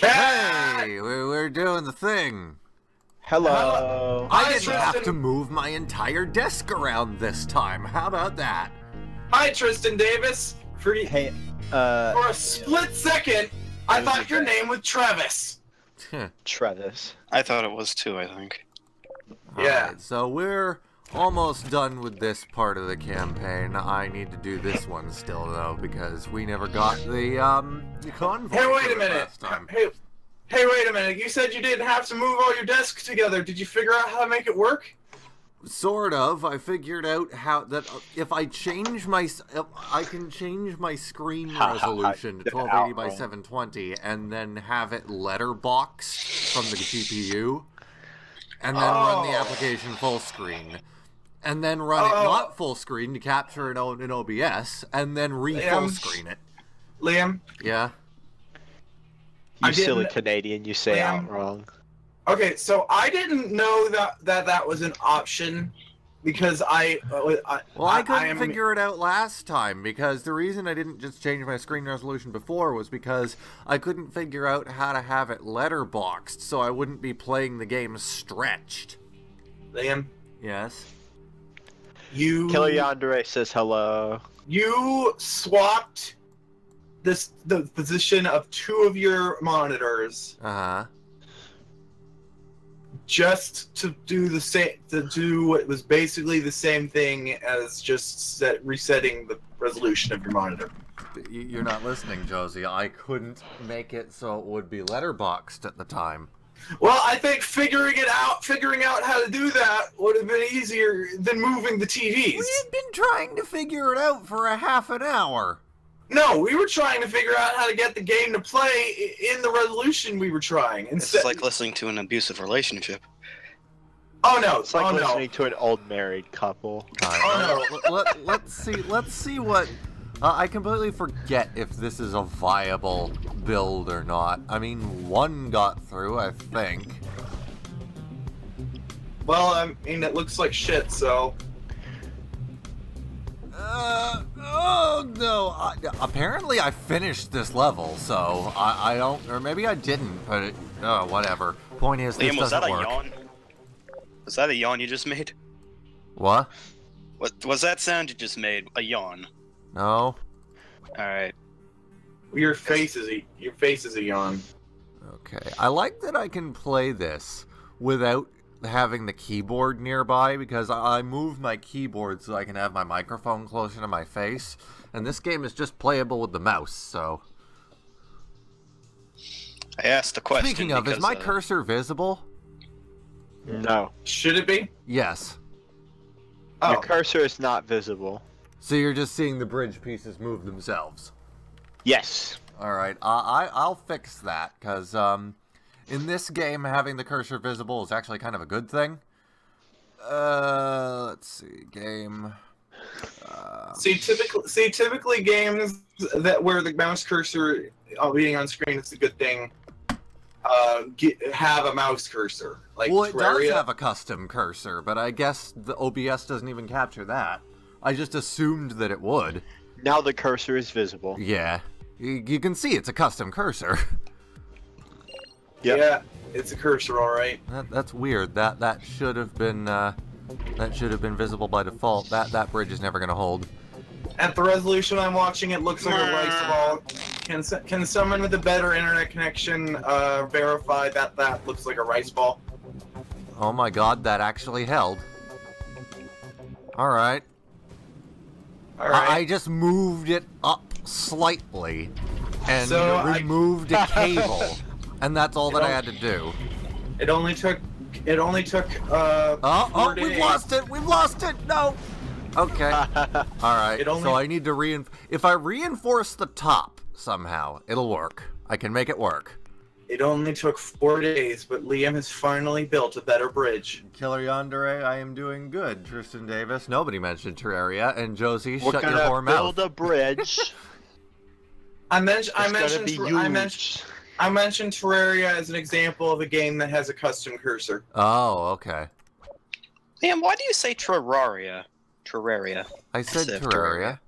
Hey, we're doing the thing. Hello. I didn't have to move my entire desk around this time. How about that? Hi, Tristan Davis. For a split second, I thought your name was Travis. Travis. I thought it was too, I think. Yeah. Alright, so we're almost done with this part of the campaign. I need to do this one still, though, because we never got the convoy. Hey, wait a minute. Last time. Hey, wait a minute. You said you didn't have to move all your desks together. Did you figure out how to make it work? Sort of. I figured out how that if I change my, I can change my screen resolution to 1280 by 720 and then have it letterboxed from the GPU, and then run the application full screen, and then run it not full screen to capture it in OBS, and then full screen it. Liam? Yeah? You silly Canadian, you say out wrong. Okay, so I didn't know that was an option because I couldn't figure it out last time because the reason I didn't just change my screen resolution before was because I couldn't figure out how to have it letterboxed so I wouldn't be playing the game stretched. Liam? Yes? Killer Yandere says hello. You swapped the position of two of your monitors. Uh-huh. Just to do what was basically the same thing as just resetting the resolution of your monitor. You're not listening, Josie. I couldn't make it so it would be letterboxed at the time. Well, I think figuring out how to do that would have been easier than moving the TVs. We've been trying to figure it out for a half an hour. No, we were trying to figure out how to get the game to play in the resolution we were trying. It's like listening to an abusive relationship. Oh no! It's like listening to an old married couple. Let's see what. I completely forget if this is a viable build or not. I mean, one got through, I think. Well, I mean, it looks like shit, so. Oh no! Apparently I finished this level, so I don't, or maybe I didn't, but whatever. Point is, this Liam, doesn't work. Was that a yawn? Was that a yawn you just made? What? What was that sound you just made? A yawn? No. Alright. Your face is a yawn. Okay. I like that I can play this without having the keyboard nearby because I move my keyboard so I can have my microphone closer to my face, and this game is just playable with the mouse, so. I asked the question. Speaking of, is my cursor visible? No. Should it be? Yes. Oh. Your cursor is not visible. So you're just seeing the bridge pieces move themselves? Yes. Alright, I'll fix that, because, in this game, having the cursor visible is actually kind of a good thing. Let's see, game. Typically games where the mouse cursor being on screen is a good thing. Have a mouse cursor. Like well, it Terraria. does have a custom cursor, but I guess the OBS doesn't even capture that. I just assumed that it would. Now the cursor is visible. Yeah, you can see it's a custom cursor. Yep. Yeah, it's a cursor, all right. That's weird. That should have been visible by default. That bridge is never gonna hold. At the resolution I'm watching, it looks like a rice ball. Can someone with a better internet connection verify that looks like a rice ball? Oh my god, that actually held. Alright. Alright. I just moved it up slightly and So removed a cable. And that's all that I had to do. It only took 4 days. We've lost it! We've lost it! No! Okay. Alright, so I need to if I reinforce the top somehow, it'll work. I can make it work. It only took 4 days, but Liam has finally built a better bridge. Killer Yandere, I am doing good. Tristan Davis, nobody mentioned Terraria, and Josie, We're shut your gonna whore mouth. build a bridge. I mentioned Terraria as an example of a game that has a custom cursor. Oh, okay. Liam, why do you say Terraria? Terraria. I said Terraria.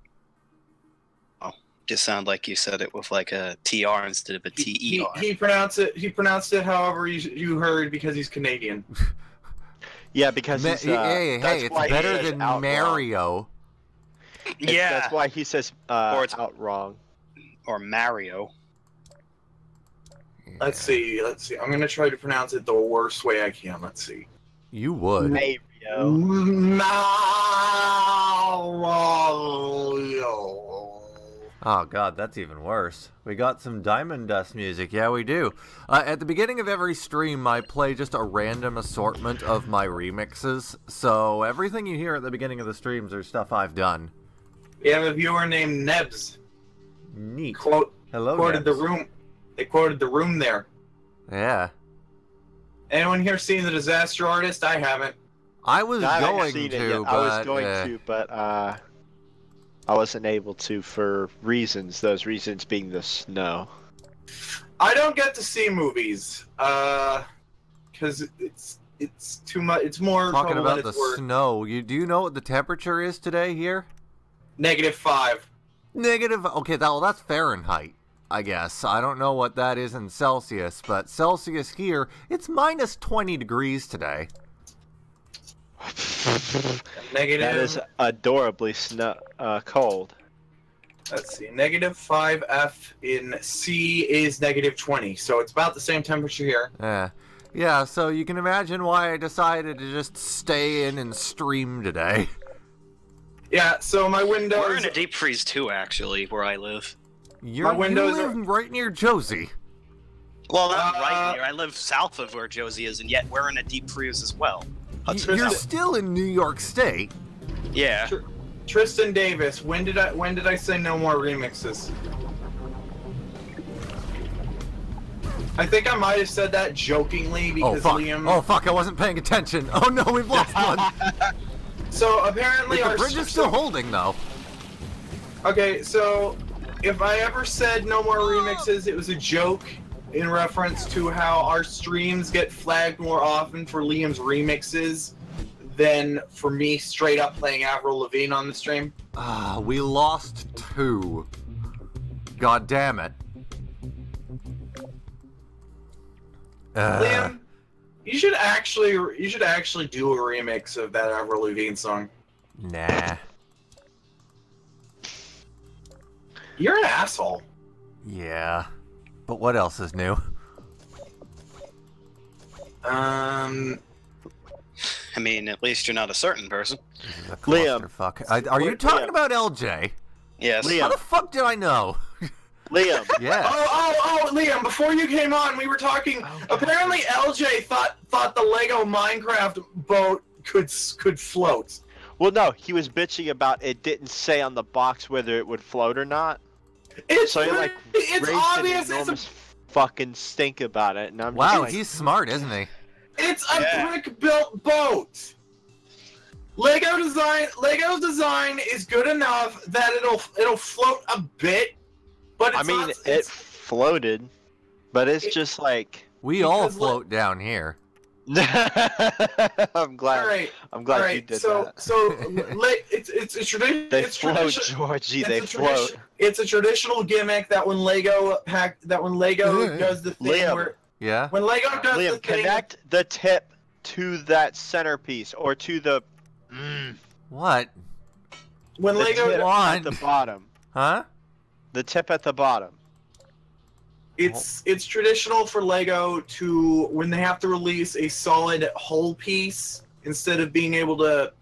Oh. just sound like you said it with like a TR instead of a TER. He pronounced it however you heard because he's Canadian. Yeah, because he's, hey, it's better than Mario. Yeah, that's why he says or it's out wrong. Or Mario. Yeah. Let's see. I'm gonna try to pronounce it the worst way I can. Let's see. You would. Mario. Oh god, that's even worse. We got some Diamond Dust music. Yeah, we do. At the beginning of every stream, I play just a random assortment of my remixes. So everything you hear at the beginning of the streams are stuff I've done. We have a viewer named Nebs. Neat. Hello, quoted Nebs. the room. They quoted the room there. Yeah. Anyone here seen The Disaster Artist? I haven't. I was going to, but... I was going to, but I wasn't able to for reasons. Those reasons being the snow. I don't get to see movies, because it's too much. It's more Talking trouble about than the it's worth. snow, do you know what the temperature is today here? -5. Negative. Okay, that's Fahrenheit, I guess. I don't know what that is in Celsius, but Celsius here, it's minus 20 degrees today. Negative. That is adorably cold. Let's see. -5F in C is -20, so it's about the same temperature here. Yeah, so you can imagine why I decided to just stay in and stream today. Yeah, so my windows... We're in a deep freeze too, actually, where I live. You windows live right near Josie. Well, not right near. I live south of where Josie is, and yet we're in a deep freeze as well. You're still in New York State. Yeah. Tristan Davis, when did I say no more remixes? I think I might have said that jokingly because Liam... Oh fuck, I wasn't paying attention. Oh no, we've lost one. So apparently the bridge is still holding though. Okay, so if I ever said no more remixes, it was a joke in reference to how our streams get flagged more often for Liam's remixes than for me straight up playing Avril Lavigne on the stream. We lost 2. God damn it. Liam, you should actually do a remix of that Avril Lavigne song. Nah. You're an asshole. Yeah. But what else is new? I mean, at least you're not a certain person. Liam. Are you talking about LJ? Yes. Liam. How the fuck did I know? Liam. Yeah. Oh, Liam, before you came on, we were talking. Apparently, LJ thought the Lego Minecraft boat could float. Well, no, he was bitching about it didn't say on the box whether it would float or not. It's obvious it's a fucking stink about it, and I'm wow, just like, he's smart, isn't he? It's a brick-built boat. Lego's design is good enough that it'll float a bit, but it's it floated, but it's just like we all float down here. I'm glad. I'm glad you did that. So it's a tradition. They float, Georgie. They float. It's a traditional gimmick that when Lego does the thing Liam. Yeah. When Lego does Liam, the thing, connect the tip to that centerpiece or to the. What? When the Lego tip at the bottom. Huh? The tip at the bottom. It's traditional for Lego to, when they have to release a solid whole piece, instead of being able to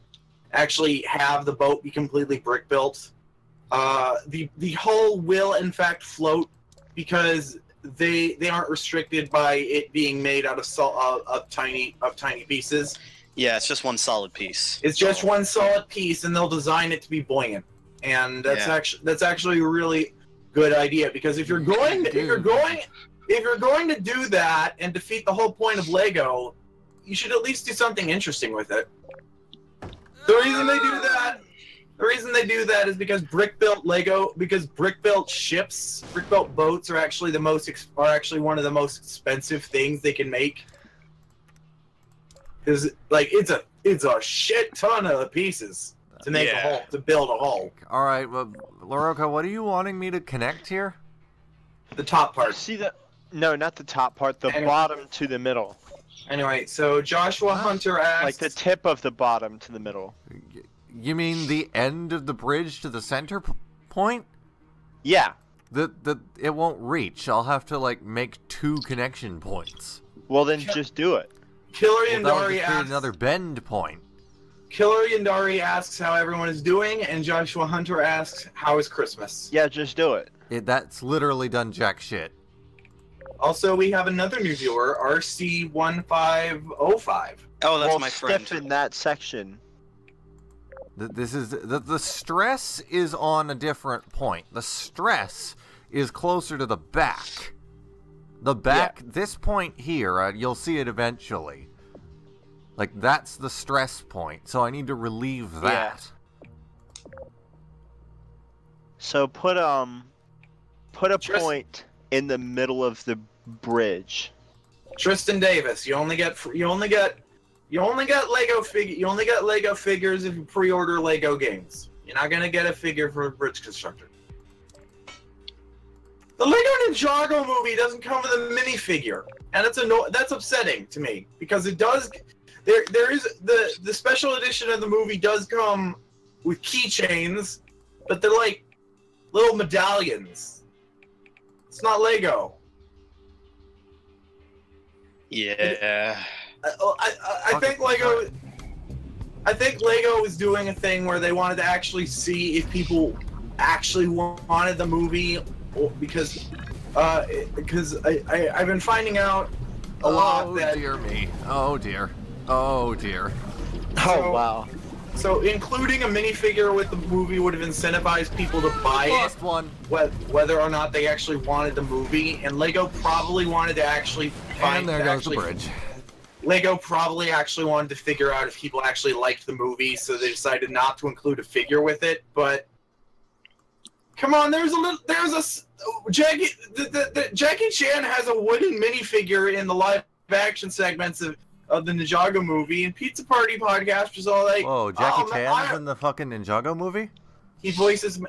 actually have the boat be completely brick built, the hull will in fact float because they aren't restricted by it being made out of tiny pieces. Yeah, it's just one solid piece. It's just one solid piece, and they'll design it to be buoyant, and that's actually a really good idea, because if you're going to do that and defeat the whole point of Lego, you should at least do something interesting with it. The reason they do that is because brick-built boats are actually one of the most expensive things they can make. Because like it's a shit ton of pieces. to make a hole, to build a hole. All right, well, Luroka, what are you wanting me to connect here? The top part. See the? No, not the top part. The bottom to the middle. Anyway, so Joshua Hunter asks... Like the tip of the bottom to the middle. You mean the end of the bridge to the center point? Yeah. It won't reach. I'll have to, like, make 2 connection points. Well, then just do it. Killer Well, Yandari asks... another bend point. Killer Yandari asks how everyone is doing, and Joshua Hunter asks, how is Christmas? Yeah, just do it. That's literally done jack shit. Also, we have another new viewer, RC1505. Oh, that's my friend. Stiffen that section. This is the stress is on a different point. The stress is closer to the back. The back, this point here, you'll see it eventually. Like, that's the stress point, so I need to relieve that. Yeah. So put a point in the middle of the bridge. Tristan Davis, you only get Lego figures if you pre-order Lego games. You're not gonna get a figure for a bridge constructor. The Lego Ninjago movie doesn't come with a minifigure, and that's upsetting to me because it does. There is the special edition of the movie does come with keychains, but they're like little medallions. It's not Lego. Yeah. I think Lego. I think Lego was doing a thing where they wanted to actually see if people actually wanted the movie, because I've been finding out a lot that. Oh dear me! Oh dear! Oh dear! Oh wow! So including a minifigure with the movie would have incentivized people to buy Lost it, one. whether or not they actually wanted the movie. And Lego probably wanted to actually find. And there goes the bridge. Lego probably actually wanted to figure out if people actually liked the movie, so they decided not to include a figure with it. But come on, Jackie Chan has a wooden minifigure in the live action segments of the Ninjago movie, and Pizza Party podcast was all like, "Whoa, Jackie Chan's in the fucking Ninjago movie." He voices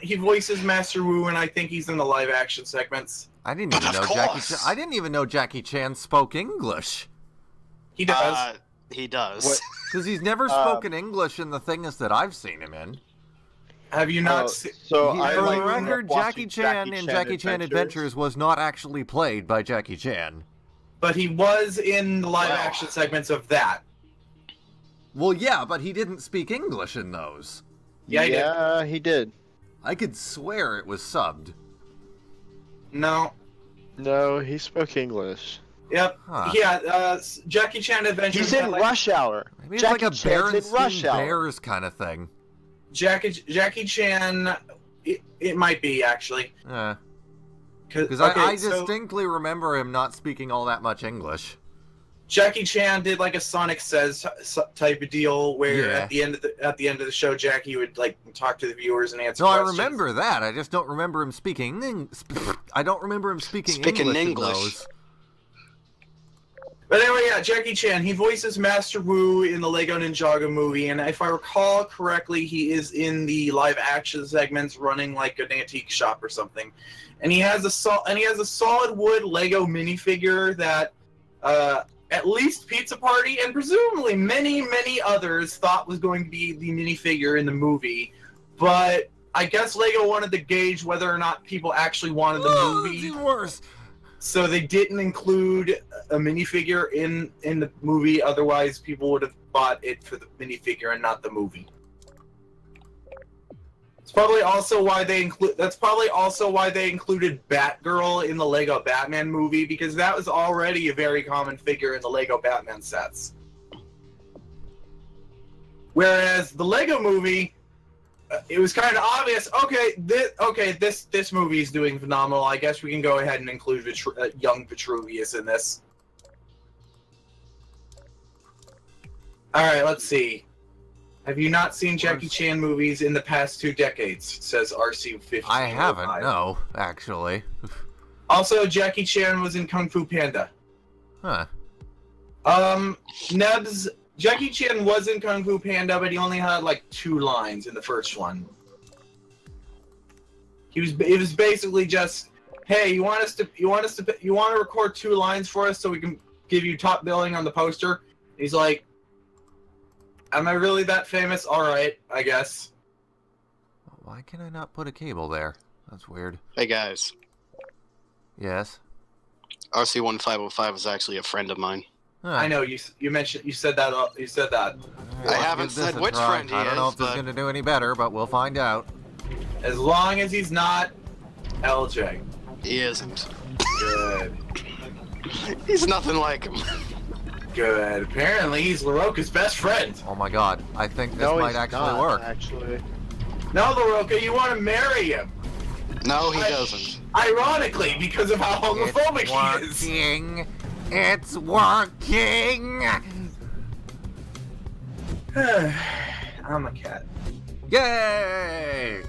Master Wu, and I think he's in the live action segments. I didn't even know Jackie Chan. I didn't even know Jackie Chan spoke English. He does. He does. Because he's never spoken English in the things that I've seen him in. Have you not? For the record, Jackie Chan in Jackie Chan Adventures was not actually played by Jackie Chan. But he was in the live action segments of that. Well, yeah, but he didn't speak English in those. Yeah, he did. I could swear it was subbed. No. No, he spoke English. Yep. Huh. Yeah, Jackie Chan Adventures. He's in Rush Hour. Maybe it's like a Bears kind of thing. Jackie Chan, it might be, actually. Because I distinctly remember him not speaking all that much English. Jackie Chan did like a Sonic Says type of deal where at the end of the show, Jackie would like talk to the viewers and answer questions. I remember that. I just don't remember him speaking. I don't remember him speaking English. In those. But anyway, yeah, Jackie Chan, he voices Master Wu in the Lego Ninjago movie, and if I recall correctly, he is in the live-action segments running like an antique shop or something. And he has a solid wood Lego minifigure that at least Pizza Party and presumably many, many others thought was going to be the minifigure in the movie. But I guess Lego wanted to gauge whether or not people actually wanted the movie. It's worse. So they didn't include a minifigure in the movie. Otherwise, people would have bought it for the minifigure and not the movie. It's probably also why they That's probably also why they included Batgirl in the Lego Batman movie, because that was already a very common figure in the Lego Batman sets. Whereas the Lego movie, it was kind of obvious. Okay, this movie is doing phenomenal. I guess we can go ahead and include young Vitruvius in this. All right, let's see. Have you not seen Jackie Chan movies in the past 2 decades? Says RC50. I haven't. No, actually. Also, Jackie Chan was in Kung Fu Panda. Huh. Nebs Jackie Chan was in Kung Fu Panda, but he only had like 2 lines in the first one. It was basically just, hey, you want to record 2 lines for us so we can give you top billing on the poster? And he's like, am I really that famous? All right, I guess. Why can I not put a cable there? That's weird. Hey guys, Yes. RC1505 is actually a friend of mine. Huh. I know you said that. You said that. Well, I haven't give this said a which try. friend he I don't know is, if this is but- going to do any better, but we'll find out. As long as he's not LJ. He isn't. Good. He's nothing like him. Good. Apparently, he's Luroka's best friend. Oh my god, I think this No, might he's actually not, work. Actually. No, Luroka, you want to marry him. No, he I- doesn't. Ironically, because of how homophobic he is. working! It's working! I'm a cat. Yay!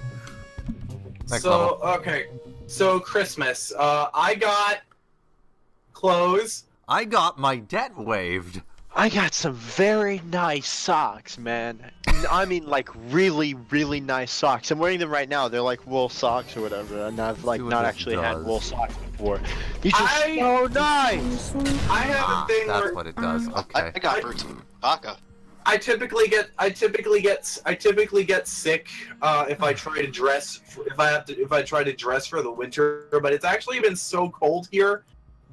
Next So, level. okay. So, Christmas. I got clothes. I got my debt waived. I got some very nice socks, man. I mean, like, really, really nice socks. I'm wearing them right now. They're like wool socks or whatever, and I've like See what not this actually had does. wool socks before. These are I- so nice. I have a thing That's where what it does. Okay. I got boots. Baka. I typically get sick if I try to dress if I try to dress for the winter, but it's actually been so cold here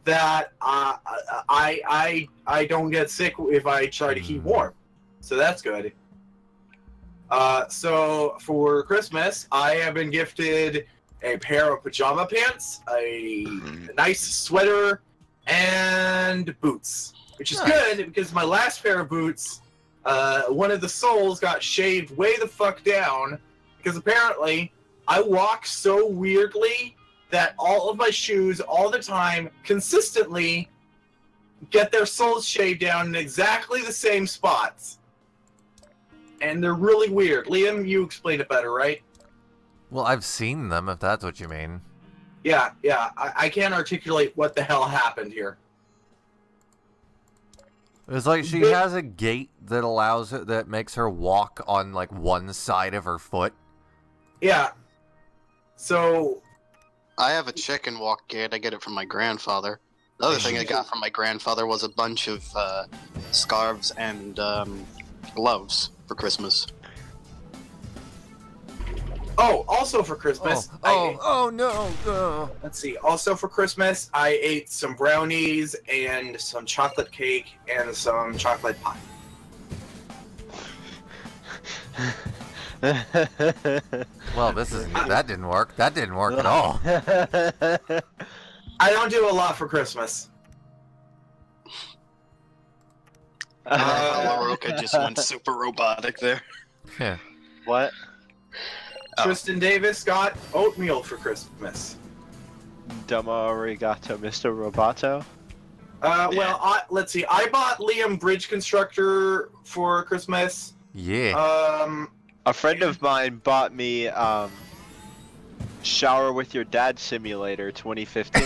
that I don't get sick if I try to keep warm. So that's good. So for Christmas, I have been gifted a pair of pajama pants, a nice sweater, and boots, which is Nice. good because my last pair of boots, one of the soles got shaved way the fuck down because apparently I walk so weirdly that all of my shoes all the time consistently get their soles shaved down in exactly the same spots. And they're really weird. Liam, you explain it better, right? Well, I've seen them, if that's what you mean. Yeah. I can't articulate what the hell happened here. It's like she has a gait that allows it, that makes her walk on like one side of her foot. Yeah. So, I have a chicken walk gate. I get it from my grandfather. The other thing I got from my grandfather was a bunch of scarves and gloves for Christmas. oh, also for Christmas, Oh no, no. let's see. Also for Christmas, I ate some brownies and some chocolate cake and some chocolate pie. Well, that didn't work. That didn't work at all. I don't do a lot for Christmas. Luroka just went super robotic there. Yeah. What? Oh. Tristan Davis got oatmeal for Christmas. Domo arigato, Mr. Roboto. Let's see. I bought Liam Bridge Constructor for Christmas. Yeah. A friend of mine bought me Shower with Your Dad Simulator 2015.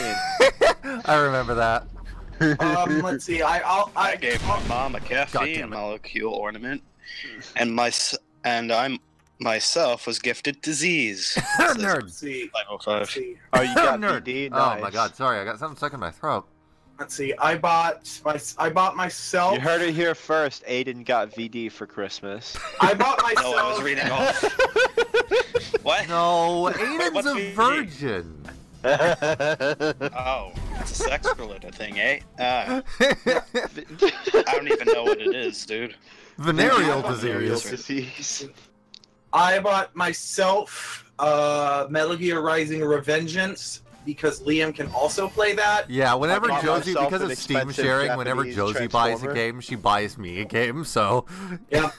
I remember that. Let's see. I gave my mom a damn caffeine it. molecule ornament, and I myself was gifted disease. Nerd. Let's see. 505. Let's see. Oh, you got Nerd. BD? Oh my Nice. god, sorry, I got something stuck in my throat. Let's see. I bought myself. You heard it here first. Aidan got VD for Christmas. I bought myself. No, I was reading off. What? No, Aiden's what's a VD? virgin. Oh, it's a sex-related thing, eh? I don't even know what it is, dude. Venereal Venereal disease. Disease. I bought myself Metal Gear Rising Revengeance because Liam can also play that. Yeah, whenever bought Josie, myself because an of Steam expensive sharing, whenever Japanese Josie buys a Transformer. game, she buys me a game, so... Yeah.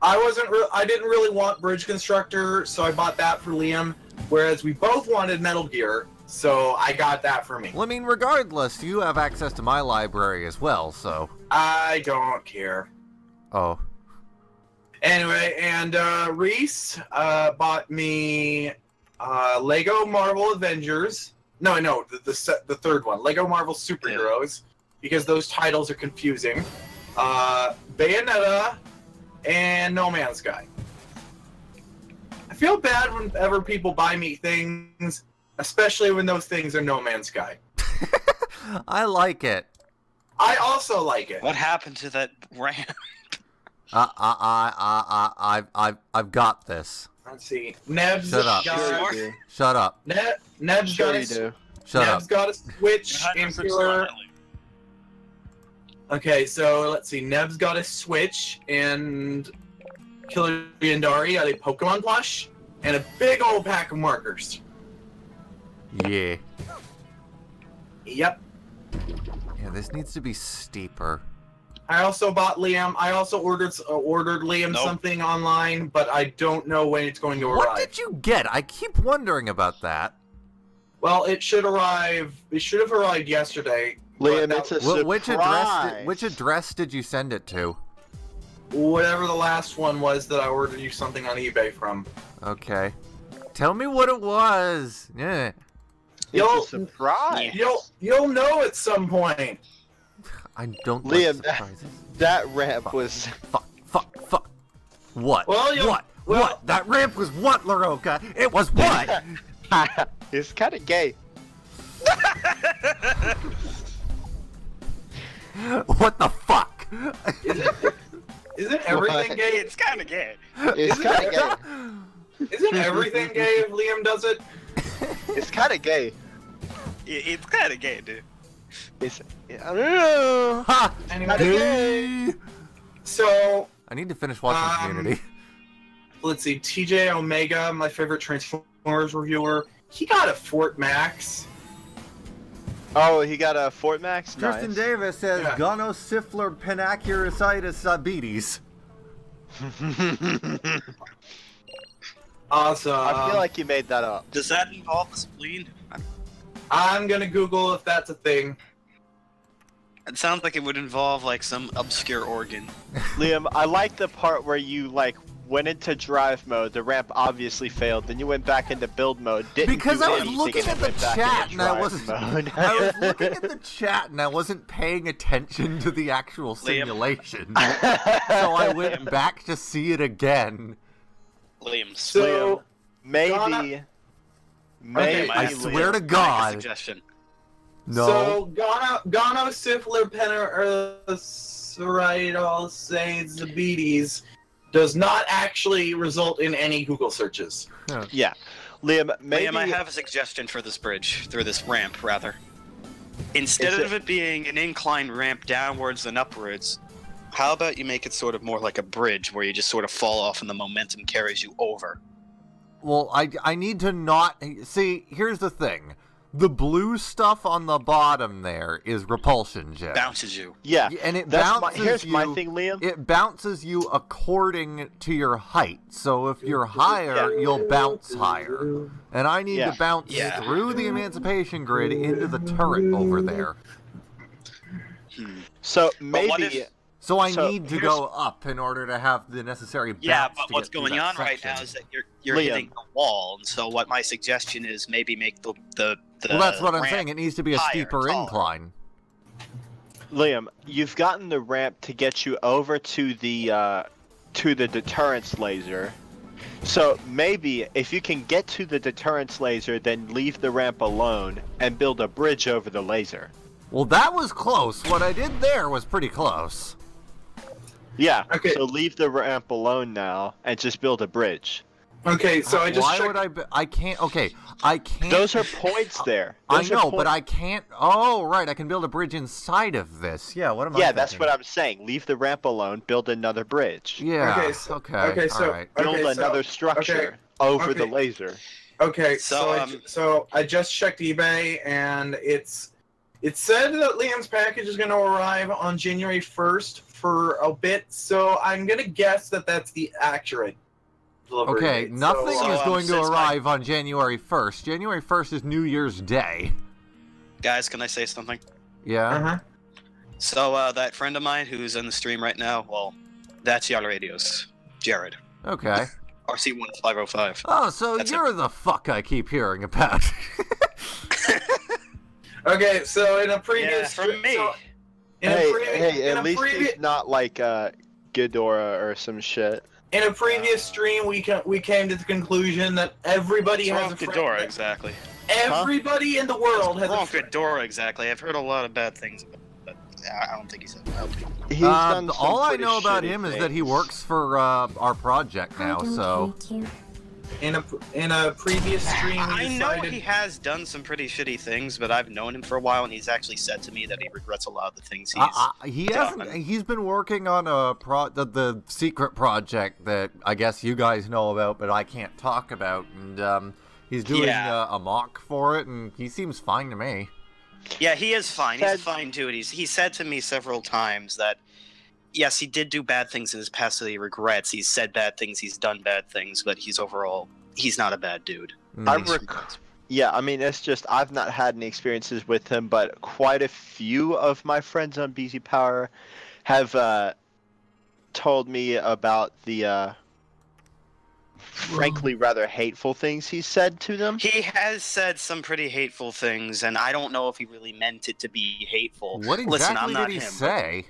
I didn't really want Bridge Constructor, so I bought that for Liam. Whereas we both wanted Metal Gear, so I got that for me. Well, I mean, regardless, you have access to my library as well, so... I don't care. Oh. Anyway, and Reese bought me Lego Marvel Avengers. No, the third one, Lego Marvel Superheroes, because those titles are confusing. Bayonetta, and No Man's Sky. I feel bad whenever people buy me things, especially when those things are No Man's Sky. I like it. I also like it. What happened to that ramp? I've got this. Let's see. Neb's Shut up. got Shut up. Neb's Sure got you do. Shut Neb's up. got a Switch and Killer. Okay, so let's see. Neb's got a Switch and Killer Yandari got a Pokemon plush and a big old pack of markers. Yeah. Yep. Yeah, this needs to be steeper. I also bought Liam. I also ordered Liam something online, but I don't know when it's going to arrive. What did you get? I keep wondering about that. Well, it should arrive. It should have arrived yesterday. Liam, but it's a surprise. Which address did you send it to? whatever the last one was that I ordered you something on eBay from. Okay. Tell me what it was. Yeah. You'll, It's a surprise. you'll know at some point. I don't Liam, like surprises. That ramp was... Fuck. What? Well, What? That ramp was what, Luroka? It was what? It's kind of gay. What the fuck? Isn't everything What? gay? It's kind of gay. It's kind of gay. Isn't everything gay if Liam does it? It's kind of gay. It's kind of gay, dude. It's... I don't know. Ha! Anyway, Gay. so I need to finish watching Community. let's see. TJ Omega, my favorite Transformers reviewer, he got a Fort Max. Oh, he got a Fort Max? Tristan Nice. Davis says Yeah. gonosyphlar panacurositis diabetes. Awesome. I feel like you made that up. Does that involve the spleen? I'm gonna Google if that's a thing. It sounds like it would involve like some obscure organ. Liam, I like the part where you like went into drive mode, the ramp obviously failed, then you went back into build mode, didn't Because do I was anything, looking and at then the went back chat into and I drive wasn't. mode. I was looking at the chat and I wasn't paying attention to the actual simulation. So I went back to see it again. Liam, So Maybe. Ghana- Maybe. I Liam. swear to Make a God. suggestion. No. So gonosyphlar panacurositis diabetes does not actually result in any Google searches. Yeah. Liam, maybe. Liam, I have a suggestion for this bridge, through this ramp, rather. Instead Is of it being an inclined ramp downwards and upwards, how about you make it sort of more like a bridge where you just sort of fall off and the momentum carries you over? Well, I need to not see. Here's the thing: the blue stuff on the bottom there is repulsion gem. Bounces you. Yeah. And it That's bounces here's you. my thing, Liam. It bounces you according to your height. So if you're higher, you'll bounce higher. And I need Yeah. to bounce Yeah. through the emancipation grid into the turret over there. So But what maybe. if- So I So, need to here's- go up in order to have the necessary bounce. Yeah, to but get what's through going that on right section. now is that you're Liam. hitting the wall, and so what my suggestion is maybe make the Well, that's what I'm ramp saying. It needs to be a higher, steeper taller. incline. Liam, you've gotten the ramp to get you over to the deterrence laser. So maybe if you can get to the deterrence laser, then leave the ramp alone and build a bridge over the laser. Well, that was close. What I did there was pretty close. Yeah. Okay. So leave the ramp alone now and just build a bridge. Okay, so I just Why checked. would I can't. Okay, I can't. Those are points there. I Those are know, but points- I can't. Oh, right. I can build a bridge inside of this. Yeah. What am I? Yeah, that's thinking? what I'm saying. Leave the ramp alone. Build another bridge. Yeah. Okay, so- okay. okay, so- all right. Build Okay, so- another structure over the okay. laser. Okay, So, so I just checked eBay, and it said that Liam's package is going to arrive on January 1st for a bit, so I'm going to guess that that's the accurate delivery Okay. date. Nothing So, is going to since my- arrive on January 1st. January 1st is New Year's Day. Guys, can I say something? Yeah. Uh-huh. So that friend of mine who's in the stream right now, well, that's Yard Radios, Jared, Okay. RC1505. Oh, so That's you're the fuck I keep hearing about. Okay, so in a previous Yeah, from me. Hey, at least he's not like Ghidorah or some shit. In a previous stream, we came to the conclusion that everybody has a friend. Ghidorah, exactly. Everybody in the world has a friend. Ghidorah, exactly. I've heard a lot of bad things about him, but I don't think he's that bad. He's done all I know about him is that he works for our project now, so... In a previous stream, I know he has done some pretty shitty things, but I've known him for a while, and he's actually said to me that he regrets a lot of the things he's done. He's been working on the secret project that I guess you guys know about, but I can't talk about, and he's doing a mock for it, and he seems fine to me. Yeah, he is fine. He's a fine dude. He said to me several times that, yes, he did do bad things in his past that he regrets. He's said bad things, he's done bad things, but he's not a bad dude. Yeah, I mean, it's just, I've not had any experiences with him, but quite a few of my friends on BZ Power have told me about the frankly rather hateful things he said to them. He has said some pretty hateful things, and I don't know if he really meant it to be hateful. What exactly did he say?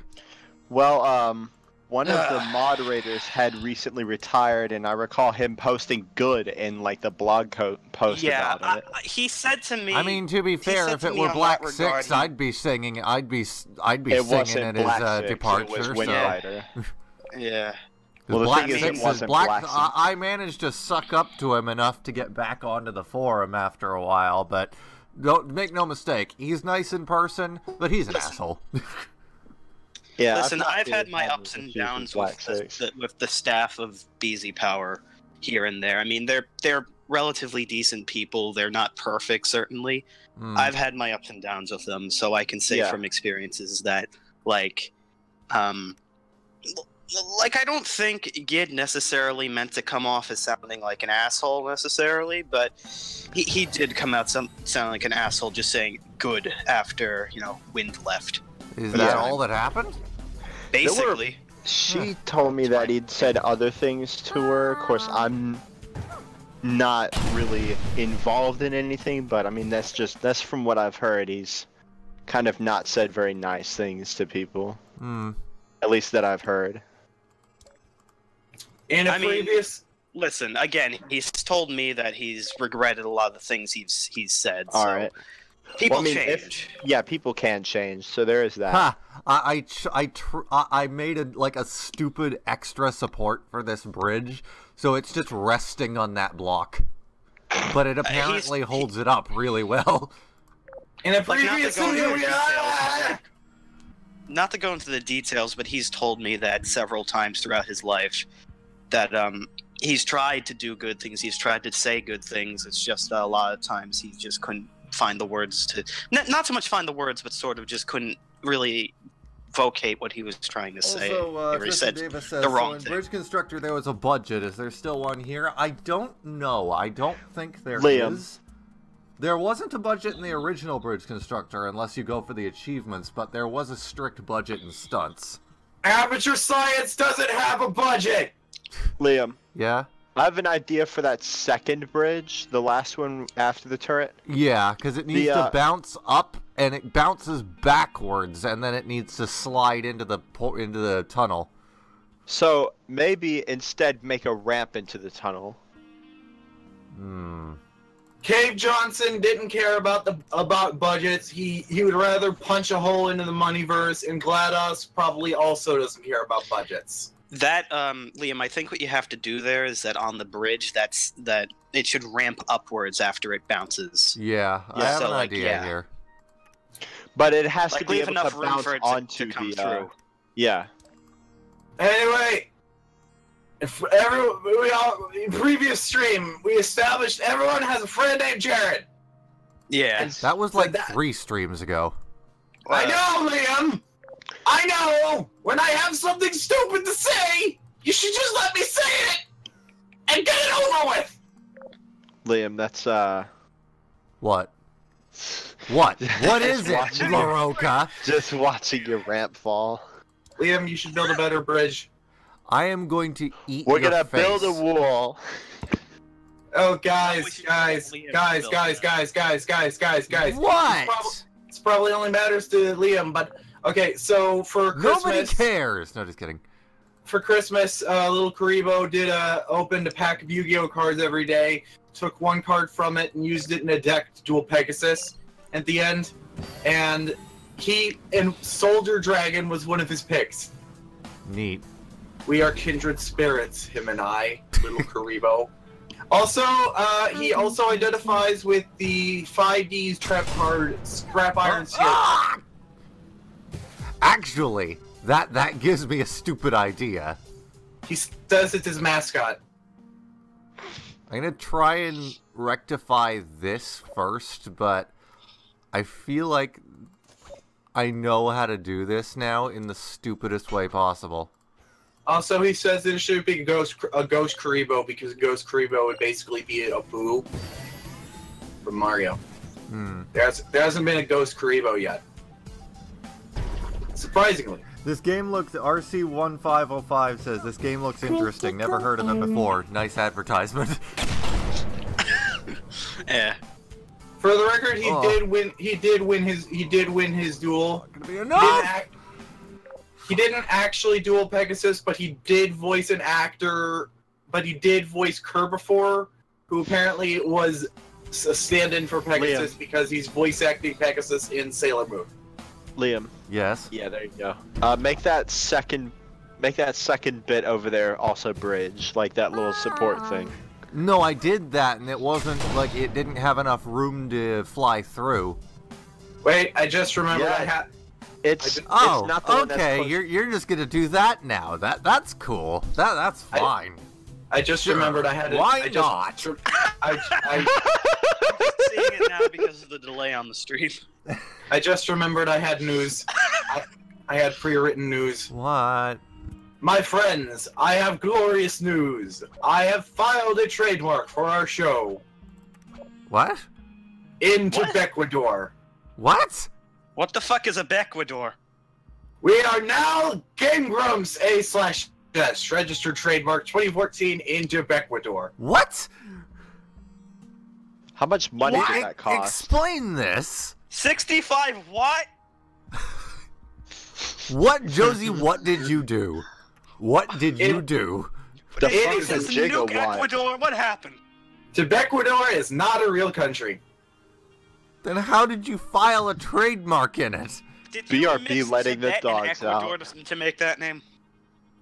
Well, one of the moderators had recently retired, and I recall him posting good in like the blog post about it. He said to me. I mean, to be fair, if it were Black Six, I'd be singing. I'd be singing at his departure. Yeah. Well, the thing is, it wasn't Black Six. I managed to suck up to him enough to get back onto the forum after a while, but don't make no mistake, he's nice in person, but he's an asshole. Yeah, listen, I've had my ups and downs with the staff of BZ Power here and there. I mean, they're relatively decent people. They're not perfect, certainly. I've had my ups and downs with them, so I can say from experiences that, like I don't think Gid necessarily meant to come off as sounding like an asshole necessarily, but he did come out sound like an asshole just saying good after, Wind left. Is that all that happened? Basically. She told me that he'd said other things to her. Of course, I'm not really involved in anything, but I mean, that's from what I've heard. He's kind of not said very nice things to people. At least that I've heard. Listen, again, he's told me that he's regretted a lot of the things he's said. All right. People change. People can change, so there is that. I made a stupid extra support for this bridge, so it's just resting on that block. But it apparently holds it up really well. In a previous not to go into the details, but he's told me that several times throughout his life that he's tried to do good things, he's tried to say good things. It's just a lot of times he just couldn't find the words to not so much find the words, but sort of just couldn't really vocate what he was trying to say. Also, he said Davis says, the wrong in thing. Bridge Constructor there was a budget. Is there still one here? I don't know. I don't think there is. There wasn't a budget in the original Bridge Constructor unless you go for the achievements, but there was a strict budget in stunts. Amateur Science doesn't have a budget! Liam. Yeah? I have an idea for that second bridge, the last one after the turret. Yeah, because it needs to bounce up, and it bounces backwards, and then it needs to slide into the tunnel. So maybe instead make a ramp into the tunnel. Cave Johnson didn't care about budgets. He would rather punch a hole into the moneyverse, and GLaDOS probably also doesn't care about budgets. That, Liam, I think what you have to do there is that on the bridge, that it should ramp upwards after it bounces. Yeah, I have an idea here. But it has to be leave able enough to room bounce for it onto to come the, through. Yeah. Anyway, in previous stream, we established everyone has a friend named Jared. Yeah. That was like 3 streams ago. I know, Liam! I know! When I have something stupid to say, you should just let me say it! And get it over with! Liam, that's, What? What? What is it, Luroka? Just watching your ramp fall. Liam, you should build a better bridge. I am going to eat We're your gonna face. build a wall. Oh, guys. What? This probably only matters to Liam, but Okay, so for Christmas... Nobody cares! No, just kidding. For Christmas, little Karibo did opened a pack of Yu-Gi-Oh cards every day, took one card from it and used it in a deck to duel Pegasus at the end, and Soldier Dragon was one of his picks. Neat. We are kindred spirits, him and I, little Karibo. Also, he also identifies with the 5D's trap card Scrap Iron Seal. Ah! Actually, that gives me a stupid idea. He says it's his mascot. I'm gonna try and rectify this first, but I feel like I know how to do this now in the stupidest way possible. Also, he says that it should be a ghost Karibo because Ghost Karibo would basically be a Boo from Mario. There hasn't been a Ghost Karibo yet. Surprisingly. This game looks... RC1505 says, this game looks interesting. Never heard of it before. Nice advertisement. Yeah. For the record, he did win his duel. Not gonna be enough! He didn't actually duel Pegasus, but he did voice an actor. But he did voice Kerbifor, who apparently was a stand-in for Pegasus because he's voice acting Pegasus in Sailor Moon. Liam. Yes? Yeah, there you go. Make that second bit over there also bridge, like that little support thing. No, I did that, and it wasn't, like, it didn't have enough room to fly through. Wait, I just remembered I had... It's not the one that's okay, you're just gonna do that now. That's cool. That's fine. I just remembered I had... Why not? Seeing it now because of the delay on the stream. I just remembered I had news. I had pre-written news. What? My friends, I have glorious news. I have filed a trademark for our show. What? Into Ecuador. What? What the fuck is a Bequador? We are now Game Grumps A/S registered trademark 2014 into Ecuador. What? How much money did that cost? Explain this. 65 what? What, Josie, what did you do? What did you do? The fuck is is a a Nuke gigawatt? Ecuador, what happened? Ecuador is not a real country. Then how did you file a trademark in it? Did you BRB mix letting the Tibet and dogs Ecuador out. to make that name?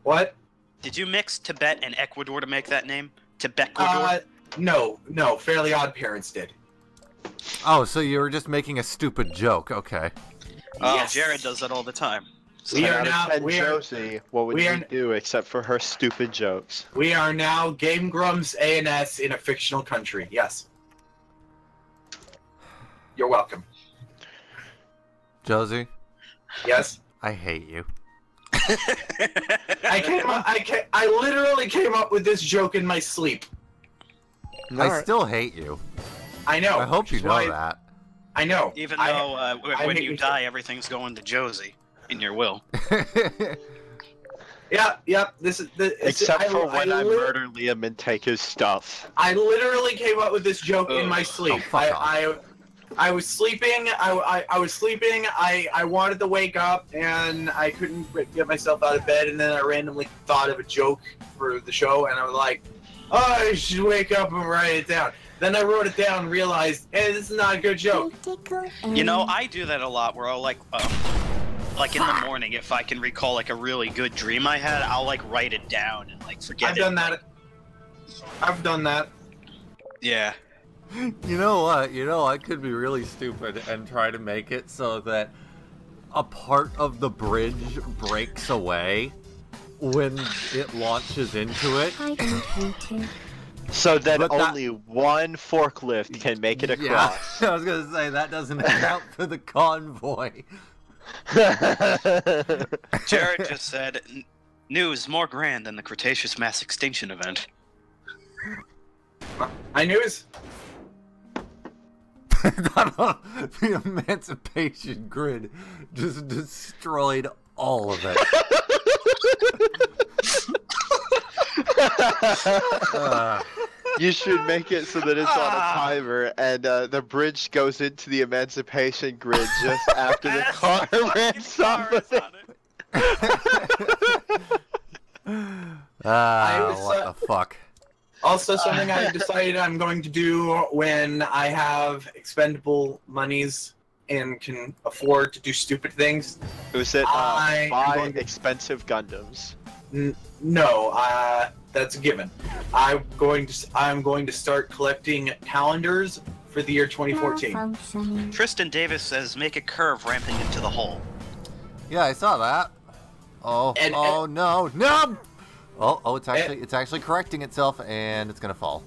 What? Did you mix Tibet and Ecuador to make that name? Tibet-Ecuador? No. Fairly Odd Parents did. Oh, so you were just making a stupid joke. Okay. Yes. Jared does that all the time. We are now. Josie, what would you do except for her stupid jokes? We are now Game Grumps A&S in a fictional country. Yes. You're welcome. Josie? Yes? I hate you. I literally came up with this joke in my sleep. I still hate you. I know. I hope you know that. I know. Even though when you die, everything's going to Josie in your will. Yeah. This is Except for when I murder Liam and take his stuff. I literally came up with this joke in my sleep. I was sleeping. I was sleeping. I wanted to wake up and I couldn't get myself out of bed. And then I randomly thought of a joke for the show, and I was like, "Oh, I should wake up and write it down." Then I wrote it down and realized, hey, this is not a good joke. You know, I do that a lot where I'll like in the morning, if I can recall like a really good dream I had, I'll like write it down and like forget I've done that. I've done that. Yeah. You know what? You know, I could be really stupid and try to make it so that a part of the bridge breaks away when it launches into it. I don't hate it. So that only one forklift can make it across. Yeah, I was gonna say, that doesn't account for the convoy. Jared just said, news more grand than the Cretaceous mass extinction event. I knew it. The Emancipation Grid just destroyed all of it. You should make it so that it's on a timer, and the bridge goes into the emancipation grid just after the car ramps up. What the fuck? Also, something I've decided I'm going to do when I have expendable monies and can afford to do stupid things. Was it buy expensive Gundams? No, that's a given. I'm going to start collecting calendars for the year 2014. Tristan Davis says, make a curve ramping into the hole. Yeah, I saw that. Oh, no. Oh, it's actually correcting itself, and it's gonna fall.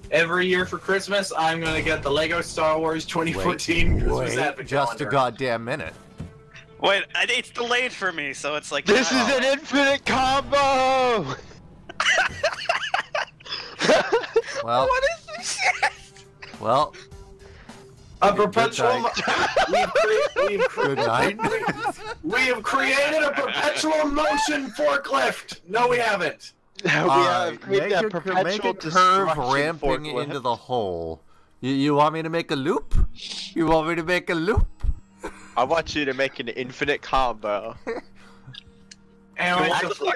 Every year for Christmas, I'm gonna get the Lego Star Wars 2014 Christmas Advent just calendar. a goddamn minute. Wait, it's delayed for me, so it's like... This is an infinite combo! Well, what is this shit? Well, a perpetual... good night. We have created a perpetual motion forklift! No, we haven't. We have created a perpetual make a curve destruction ramping forklift. into the hole. You want me to make a loop? You want me to make a loop? I want you to make an infinite combo. Anyway,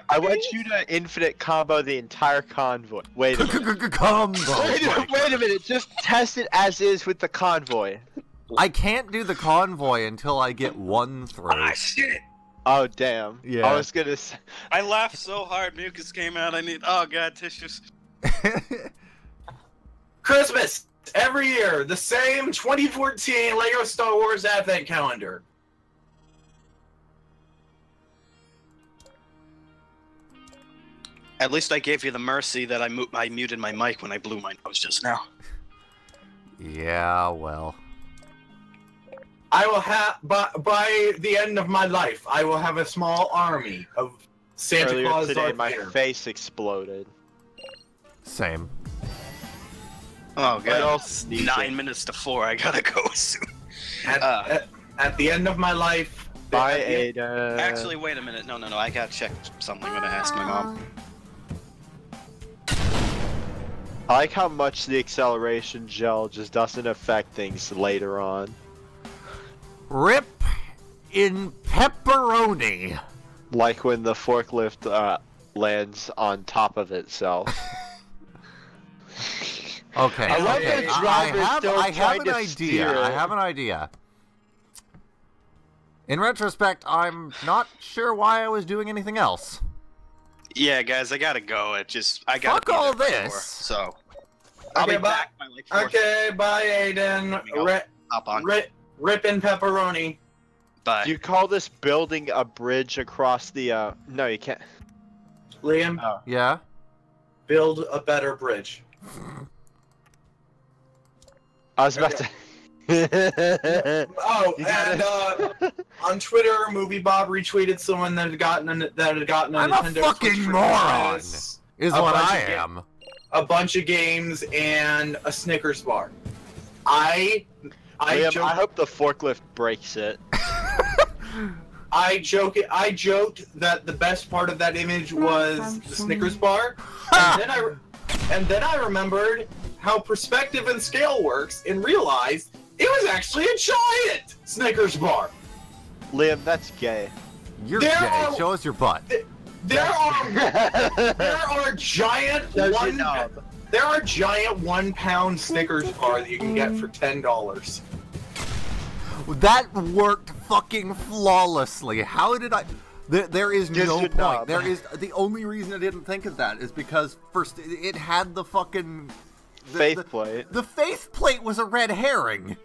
I want you to infinite combo the entire convoy. Wait a minute. Combo. Wait a minute. Just test it as is with the convoy. I can't do the convoy until I get one through. Ah, shit! Oh, damn. Yeah. I was gonna say... I laughed so hard, mucus came out. I need... Oh, God, tissues. Christmas! Every year, the same 2014 Lego Star Wars Advent calendar. At least I gave you the mercy that I muted my mic when I blew my nose just now. Yeah, well. I will have, by the end of my life, I will have a small army of Santa Earlier Claus today, Darth my Vader. face exploded. Same. Oh, God. else? 9 minutes to 4. I gotta go soon. At the end of my life... Bye, Aidan. Actually, wait a minute. No. I gotta check something. I'm gonna ask my mom. I like how much the acceleration gel just doesn't affect things later on. Rip in pepperoni. Like when the forklift lands on top of itself. Okay. I love okay. that drivers I have an to idea. steer it. I have an idea. In retrospect, I'm not sure why I was doing anything else. Yeah, guys, I gotta go. I gotta Fuck be all there by this. 4, so I'll Okay, be bye. back by like 4. Okay, bye, Aidan. Hop on. Rip in pepperoni. Bye. Do you call this building a bridge across the, No, you can't. Liam, Oh. Yeah? build a better bridge. I was about to... Oh, You and on Twitter, Movie Bob retweeted someone that had gotten a I'm Nintendo a fucking Switch for moron, Christmas, is A what bunch I of am. a bunch of games and a Snickers bar. I Liam, joked, I hope the forklift breaks it. I joked that the best part of that image was the Snickers bar, and then I remembered how perspective and scale works and realized it was actually a giant Snickers bar. Liam, that's gay. You're There gay. are- Show us your butt. There are giant Does your one. knob. There are giant 1 pound Snickers bar that you can get for $10. That worked fucking flawlessly. How did I... There is Just no your point. knob. There is... The only reason I didn't think of that is because first it had the fucking... Faith plate. The faith plate was a red herring.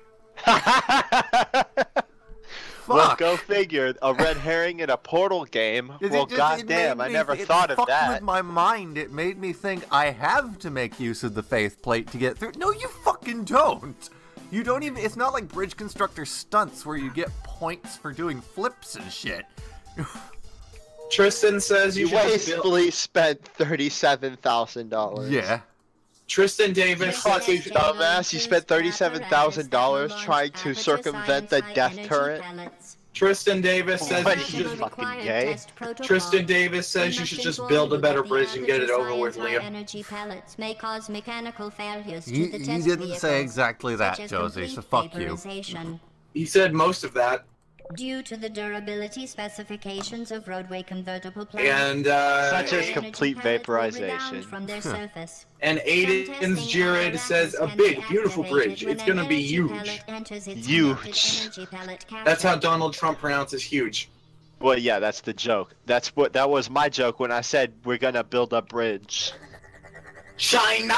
Well, Fuck. go figure. A red herring in a Portal game. Well, goddamn, I never thought of It fucked that. with my mind. It made me think I have to make use of the faith plate to get through. No, you fucking don't. You don't even... It's not like Bridge Constructor stunts where you get points for doing flips and shit. Tristan says you You should just build. wastefully spent $37,000. Yeah. Tristan Davis says Fucking you should. dumbass, you spent $37,000 trying to circumvent the death turret. Tristan Davis says What, you should he's fucking gay? Tristan Davis says you should just build a better bridge and get it over with, Liam. Energy pellets may cause mechanical failures He to the test didn't vehicles, say exactly that, such as Josie, so complete fuck you. vaporization. He said most of that. Due to the durability specifications of roadway convertible planes, And, Such as energy complete pellets will rebound vaporization. from their surface. And Aidan's Jared says a big, beautiful bridge. It's gonna be huge. Huge. That's how Donald Trump pronounces huge. Well, yeah, that's the joke. That was my joke when I said we're gonna build a bridge. China!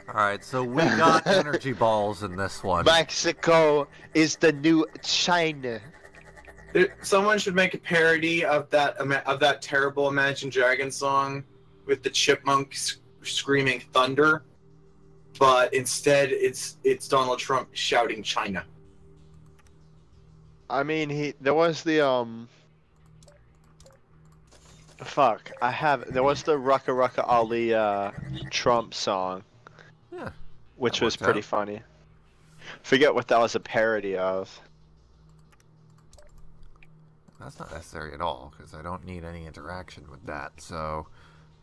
Alright, so we got energy balls in this one. Mexico is the new China. Someone should make a parody of that terrible Imagine Dragons song with the chipmunks screaming thunder, but instead it's Donald Trump shouting China. I mean, there was the there was the Rucka Rucka Ali Trump song. Yeah, which that was worked pretty out. funny. Forget what that was a parody of. That's not necessary at all, because I don't need any interaction with that. So,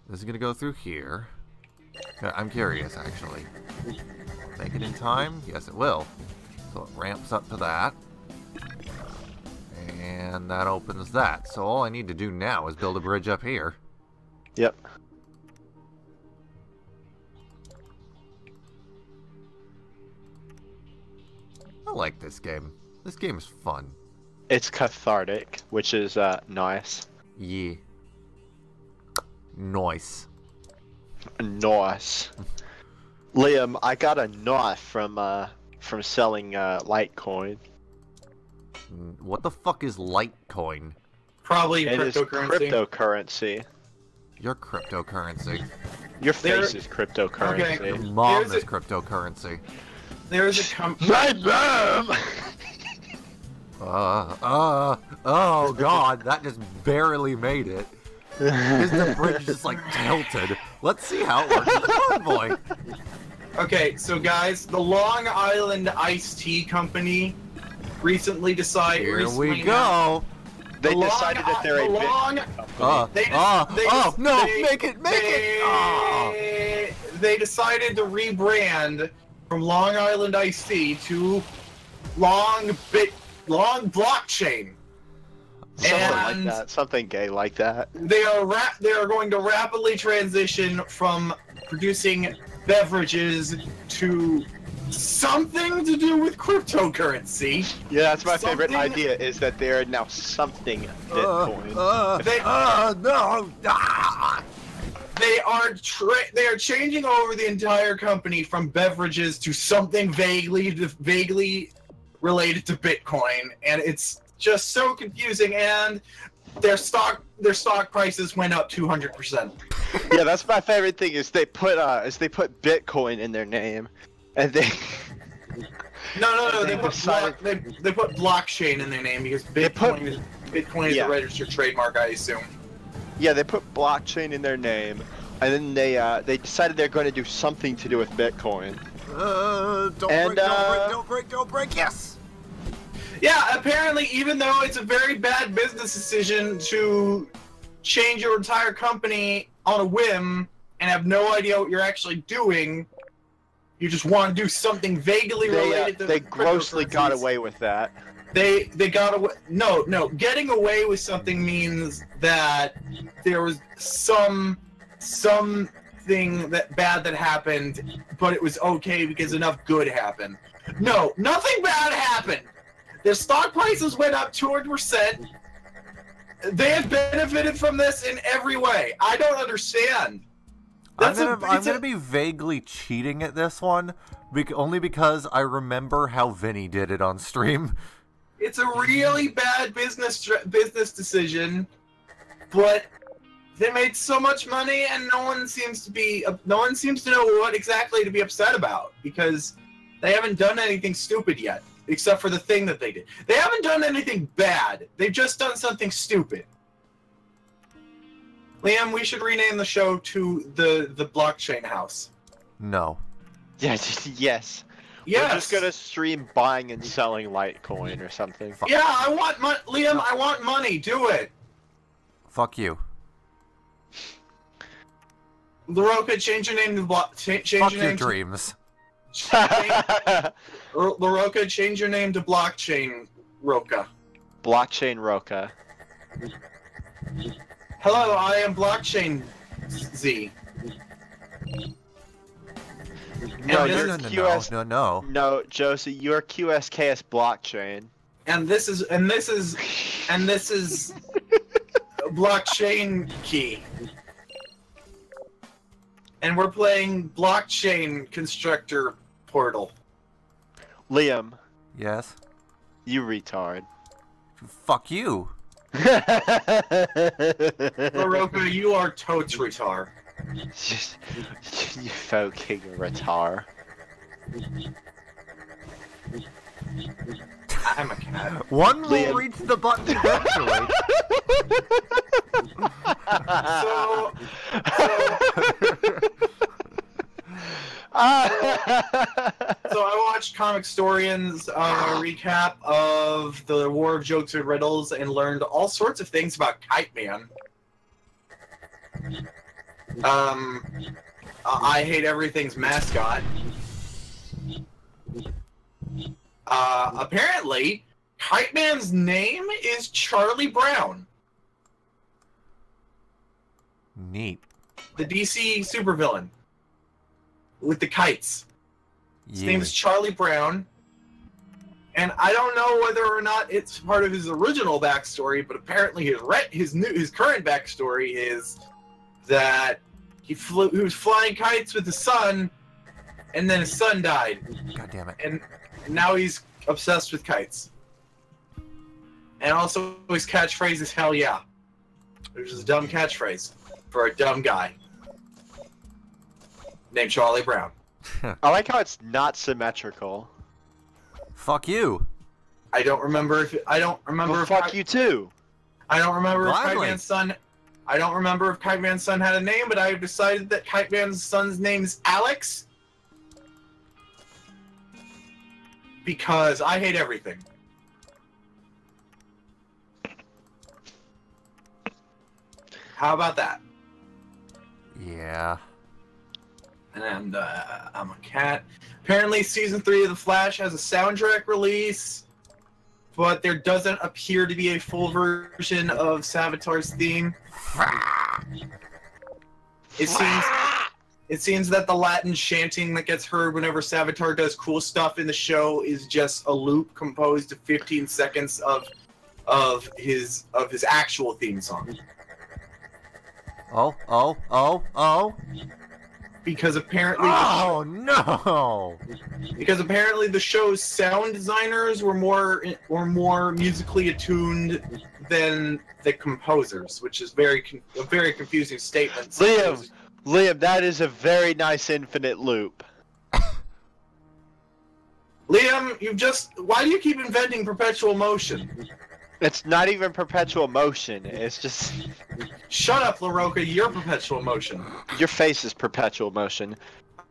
this is going to go through here. I'm curious, actually. Make it in time? Yes, it will. So it ramps up to that. And that opens that. So all I need to do now is build a bridge up here. Yep. I like this game. This game is fun. It's cathartic, which is nice. Yeah. Nice. Nice. Liam, I got a knife from selling Litecoin. What the fuck is Litecoin? Probably It is cryptocurrency. cryptocurrency. Your cryptocurrency. Your face is cryptocurrency. Okay. Your mom There's is cryptocurrency. There's a company. My mom! Oh god, that just barely made it. The bridge just like tilted. Let's see how it works with the convoy. Okay, so guys, the Long Island Iced Tea Company recently decided. Here we go. They decided that they're a bit company. Make it. They decided to rebrand from Long Island Iced Tea to Long Blockchain. Something like that. Something gay like that. They are going to rapidly transition from producing beverages to something to do with cryptocurrency. Yeah, that's my favorite idea, is that they are now something Bitcoin. They are changing over the entire company from beverages to something vaguely related to Bitcoin, and it's just so confusing. And their stock prices went up 200%. Yeah, that's my favorite thing, is they put Bitcoin in their name, and they No. They put blockchain in their name because Bitcoin is a registered trademark, I assume. Yeah, they put blockchain in their name, and then they decided they're going to do something to do with Bitcoin. Don't break, yes! Yeah, apparently, even though it's a very bad business decision to change your entire company on a whim and have no idea what you're actually doing, you just want to do something vaguely related to They grossly got away with that. They got away. No. Getting away with something means that there was something bad that happened, but it was okay because enough good happened. No, nothing bad happened. Their stock prices went up 200%. They have benefited from this in every way. I don't understand. I'm gonna be vaguely cheating at this one, only because I remember how Vinny did it on stream. It's a really bad business decision, but they made so much money, and no one seems to know what exactly to be upset about, because they haven't done anything stupid yet, except for the thing that they did. They haven't done anything bad. They've just done something stupid. Liam, we should rename the show to the Blockchain House. No. Yes. Yes. We're just gonna stream buying and selling Litecoin or something. Yeah, I want money, Liam. I want money. Do it. Fuck you. Luroka, change your name to change Fuck your your name dreams. Luroka, change your name to Blockchain Roka. Blockchain Roka. Hello, I am Blockchain Z. No, And you're this- QS. No. No, Josie, you're QSKS blockchain. And this is Blockchain Key. And we're playing Blockchain Constructor Portal. Liam, Yes. you retard. Fuck you. Luroka, you are totes retard. You fucking retard. I'm a cat. One will Liam. reach the button eventually. So I watched Comic Storian's recap of the War of Jokes and Riddles and learned all sorts of things about Kite Man. I Hate Everything's mascot. Apparently, Kite Man's name is Charlie Brown, Neat. the DC supervillain with the kites. His Yeah. name is Charlie Brown, and I don't know whether or not it's part of his original backstory, but apparently his current backstory is that he was flying kites with the sun, and then his son died, God damn it. and now he's obsessed with kites. And also his catchphrase is "Hell yeah," which is a dumb catchphrase for a dumb guy named Charlie Brown. I like how it's not symmetrical. Fuck you. I don't remember if Well, fuck you too. I don't remember if Kite Gladly. Man's son. I don't remember if Kite Man's son had a name, but I've decided that Kite Man's son's name is Alex because I hate everything. How about that? Yeah. And I'm a cat. Apparently, season 3 of The Flash has a soundtrack release, but there doesn't appear to be a full version of Savitar's theme. It seems that the Latin chanting that gets heard whenever Savitar does cool stuff in the show is just a loop composed of 15 seconds of his actual theme song. Oh. Because apparently Oh no! because apparently the show's sound designers were more musically attuned than the composers, which is a very confusing statement. Liam, that is a very nice infinite loop. Liam, why do you keep inventing perpetual motion? It's not even perpetual motion. It's just Shut up, Luroka, you're perpetual motion. your face is perpetual motion.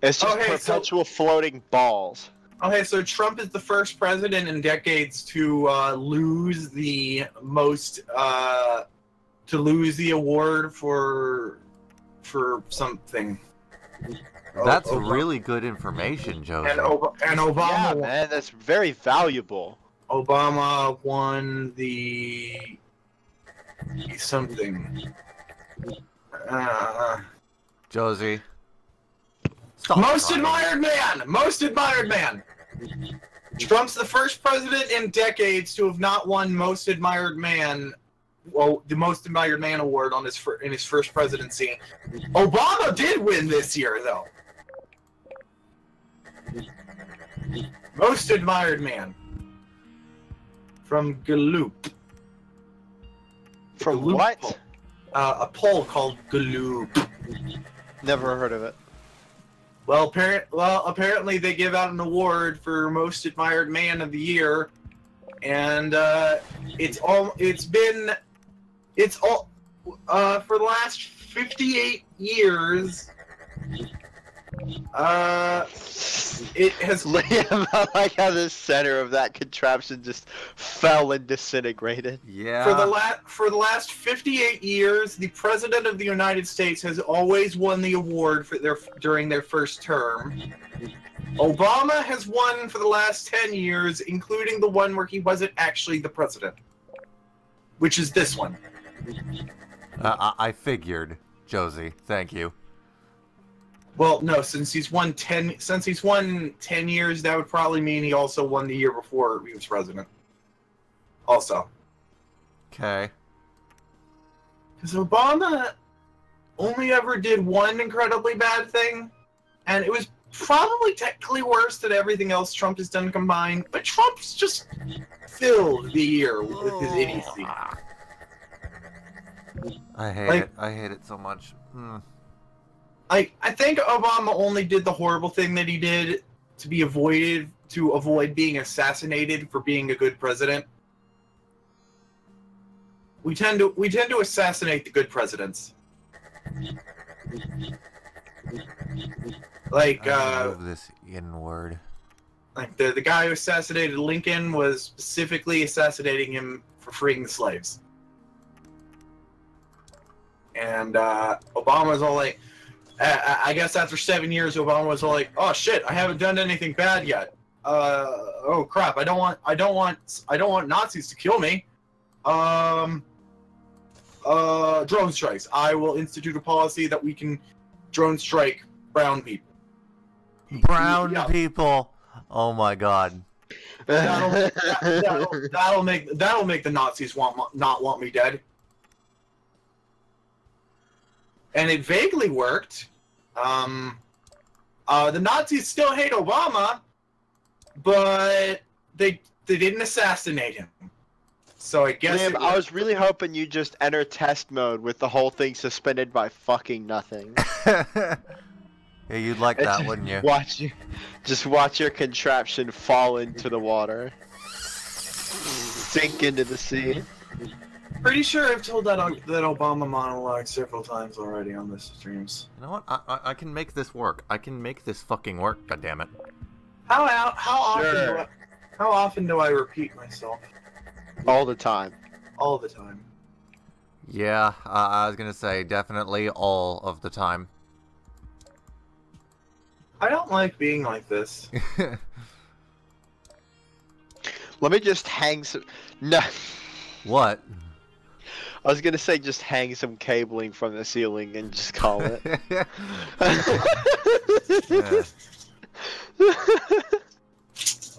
It's just Okay, so- perpetual floating balls. Okay, so Trump is the first president in decades to lose the award for something. That's really good information, Josie. And Obama. Yeah, man, that's very valuable. Obama won the something. Josie. Stop Most crying. admired man. Trump's the first president in decades to have not won most admired man. Well, the most admired man award on in his first presidency. Obama did win this year, though. Most admired man. From Gallup. From Gallup what? poll. A poll called Gallup. Never heard of it. Well, apparently they give out an award for most admired man of the year, and for the last 58 years. It has. Liam, I like how the center of that contraption just fell and disintegrated. Yeah. For the last 58 years, the President of the United States has always won the award during their first term. Obama has won for the last 10 years, including the one where he wasn't actually the president, which is this one. I figured, Josie. Thank you. Well, no, since he's won 10 years, that would probably mean he also won the year before he was president. Also. Okay. Because Obama only ever did one incredibly bad thing, and it was probably technically worse than everything else Trump has done combined, but Trump's just filled the year with his idiocy. I hate it. I hate it so much. I think Obama only did the horrible thing that he did to avoid being assassinated for being a good president. We tend to assassinate the good presidents. Like move this inward. Like the guy who assassinated Lincoln was specifically assassinating him for freeing the slaves. And Obama was all like, I guess after 7 years, Obama was all like, "Oh shit, I haven't done anything bad yet. Oh crap, I don't want Nazis to kill me. Drone strikes. I will institute a policy that we can drone strike brown people." Brown people. Oh my God. That'll make the Nazis not want me dead. And it vaguely worked. The Nazis still hate Obama, but they didn't assassinate him. So I guess Liam, I was really hoping you just enter test mode with the whole thing suspended by fucking nothing. Yeah, you'd like that, wouldn't you? Just watch your contraption fall into the water, sink into the sea. Pretty sure I've told that Obama monologue several times already on this streams. You know what? I can make this work. I can make this fucking work. God damn it! How often do I repeat myself? All the time. All the time. Yeah, I was gonna say definitely all of the time. I don't like being like this. Let me just hang some. No. What? I was gonna say just hang some cabling from the ceiling and just call it.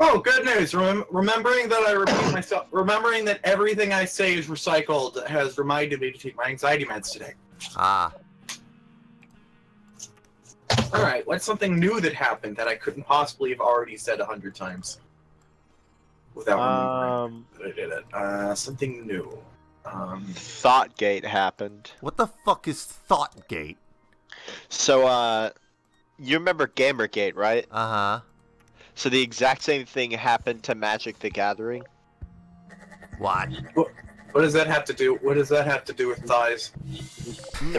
Oh, good news! Remembering that I repeat myself, remembering that everything I say is recycled, has reminded me to take my anxiety meds today. Ah. All right, what's something new that happened that I couldn't possibly have already said 100 times without remembering that I did it? Something new. Thoughtgate happened. What the fuck is Thoughtgate? So, you remember Gamergate, right? Uh-huh. So the exact same thing happened to Magic the Gathering. What? What does that have to do? What does that have to do with thighs?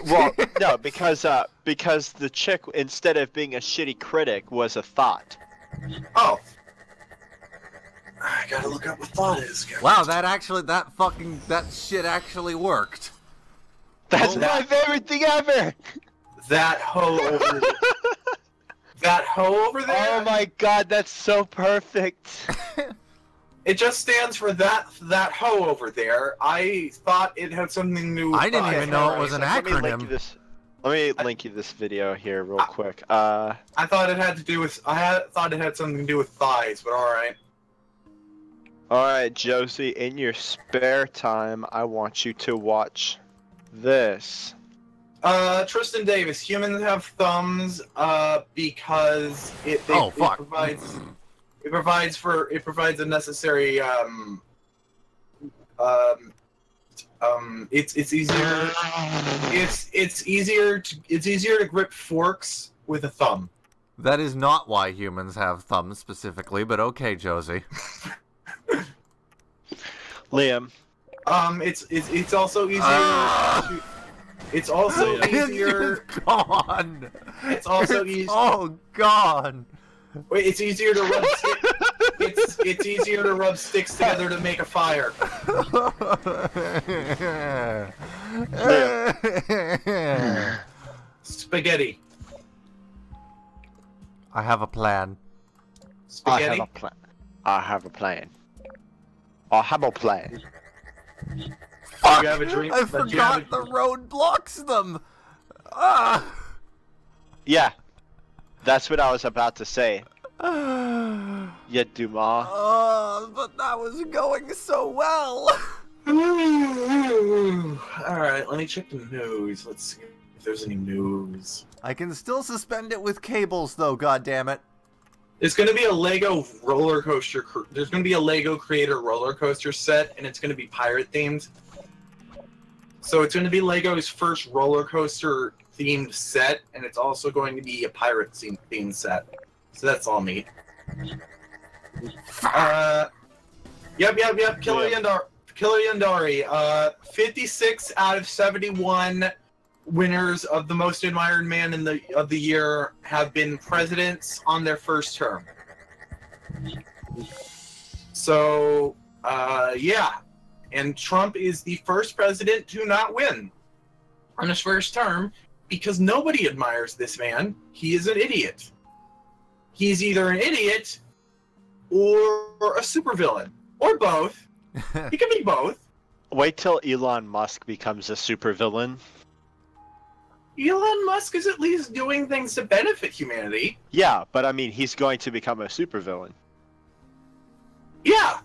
Well, no, because the chick, instead of being a shitty critic, was a thought. Oh. I gotta look up what thought is. Wow, that shit actually worked. That's my favorite thing ever! That hoe over there. That hoe over there? Oh my god, that's so perfect! It just stands for that hoe over there. I thought it had something to do with I didn't even know it was an acronym. Let me link you this video here real quick. I thought it had to do with thought it had something to do with thighs, but alright. Alright, Josie, in your spare time, I want you to watch this. Tristan Davis, humans have thumbs, because it provides a necessary, it's easier to grip forks with a thumb. That is not why humans have thumbs specifically, but okay, Josie. Liam. It's also easier. It's also easier. It's gone. It's also easier. Oh, gone. Wait, it's easier to rub it's easier to rub sticks together to make a fire. Spaghetti. I have a plan. Spaghetti? I have a plan. I have a plan. You have a dream. I forgot the road blocks them. Ah. Yeah, that's what I was about to say. Yeah, Dumas. Oh, but that was going so well. Alright, let me check the news. Let's see if there's any news. I can still suspend it with cables, though, goddammit. There's going to be a Lego roller coaster. There's going to be a Lego Creator roller coaster set, and it's going to be pirate themed. So it's going to be Lego's first roller coaster themed set, and it's also going to be a pirate themed set. So that's all neat. Yep. Killer Yandari. 56 out of 71 winners of the most admired man of the year have been presidents on their first term. So, yeah. And Trump is the first president to not win on his first term because nobody admires this man. He is an idiot. He's either an idiot or a supervillain. Or both. He can be both. Wait till Elon Musk becomes a supervillain. Elon Musk is at least doing things to benefit humanity. Yeah, but I mean, he's going to become a supervillain. Yeah.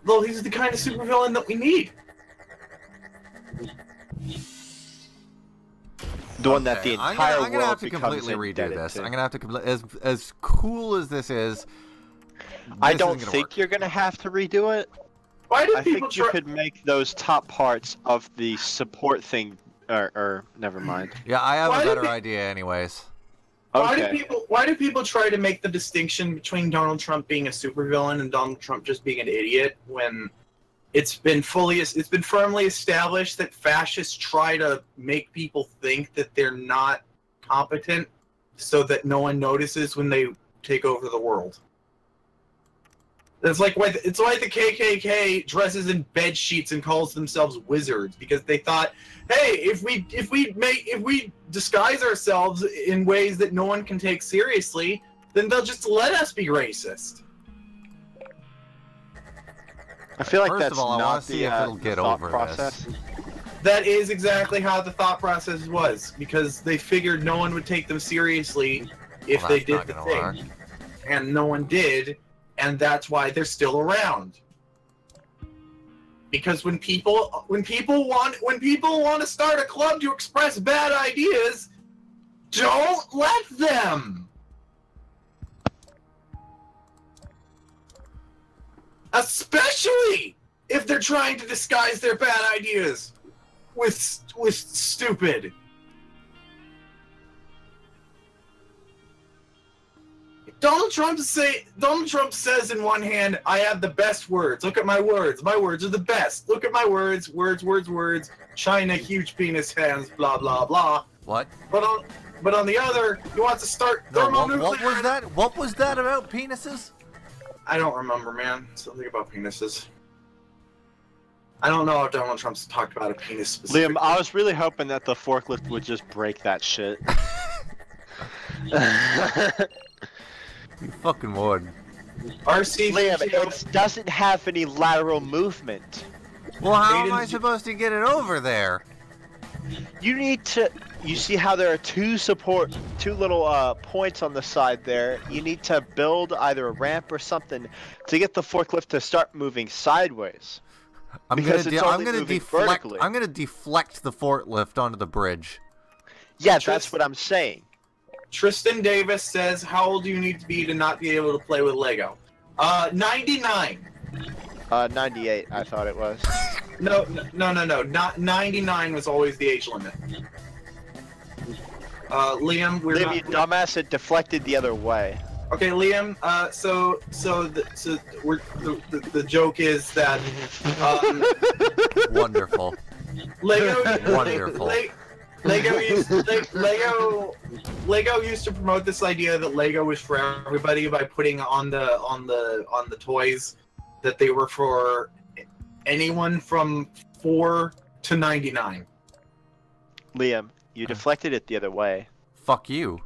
Well, he's the kind of supervillain that we need. The one that the entire I'm gonna have world to becomes completely redo indebted this. to. I'm gonna have to as cool as this is. I this don't isn't gonna think work. you're gonna have to redo it. Why do I people think you could make those top parts of the support thing, or never mind. Yeah, I have Why a do better pe- idea, anyways. Okay. Why do people try to make the distinction between Donald Trump being a supervillain and Donald Trump just being an idiot when it's been firmly established that fascists try to make people think that they're not competent so that no one notices when they take over the world. It's like why the KKK dresses in bed sheets and calls themselves wizards because they thought, hey, if we disguise ourselves in ways that no one can take seriously, then they'll just let us be racist. I feel like First that's of all, I not wanna see if it'll get thought over process. this. That is exactly how the thought process was because they figured no one would take them seriously if Well, they that's did not the gonna thing, work. and no one did. And that's why they're still around. Because when people want to start a club to express bad ideas, don't let them. Especially if they're trying to disguise their bad ideas with stupid. Donald Trump says in one hand, I have the best words. Look at my words. My words are the best. Look at my words. Words. China, huge penis hands, blah, blah, blah. What? But on the other, he wants to start No, thermonuclear... what was that? What was that about penises? I don't remember, man. Something about penises. I don't know if Donald Trump's talked about a penis specifically. Liam, I was really hoping that the forklift would just break that shit. You fucking would. RC Liam, it doesn't have any lateral movement. Well, how am Aidan's- I supposed to get it over there? You need to. You see how there are two little points on the side there. You need to build either a ramp or something to get the forklift to start moving sideways. I'm Because it's only gonna moving deflect. vertically. I'm gonna deflect the forklift onto the bridge. Yeah, that's what I'm saying. Tristan Davis says, how old do you need to be to not be able to play with Lego? 99. 98, I thought it was. No. Not 99 was always the age limit. Liam, we're Liam, not... you dumbass, it deflected the other way. Okay, Liam. The joke is that Wonderful. Lego. Wonderful. Lego used to promote this idea that Lego was for everybody by putting on the toys that they were for anyone from 4 to 99. Liam, you deflected it the other way. Fuck you.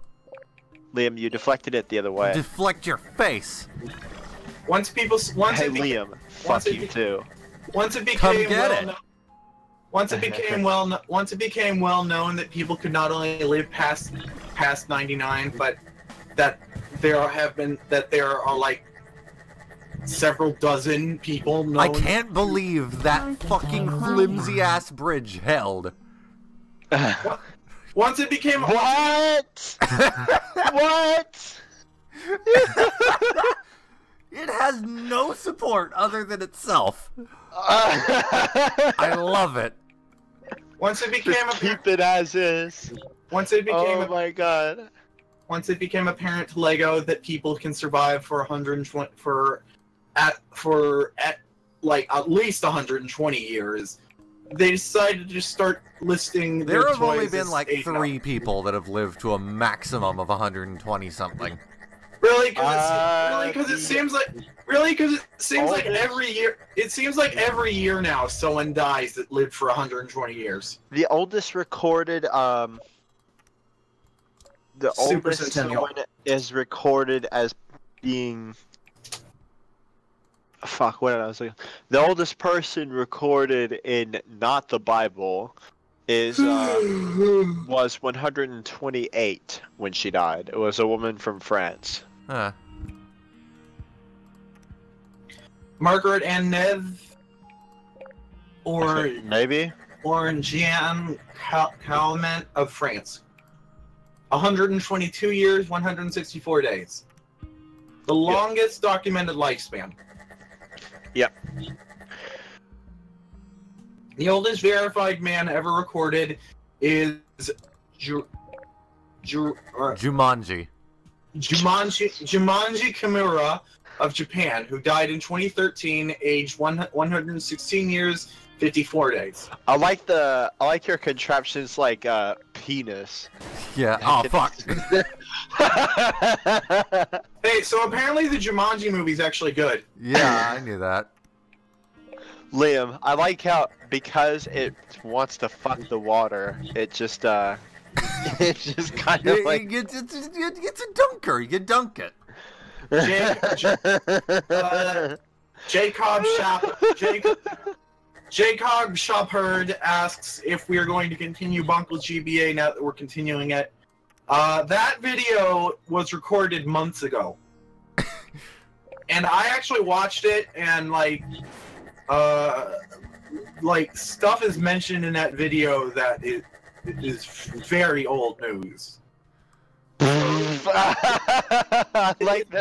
Liam, you deflected it the other way. Deflect your face. Once Hey, Liam, fuck you too. Once it became Come get it. Once it became well known that people could not only live past 99, but that there are like several dozen people known. I can't believe that fucking flimsy ass bridge held. Once it became What? What? It has no support other than itself. I love it. Once it became Keep it as is. Once it became Oh my god. Once it became apparent to Lego that people can survive for 120 at least 120 years, they decided to just start listing. There their have only toys been as like age 3 people that have lived to a maximum of 120 something. Really, because it seems like every year. It seems like every year now someone dies that lived for 120 years. The oldest recorded Super Centennial one is recorded as being fuck, what did I was saying? The oldest person recorded in not the Bible is was 128 when she died. It was a woman from France. Huh. Margaret Ann Nev, or Maybe? Jeanne Calment of France. 122 years, 164 days. The longest documented lifespan. Yep. The oldest verified man ever recorded is Jumanji. Jumanji Kimura of Japan, who died in 2013, aged 116 years, 54 days. I like your contraptions like penis. Yeah. Oh fuck. Hey, so apparently the Jumanji movie's actually good. Yeah, I knew that. Liam, I like how because it wants to fuck the water, it just it's just kind of like It's a dunker. You dunk it. Jacob Shopherd asks if we are going to continue Bunkle's GBA now that we're continuing it. That video was recorded months ago. And I actually watched it, and like stuff is mentioned in that video that it is very old news.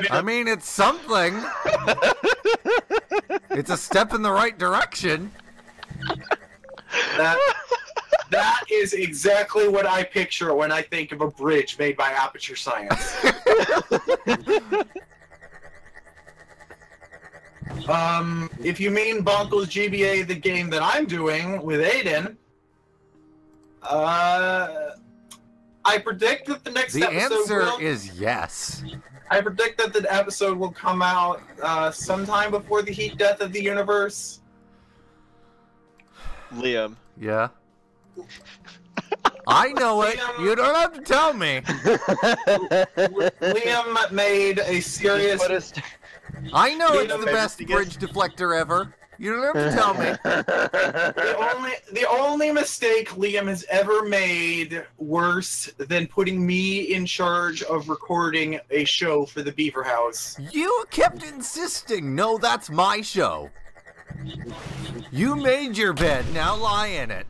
I mean, it's something. It's a step in the right direction. That is exactly what I picture when I think of a bridge made by Aperture Science. If you mean Bonkle's GBA, the game that I'm doing with Aidan, I predict that the next episode is yes. I predict that the episode will come out sometime before the heat death of the universe. Liam. Yeah. I know it. You don't have to tell me. Liam made a serious... I know it's the best bridge deflector ever. You don't have to tell me. The only mistake Liam has ever made worse than putting me in charge of recording a show for the Beaver House. You kept insisting, no, that's my show. You made your bed, now lie in it.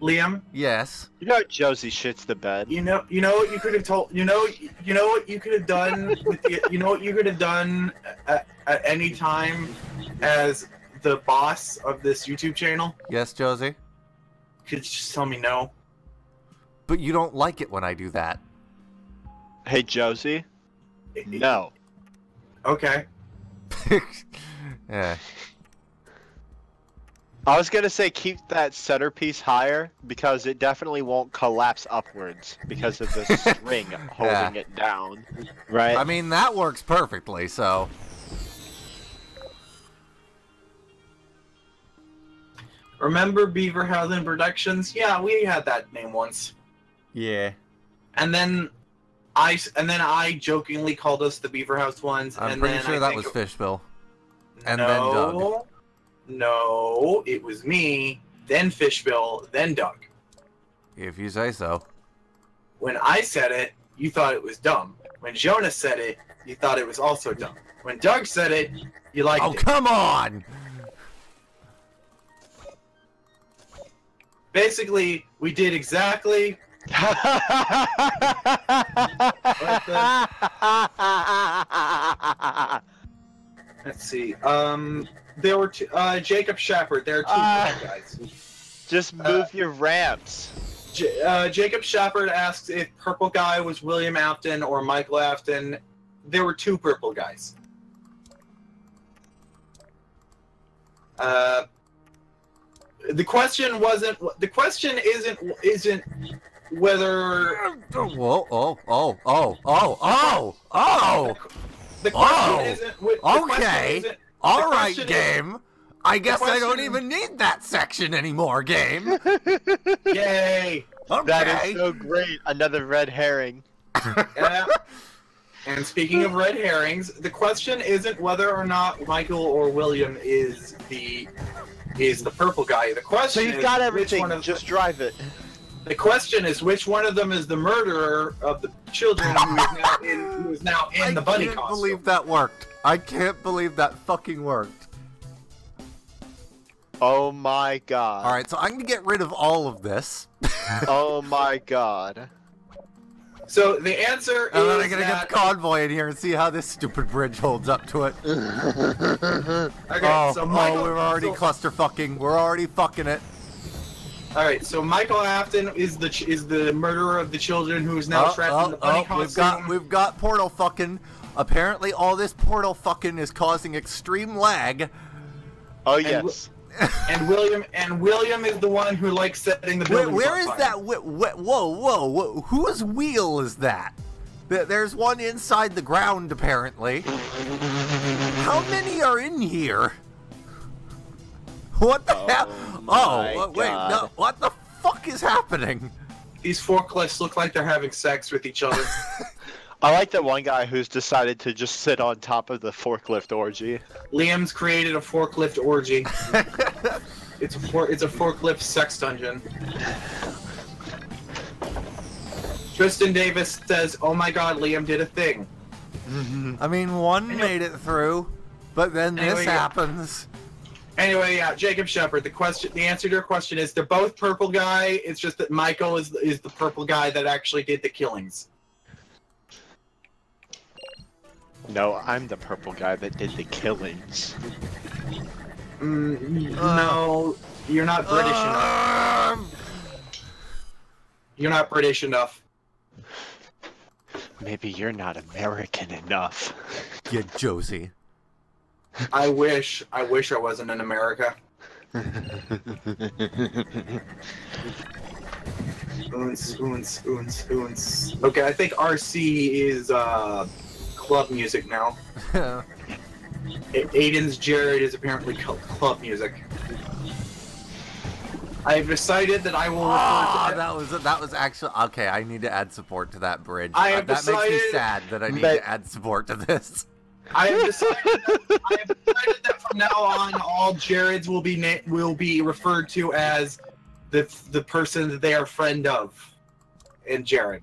Liam? Yes. You know Josie shits the bed. You know what you could have told. You know what you could have done with the. You know what you could have done at any time as the boss of this YouTube channel. Yes, Josie. Could just tell me no. But you don't like it when I do that. Hey Josie. No. Okay. Yeah. I was gonna say keep that centerpiece higher because it definitely won't collapse upwards because of the string holding it down, right? I mean, that works perfectly, so... Remember Beaverhausen Productions? Yeah, we had that name once. Yeah. And then I jokingly called us the Beaver House ones. I'm and pretty then sure that was Fishbill. And no, then Doug. No, it was me, then Fishbill, then Doug. If you say so. When I said it, you thought it was dumb. When Jonas said it, you thought it was also dumb. When Doug said it, you liked it. Oh, come on! Basically, we did exactly... Let's see. There were two, Jacob Shepard. There are two guys. Just move your ramps. Jacob Shepard asks if Purple Guy was William Afton or Michael Afton. There were two purple guys. The question wasn't. The question isn't whether. Whoa! The question isn't. Okay. All right, game. I guess I don't even need that section anymore, game. Yay! Okay. That is so great. Another red herring. Yeah. And speaking of red herrings, the question isn't whether or not Michael or William is the purple guy. The question So is you've got everything. which one of Just drive it. The question is which one of them is the murderer of the children who is now in the bunny I can't costume. believe that worked. I can't believe that fucking worked. Oh my god. Alright, so I'm gonna get rid of all of this. Oh my god. So the answer And then is I'm gonna that... get the convoy in here and see how this stupid bridge holds up to it. Okay, so Michael, we're already clusterfucking. We're already fucking it. Alright, so Michael Afton is the murderer of the children who is now trapped in the bunny costume. We've got portal fucking. Apparently all this portal fucking is causing extreme lag. Oh yes. And William is the one who likes setting the buildings Where on is fire. that? Whoa! Whose wheel is that? There's one inside the ground, apparently. How many are in here? What the hell? Oh, wait, no. What the fuck is happening? These forklifts look like they're having sex with each other. I like that one guy who's decided to just sit on top of the forklift orgy. Liam's created a forklift orgy. It's a forklift sex dungeon. Tristan Davis says, "Oh my God, Liam did a thing." I mean, one made it through, but then this happens. Anyway, yeah, Jacob Shepard. The answer to your question is they're both purple guy. It's just that Michael is the purple guy that actually did the killings. No, I'm the purple guy that did the killings. No, you're not British enough. You're not British enough. Maybe you're not American enough. Yeah, Josie. I wish I wasn't in America. Oons. Okay, I think RC is club music now. Aidan's Jared is apparently club music. I've decided that I will refer to that was actually okay. I need to add support to that bridge. That makes me sad that I need to add support to this. I have decided that from now on, all Jareds will be referred to as the person that they are friend of, and Jared.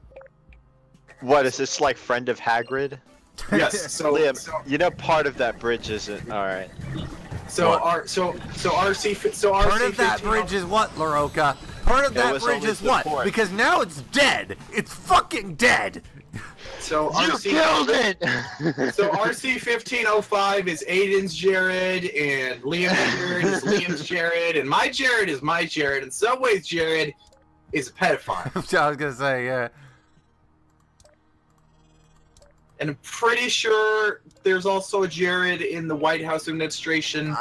What is this, like friend of Hagrid? Yes. So Liam, you know part of that bridge isn't all right. So RC. Part of that bridge is what, Luroka? Part of that bridge is what? Support. Because now it's dead. It's fucking dead. So You killed it. So RC 1505 is Aidan's Jared, and Liam's Jared is Liam's Jared, and my Jared is my Jared, and Subway's Jared is a pedophile. I was gonna say, yeah. And I'm pretty sure there's also a Jared in the White House administration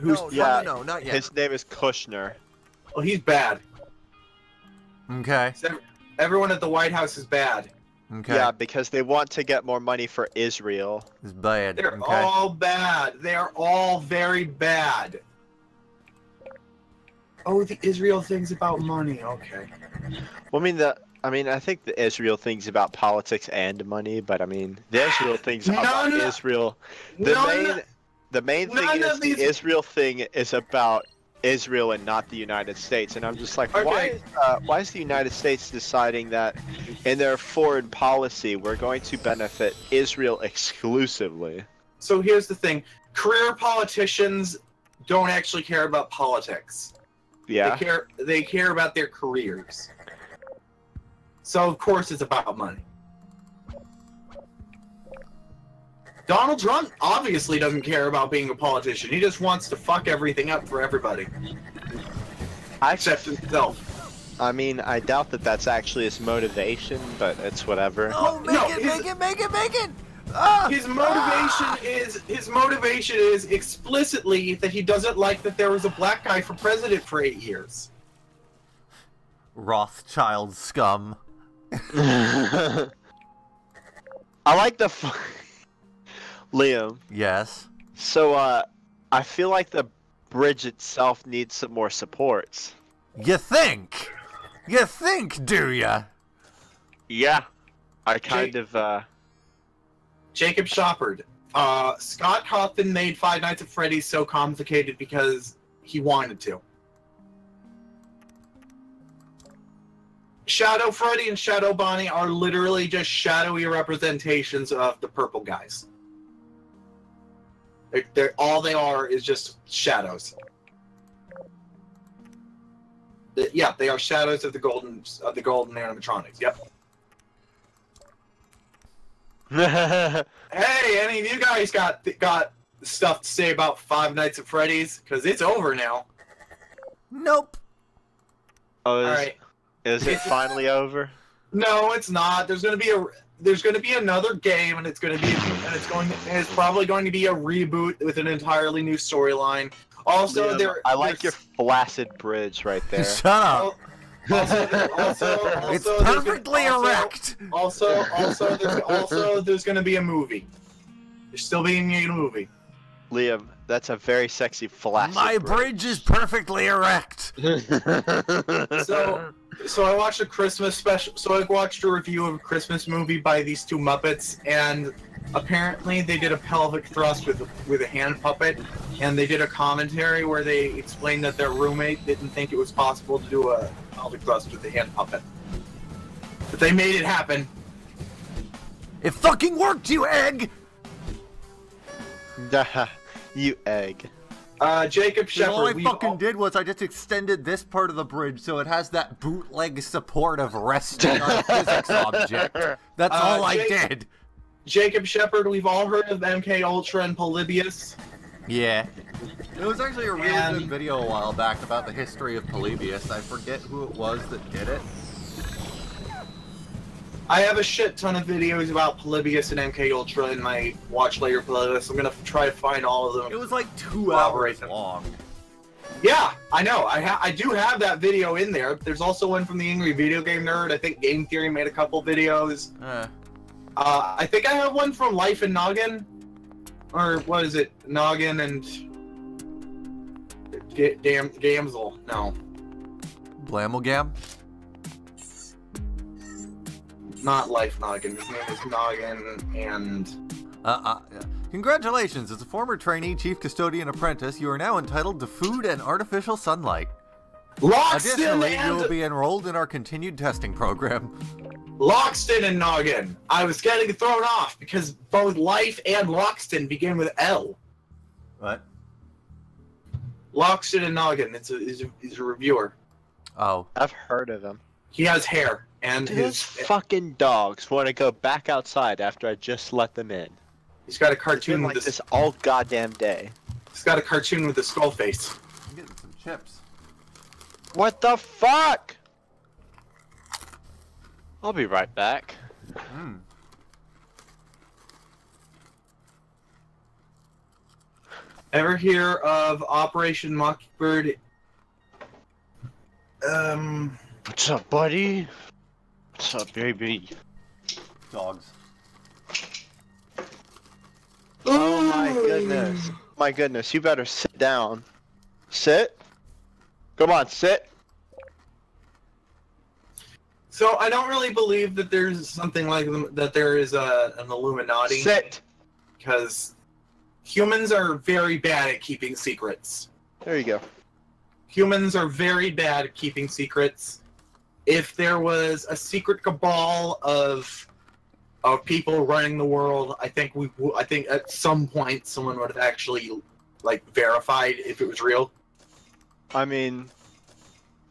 who's no, not yet. His name is Kushner. well, he's bad. Okay. Everyone at the White House is bad. Okay. Yeah, because they want to get more money for Israel. It's bad. They're Okay. all bad. They are all very bad. Oh, the Israel thing's about money. Okay. Well, I mean, I think the Israel thing's about politics and money, but I mean, the Israel thing's about Israel. The main thing is the Israel thing is about Israel and not the United States, and I'm just like, Okay. why is the United States deciding that in their foreign policy we're going to benefit Israel exclusively? So here's the thing: career politicians don't actually care about politics. Yeah. They care about their careers. So of course it's about money. Donald Trump obviously doesn't care about being a politician. He just wants to fuck everything up for everybody. Except himself. I mean, I doubt that that's actually his motivation, but it's whatever. Oh, make it! Ah! His motivation is explicitly that he doesn't like that there was a black guy for president for 8 years. Rothschild scum. I like the Liam. Yes. So, I feel like the bridge itself needs some more supports. You think? You think, do ya? Yeah. I kind of, Jacob Shoppard. Scott Cawthon made Five Nights at Freddy's so complicated because he wanted to. Shadow Freddy and Shadow Bonnie are literally just shadowy representations of the purple guys. All they are is just shadows. Yeah, they are shadows of the golden animatronics. Yep. Hey, any of you guys got stuff to say about Five Nights at Freddy's? Because it's over now. Nope. Oh, Alright. Is it finally over? No, it's not. There's gonna be another game, and it's probably going to be a reboot with an entirely new storyline. Also, Liam, I like your flaccid bridge right there. Shut up. Also, It's perfectly erect. Also, there's going to be a movie. There's still being made a movie. Liam, that's a very sexy flaccid My bridge is perfectly erect. So I watched a Christmas special. So I watched a review of a Christmas movie by these two Muppets, and apparently they did a pelvic thrust with a hand puppet, and they did a commentary where they explained that their roommate didn't think it was possible to do a pelvic thrust with a hand puppet, but they made it happen. It fucking worked, you egg. You egg. Jacob Shepard. All I fucking did was I just extended this part of the bridge so it has that bootleg support of resting on a physics object. That's all I did. Jacob Shepard, we've all heard of MK Ultra and Polybius. Yeah. It was actually a really good video a while back about the history of Polybius. I forget who it was that did it. I have a shit ton of videos about Polybius and MK Ultra in my watch later playlist. I'm gonna try to find all of them. It was like 2 hours long. Yeah, I know. I do have that video in there. There's also one from the Angry Video Game Nerd. I think Game Theory made a couple videos. I think I have one from Life and Noggin. Or what is it? Noggin and Gamsel. No. Blammelgam? Not Life Noggin. His name is Noggin and... Congratulations, as a former trainee, chief custodian apprentice, you are now entitled to food and artificial sunlight. Additionally, you will be enrolled in our continued testing program. Loxton and Noggin. I was getting thrown off because both Life and Loxton begin with L. What? Loxton and Noggin. He's a reviewer. Oh. I've heard of him. He has hair. And his fucking dogs want to go back outside after I just let them in. He's got a cartoon with this all goddamn day. He's got a cartoon with a skull face. I'm getting some chips. What the fuck? I'll be right back. Ever hear of Operation Mockingbird? What's up, buddy? What's up, baby? Dogs. Oh my goodness. My goodness, you better sit down. Sit? Come on, sit. So I don't really believe that there's something like that there is an Illuminati. Sit! Because humans are very bad at keeping secrets. There you go. Humans are very bad at keeping secrets. If there was a secret cabal of people running the world, I think at some point someone would have actually like verified if it was real. I mean,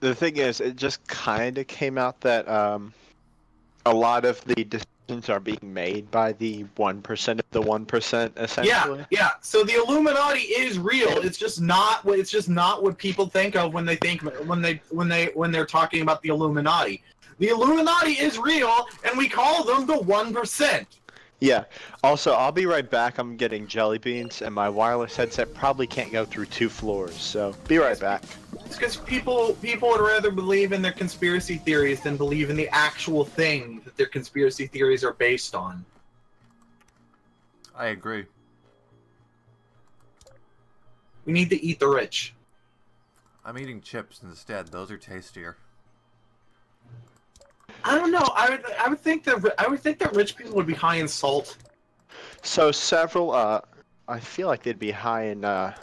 the thing is, it just kind of came out that a lot of the decisions are being made by the 1% of the 1%, essentially. Yeah. So the Illuminati is real. It's just not what people think of when they're talking about the Illuminati. The Illuminati is real, and we call them the 1%. Yeah. Also, I'll be right back. I'm getting jelly beans, and my wireless headset probably can't go through 2 floors. So, be right back. It's because people would rather believe in their conspiracy theories than believe in the actual thing that their conspiracy theories are based on. I agree. We need to eat the rich. I'm eating chips instead. Those are tastier. I don't know. I would think that rich people would be high in salt. So several, I feel like they'd be high in, I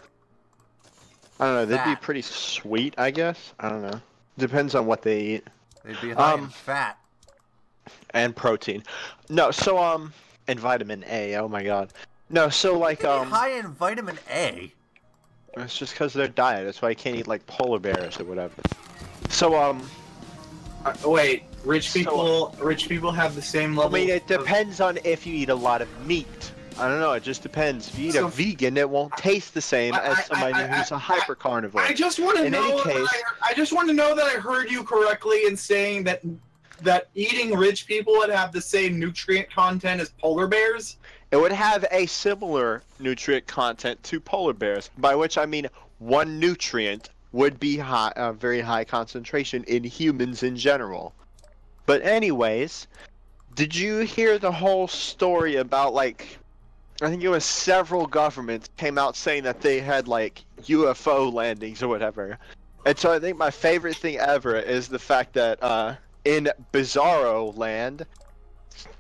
don't know, they'd be pretty sweet, I guess. I don't know. Depends on what they eat. They'd be high in fat. And protein. No, so, and vitamin A, oh my god. No, so like, high in vitamin A? It's just because of their diet. That's why I can't eat, like, polar bears or whatever. So, wait, rich people have the same level. I mean, it depends on if you eat a lot of meat. I don't know. It just depends. If you eat a vegan, it won't taste the same as somebody who's a hyper carnivore. I just want to know. I just want to know that I heard you correctly in saying that eating rich people would have the same nutrient content as polar bears. It would have a similar nutrient content to polar bears, by which I mean one nutrient would be high, very high concentration in humans in general. But anyways, did you hear the whole story about, like, I think it was several governments came out saying that they had, like, UFO landings or whatever. And so I think my favorite thing ever is the fact that in Bizarro Land,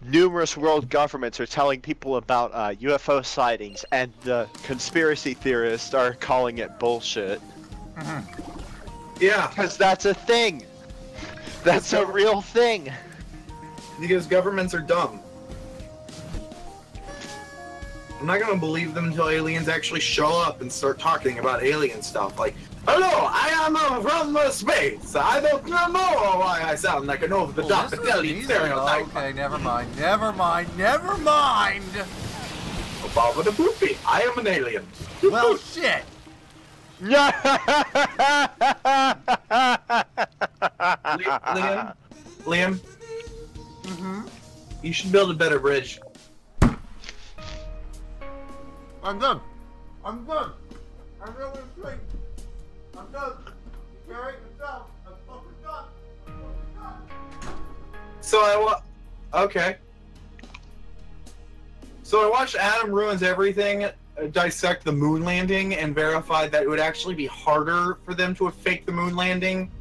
numerous world governments are telling people about UFO sightings, and the conspiracy theorists are calling it bullshit. Yeah. Because that's a thing. That's a real thing. Because governments are dumb. I'm not gonna believe them until aliens actually show up and start talking about alien stuff. Like, hello, I am from space. I don't know why I sound like an over-the-top stereotype. Okay, never mind. Above the poopy. I am an alien. Well, shit. Liam? Mm-hmm. You should build a better bridge. I'm done. I'm really straight. I'm done. Gary, I'm done. I'm fucking done. So okay. So I watched Adam Ruins Everything dissect the moon landing and verified that it would actually be harder for them to have faked the moon landing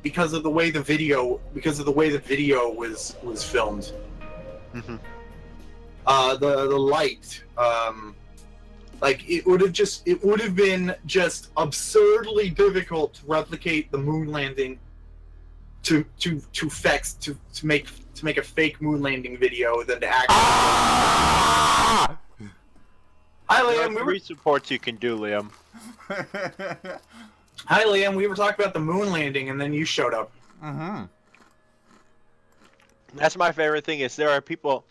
because of the way the video was filmed. Mm-hmm. The light, like it would have been just absurdly difficult to replicate the moon landing to make a fake moon landing video than to actually. Hi Liam, Three supports you can do, Liam. Hi Liam, we were talking about the moon landing and then you showed up. Mm-hmm. That's my favorite thing is there are people,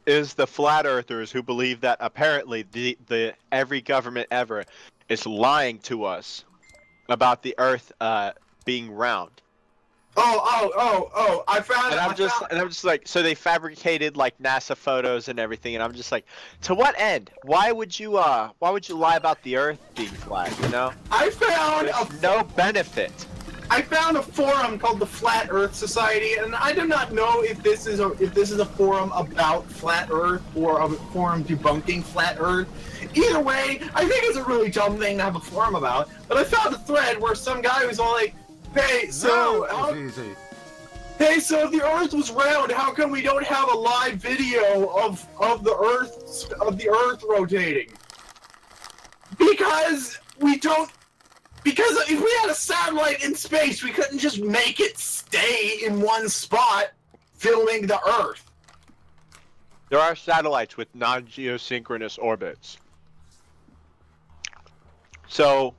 is the flat earthers who believe that apparently the every government ever is lying to us about the earth being round. I found And I'm just like, so they fabricated like NASA photos and everything, and I'm just like, to what end? Why would you lie about the Earth being flat? You know? I found no benefit. I found a forum called the Flat Earth Society, and I do not know if this is a forum about flat Earth or a forum debunking flat Earth. Either way, I think it's a really dumb thing to have a forum about. But I found a thread where some guy was all like, "Hey, so if the Earth was round, how come we don't have a live video of the Earth rotating?" Because we don't. Because if we had a satellite in space, we couldn't just make it stay in one spot filming the Earth. There are satellites with non-geosynchronous orbits. So,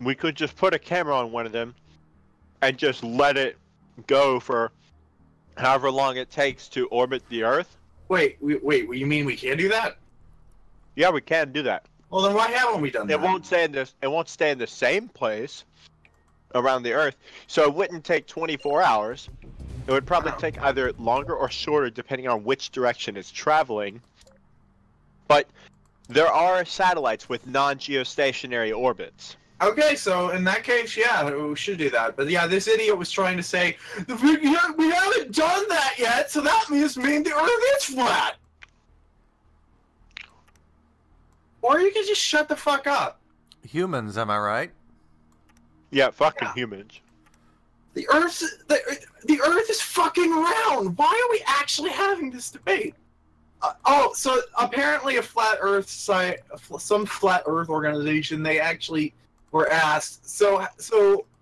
we could just put a camera on one of them and just let it go for however long it takes to orbit the Earth. Wait, you mean we can't do that? Yeah, we can do that. Well, then why haven't we done that? It won't stay in the same place around the Earth, so it wouldn't take 24 hours. It would probably take either longer or shorter, depending on which direction it's traveling. But there are satellites with non-geostationary orbits. Okay, so in that case, yeah, we should do that. But yeah, this idiot was trying to say, we haven't done that yet, so that means the Earth is flat. Or you can just shut the fuck up. Humans, am I right? Yeah, fucking humans. The Earth is fucking round. Why are we actually having this debate? So apparently some flat Earth organization, they actually were asked, so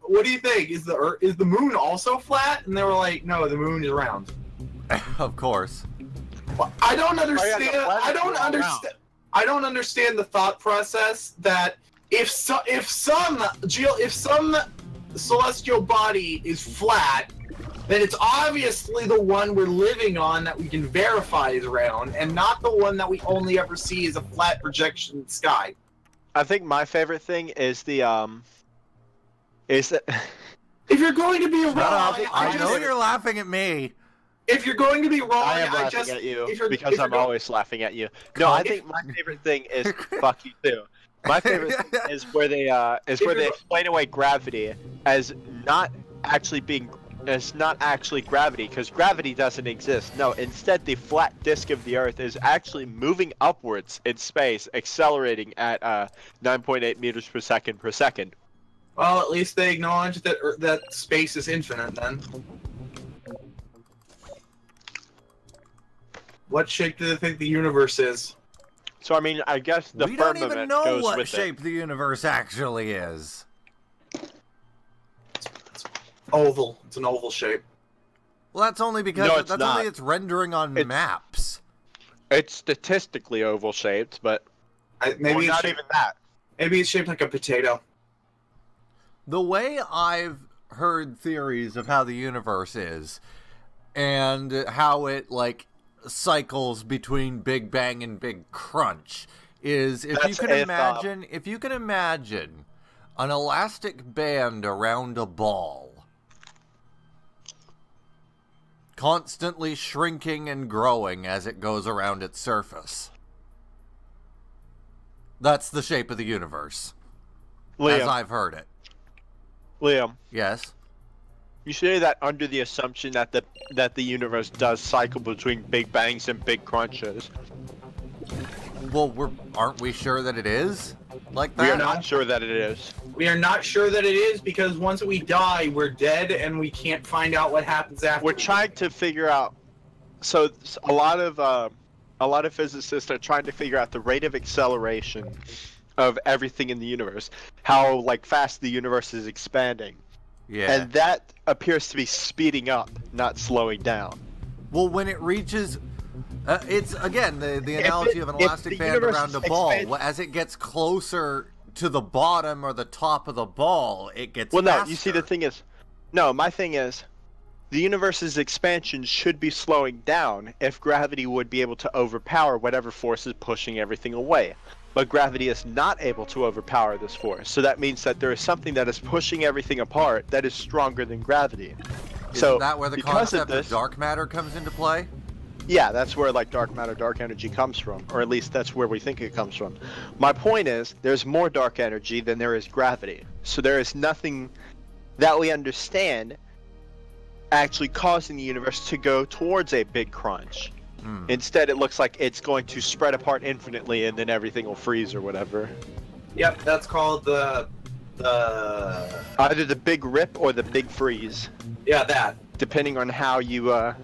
what do you think? Is the moon also flat? And they were like, no, the moon is round. Of course. Well, I don't understand. I don't understand the thought process that if some celestial body is flat, then it's obviously the one we're living on that we can verify is round, and not the one that we only ever see as a flat projection in the sky. I think my favorite thing is is that if you're going to be wrong, I know you're laughing at me. If you're going to be wrong, I am laughing at you because I'm always laughing at you. No, I think my favorite thing is fuck you too. My favorite thing is where they explain away gravity as not actually gravity, because gravity doesn't exist. No, instead the flat disk of the Earth is actually moving upwards in space, accelerating at 9.8 meters per second. Well, at least they acknowledge that space is infinite then. What shape do they think the universe is? So I mean, I guess the firmament goes with it. We don't even know what shape the universe actually is. It's oval. It's an oval shape. Well, that's only because it's rendering on maps. It's statistically oval shaped, but maybe not even that. Maybe it's shaped like a potato. The way I've heard theories of how the universe is, and how it cycles between Big Bang and Big Crunch, is if you can imagine an elastic band around a ball, constantly shrinking and growing as it goes around its surface. That's the shape of the universe, Liam, as I've heard it. Liam. Yes? You say that under the assumption that the universe does cycle between big bangs and big crunches. Well, aren't we sure that it is like that? We are not sure that it is. We are not sure that it is because once we die, we're dead and we can't find out what happens after. We're trying to figure out. So a lot of physicists are trying to figure out the rate of acceleration of everything in the universe, how fast the universe is expanding. Yeah. And that appears to be speeding up, not slowing down. Well, when it reaches... it's, again, the analogy of an elastic band around a ball. As it gets closer to the bottom or the top of the ball, it gets faster. No, you see, the thing is... No, my thing is, the universe's expansion should be slowing down if gravity would be able to overpower whatever force is pushing everything away. but gravity is not able to overpower this force. So that means that there is something that is pushing everything apart that is stronger than gravity. Isn't that where the concept of dark matter comes into play? Yeah, that's where like dark matter, dark energy comes from, or at least that's where we think it comes from. My point is, there's more dark energy than there is gravity. So there is nothing that we understand actually causing the universe to go towards a big crunch. Instead, it looks like it's going to spread apart infinitely, and then everything will freeze or whatever. Yep, that's called the either the big rip or the big freeze. Yeah, that. Depending on how you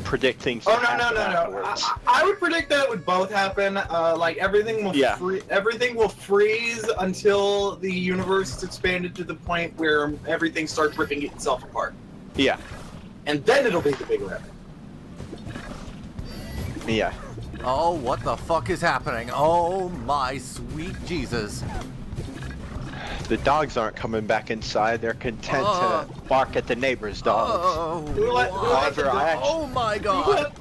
predict things. Oh no! I would predict that it would both happen. Like everything will everything will freeze until the universe is expanded to the point where everything starts ripping itself apart. Yeah. And then it'll be the big rip. Yeah. Oh, what the fuck is happening? Oh my sweet Jesus. The dogs aren't coming back inside. They're content to bark at the neighbor's dogs. Oh my god.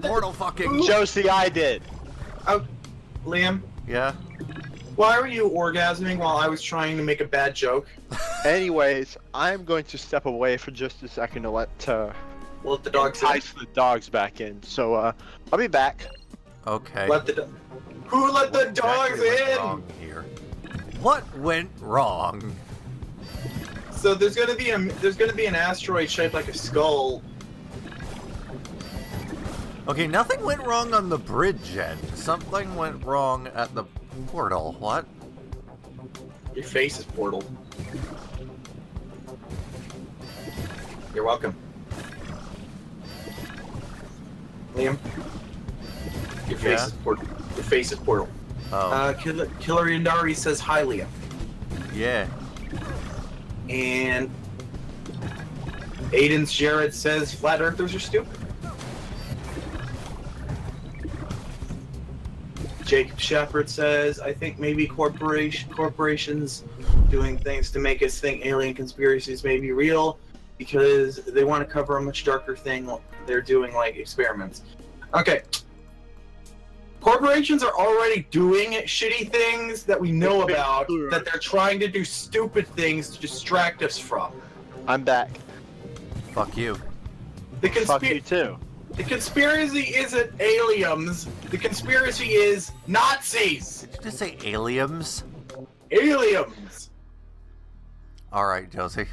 Portal fucking. Josie, I did. Oh, Liam? Yeah? Why were you orgasming while I was trying to make a bad joke? Anyways, I'm going to step away for just a second to let the dogs entice the dogs back in. So, I'll be back. Okay. Who let the dogs in? Wrong here. What went wrong? So there's gonna be an asteroid shaped like a skull. Okay, nothing went wrong on the bridge end. Something went wrong at the portal. What? Your face is portal. You're welcome. Liam? Your face is portal. Your face is portal. Oh. Killer Yandari says hi, Liam. Yeah. And Aidan's Jared says flat earthers are stupid. Jacob Shepard says, I think maybe corporations doing things to make us think alien conspiracies may be real because they want to cover a much darker thing. They're doing like experiments. Okay. Corporations are already doing shitty things that we know about that they're trying to do stupid things to distract us from. I'm back. Fuck you. Fuck you too. The conspiracy isn't aliens. The conspiracy is Nazis. Did you just say aliens? Aliens. All right, Josie.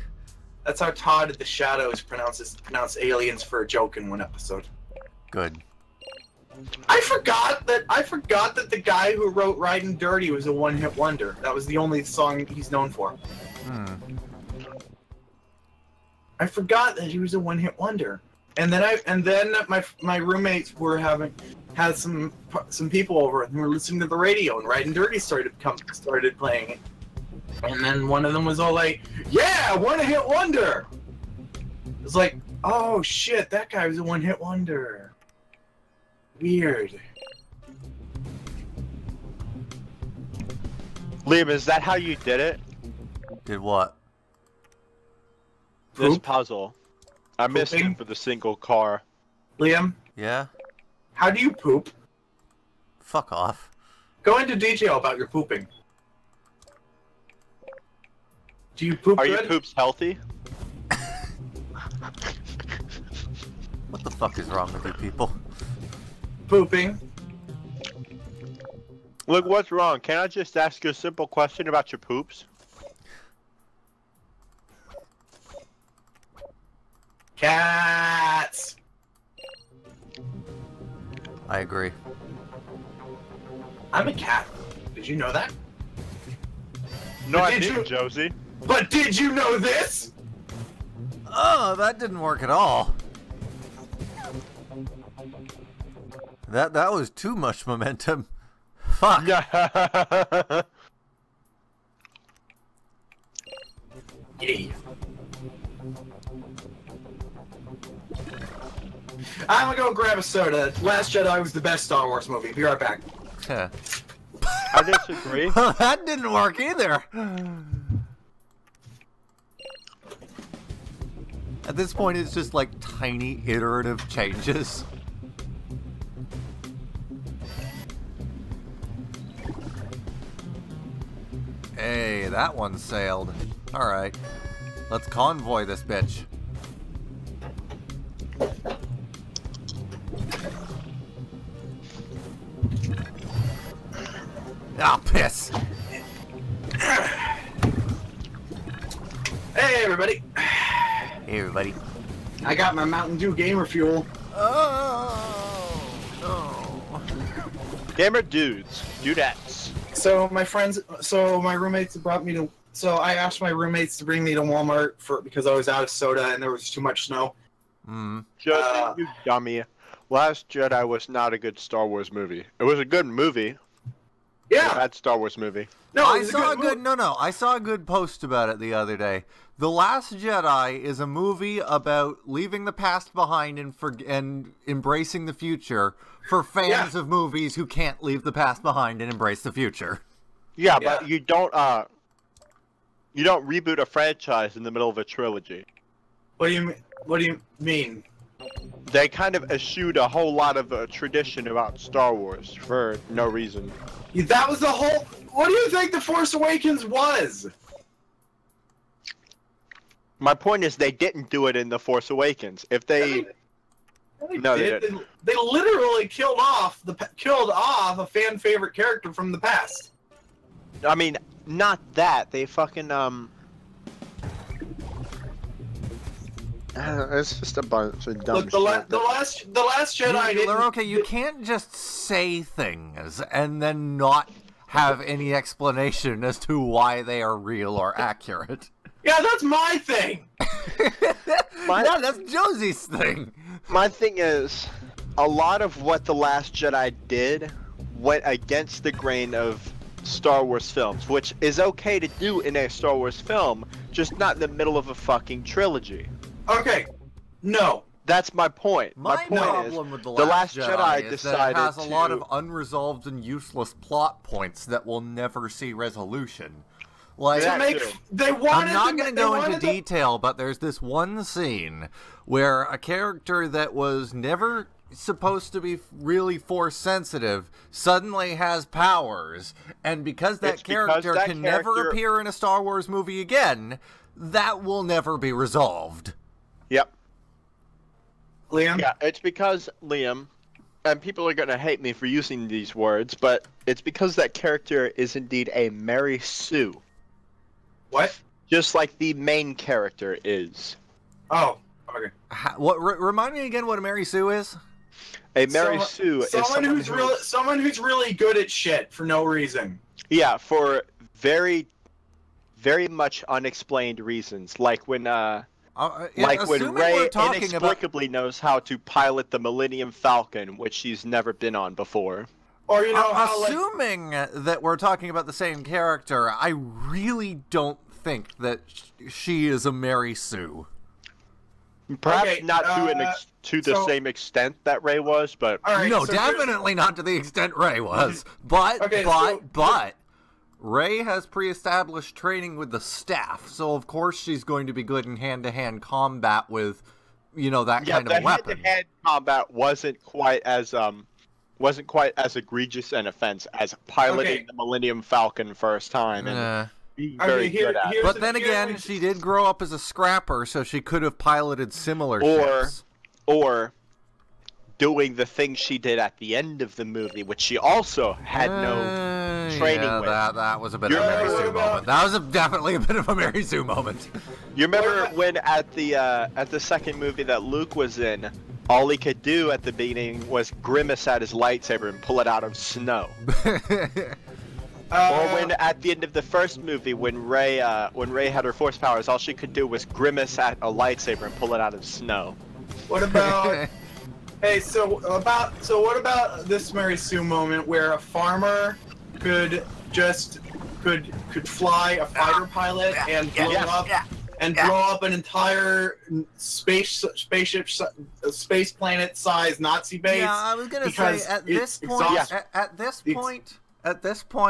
That's how Todd at the Shadows pronounced aliens for a joke in one episode. Good. I forgot that the guy who wrote Ridin' Dirty was a one-hit wonder. That was the only song he's known for. I forgot that he was a one-hit wonder. And then my roommates had some people over and were listening to the radio, and Ridin' Dirty started playing it. And then one of them was all like, "Yeah, one-hit wonder." It was like, "Oh shit, that guy was a one-hit wonder." Weird. Liam, is that how you did it? Did what? This puzzle. I missed it for the single car. Liam? Yeah? How do you poop? Fuck off. Go into detail about your pooping. Do you poop Are good? your poops healthy? What the fuck is wrong with you people? Pooping. Look, what's wrong? Can I just ask you a simple question about your poops? Cats. I agree. I'm a cat. Did you know that? No, I didn't, Josie. But did you know this? Oh, that didn't work at all. That was too much momentum. Fuck. Yay. I'm gonna go grab a soda. Last Jedi was the best Star Wars movie. Be right back. I disagree. That didn't work either. At this point, it's just like tiny iterative changes. Hey, that one sailed. Alright. Let's convoy this bitch. Ah, piss! Hey, everybody. Hey, everybody. I got my Mountain Dew gamer fuel. Oh, no. Gamer dudes, dudettes. So my roommates brought me to. So I asked my roommates to bring me to Walmart because I was out of soda and there was too much snow. Josie, you dummy. Last Jedi was not a good Star Wars movie. It was a good movie. Yeah. A bad Star Wars movie. No, I saw a good post about it the other day. The Last Jedi is a movie about leaving the past behind and embracing the future for fans of movies who can't leave the past behind and embrace the future. Yeah, but you don't reboot a franchise in the middle of a trilogy. What do you mean? They kind of eschewed a whole lot of tradition about Star Wars for no reason. That was the whole. What do you think The Force Awakens was? My point is, they didn't do it in The Force Awakens. If they, no, they didn't. They literally killed off a fan favorite character from the past. I mean, not that they fucking It's just a bunch of dumb Look, the last Jedi. Luroka, you can't just say things and then not have any explanation as to why they are real or accurate. Yeah, that's my thing. No, that's Josie's thing. My thing is, a lot of what The Last Jedi did went against the grain of Star Wars films, which is okay to do in a Star Wars film, just not in the middle of a fucking trilogy. Okay, no. That's my point. My point problem is, with The Last Jedi is that it has a lot to- of unresolved and useless plot points that will never see resolution. Like, That too. I'm not going to go into detail, but there's this one scene where a character that was never supposed to be really force sensitive suddenly has powers, and because that character can never appear in a Star Wars movie again, that will never be resolved. Yep. Liam? Yeah, it's because, Liam, and people are going to hate me for using these words, but it's because that character is indeed a Mary Sue. What? Just like the main character is. Oh, okay. Remind me again what a Mary Sue is? A Mary Sue is someone who's really good at shit for no reason. Yeah, for very, very much unexplained reasons, like when when Rey inexplicably knows how to pilot the Millennium Falcon, which she's never been on before. Or assuming that we're talking about the same character, I really don't think that she is a Mary Sue. Perhaps not to the same extent that Rey was, but no, definitely not to the extent Rey was. But Rey has pre-established training with the staff, so of course she's going to be good in hand-to-hand combat with, that kind of weapon. Hand-to-hand combat wasn't quite as egregious an offense as piloting the Millennium Falcon first time and being very good at it. But then again, she did grow up as a scrapper, so she could have piloted similar ships. Or doing the thing she did at the end of the movie, which she also had no training with. That was a bit of a Mary Sue moment. That was definitely a bit of a Mary Sue moment. You remember when at the second movie that Luke was in, all he could do at the beginning was grimace at his lightsaber and pull it out of snow. Or when at the end of the first movie, when Rey had her force powers, all she could do was grimace at a lightsaber and pull it out of snow. What about? Hey, so what about this Mary Sue moment where a farmer could fly a fighter pilot and blow up an entire space planet size Nazi base? Yeah, I was gonna say at this point,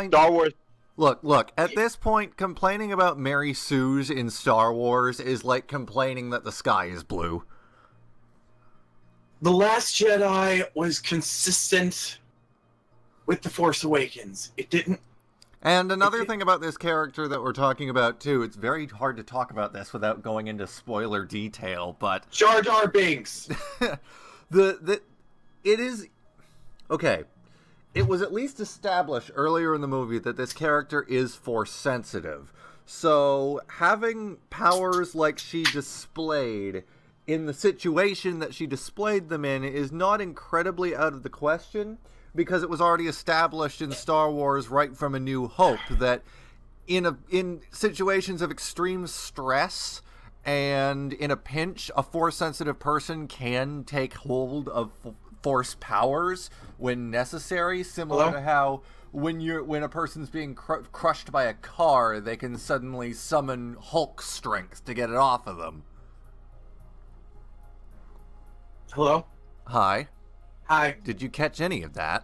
Star Wars. Look, at this point, complaining about Mary Sues in Star Wars is like complaining that the sky is blue. The Last Jedi was consistent with The Force Awakens. It didn't. And another thing about this character that we're talking about, too, it's very hard to talk about this without going into spoiler detail, but... Jar Jar Binks! It is... Okay. It was at least established earlier in the movie that this character is Force sensitive. So, having powers like she displayed in the situation that she displayed them in is not incredibly out of the question, because it was already established in Star Wars right from A New Hope that in situations of extreme stress and in a pinch, a Force-sensitive person can take hold of Force powers when necessary, similar to how when a person's being crushed by a car, they can suddenly summon Hulk strength to get it off of them. Hello? Hi. Hi. Did you catch any of that?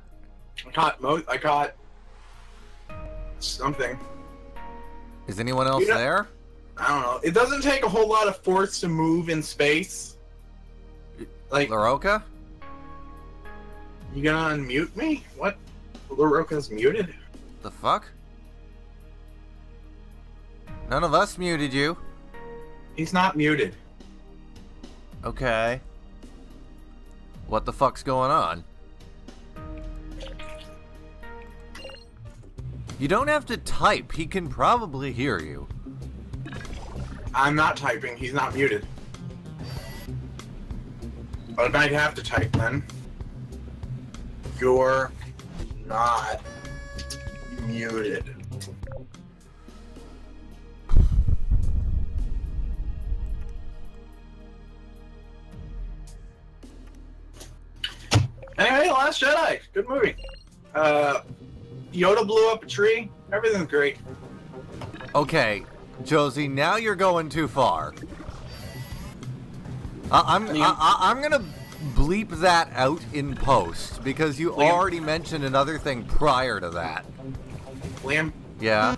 I caught something. Is anyone else there? I don't know. It doesn't take a whole lot of force to move in space. Like, Luroka? You gonna unmute me? What? Luroka's muted? The fuck? None of us muted you. He's not muted. Okay. What the fuck's going on? You don't have to type. He can probably hear you. I'm not typing. He's not muted. But I might have to type then. You're not muted. Anyway, Last Jedi. Good movie. Yoda blew up a tree. Everything's great. Okay, Josie, now you're going too far. I'm gonna bleep that out in post because you already mentioned another thing prior to that. Liam? Yeah?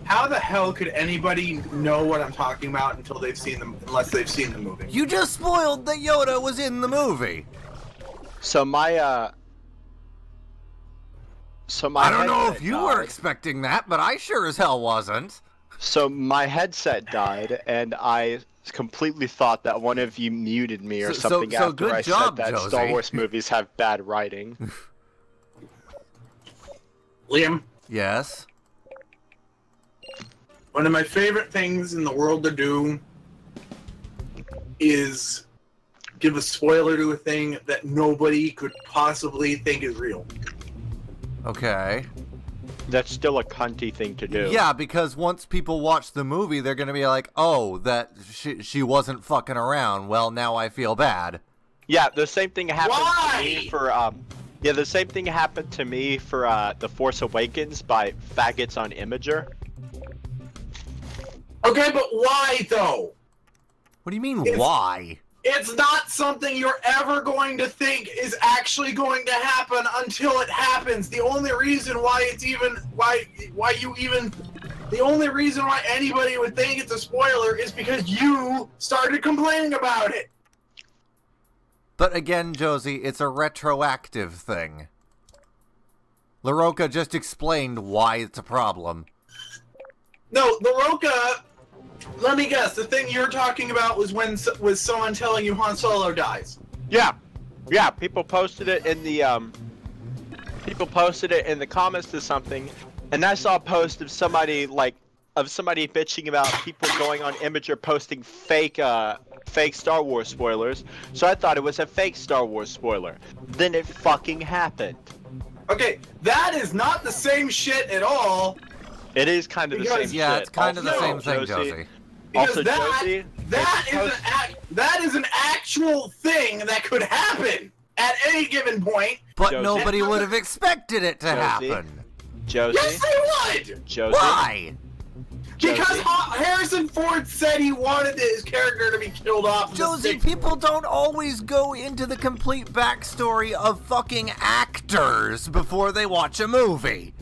How the hell could anybody know what I'm talking about until they've seen them, unless they've seen the movie? You just spoiled that Yoda was in the movie. So my I don't know if you were expecting that, but I sure as hell wasn't. So my headset died, and I completely thought that one of you muted me or something after good I job, said that Josie. Star Wars movies have bad writing. Liam? Yes? One of my favorite things in the world to do is give a spoiler to a thing that nobody could possibly think is real. Okay. That's still a cunty thing to do. Yeah, because once people watch the movie, they're going to be like, oh, that she wasn't fucking around. Well, now I feel bad. Yeah, the same thing happened to me for, the same thing happened to me for, The Force Awakens by Faggots on Imager. Okay, but why, though? What do you mean, why? It's not something you're ever going to think is actually going to happen until it happens. The only reason why it's even the only reason why anybody would think it's a spoiler is because you started complaining about it. But again, Josie, it's a retroactive thing. Luroka just explained why it's a problem. No, Luroka. Let me guess. The thing you're talking about was was someone telling you Han Solo dies. Yeah, people posted it in the comments to something, and I saw a post of somebody bitching about people going on Imager posting fake Star Wars spoilers. So I thought it was a fake Star Wars spoiler. Then it fucking happened. Okay, that is not the same shit at all. It is kind of the same shit. Yeah, it's kind of the same thing, Josie. Josie. Because Also, Josie, that is an actual thing that could happen at any given point. But Josie. nobody would have expected it to happen. Josie. Yes, they would! Josie. Why? Because Harrison Ford said he wanted his character to be killed off. Josie, people don't always go into the complete backstory of fucking actors before they watch a movie.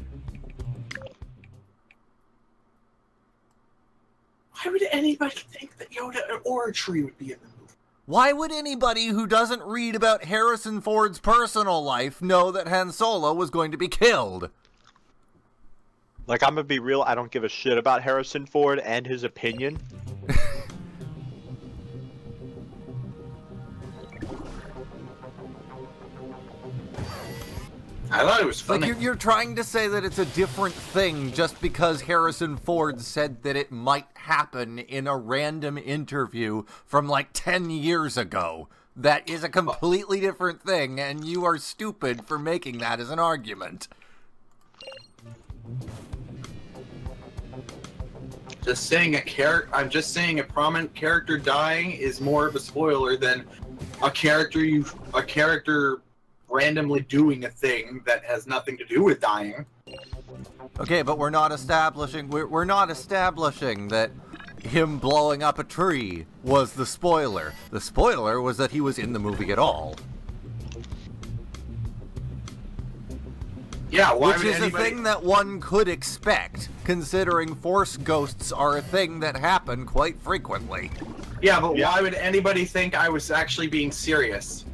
Why would anybody think that Yoda or a tree would be in the movie? Why would anybody who doesn't read about Harrison Ford's personal life know that Han Solo was going to be killed? Like, I'm gonna be real, I don't give a shit about Harrison Ford and his opinion. I thought it was funny. Like, you're trying to say that it's a different thing just because Harrison Ford said that it might happen in a random interview from like 10 years ago. That is a completely different thing, and you are stupid for making that as an argument. Just saying I'm just saying a prominent character dying is more of a spoiler than a character randomly doing a thing that has nothing to do with dying. Okay, but we're not establishing that him blowing up a tree was the spoiler. The spoiler was that he was in the movie at all. Yeah, why which would is anybody... a thing that one could expect, considering force ghosts are a thing that happen quite frequently. Yeah, but why would anybody think I was actually being serious?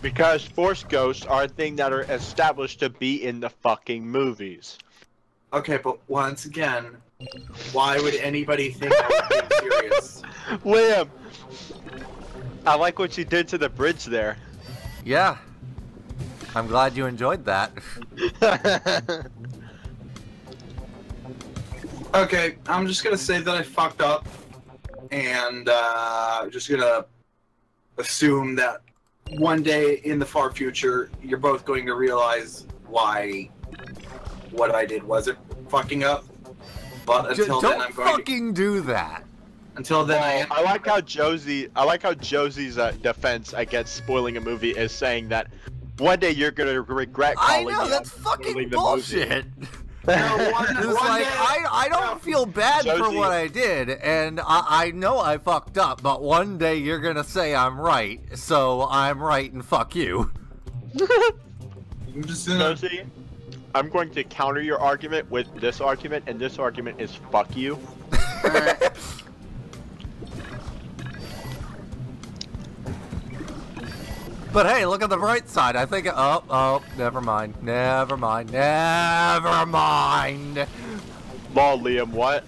Because force ghosts are a thing that are established to be in the fucking movies. Okay, but once again, why would anybody think I was being serious? William, I like what you did to the bridge there. Yeah. I'm glad you enjoyed that. Okay, I'm just gonna say that I fucked up, and I'm just gonna assume that one day in the far future, you're both going to realize why what I did wasn't fucking up. But until then, I'm going to... Don't fucking do that. Until then, I like how Josie's defense against spoiling a movie is saying that one day you're gonna regret calling me. I know, that's fucking bullshit. No, I don't feel bad Josie, for what I did, and I know I fucked up, but one day you're gonna say I'm right, so I'm right and fuck you. Josie, I'm going to counter your argument with this argument, and this argument is fuck you. But hey, look at the bright side. I think... Oh, never mind. Never mind. Never mind. Lol, Liam, what?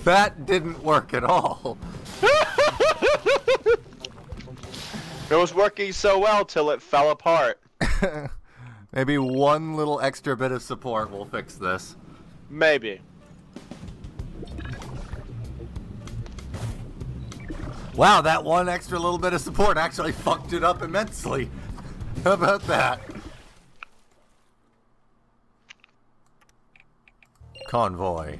That didn't work at all. It was working so well till it fell apart. Maybe one little extra bit of support will fix this. Maybe. Wow, that one extra little bit of support actually fucked it up immensely. How about that? Convoy.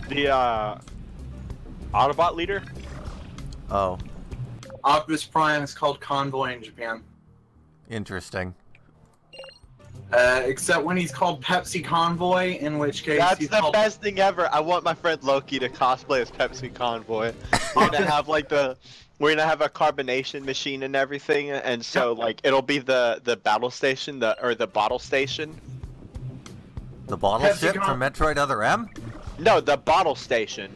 The, Autobot leader? Oh. Optimus Prime is called Convoy in Japan. Interesting. Except when he's called Pepsi Convoy, in which case That's he's the called... best thing ever. I want my friend Loki to cosplay as Pepsi Convoy. We're gonna have like we're gonna have a carbonation machine and everything, and so like it'll be the battle station, the bottle station. The bottle ship from Metroid Other M? No, the bottle station.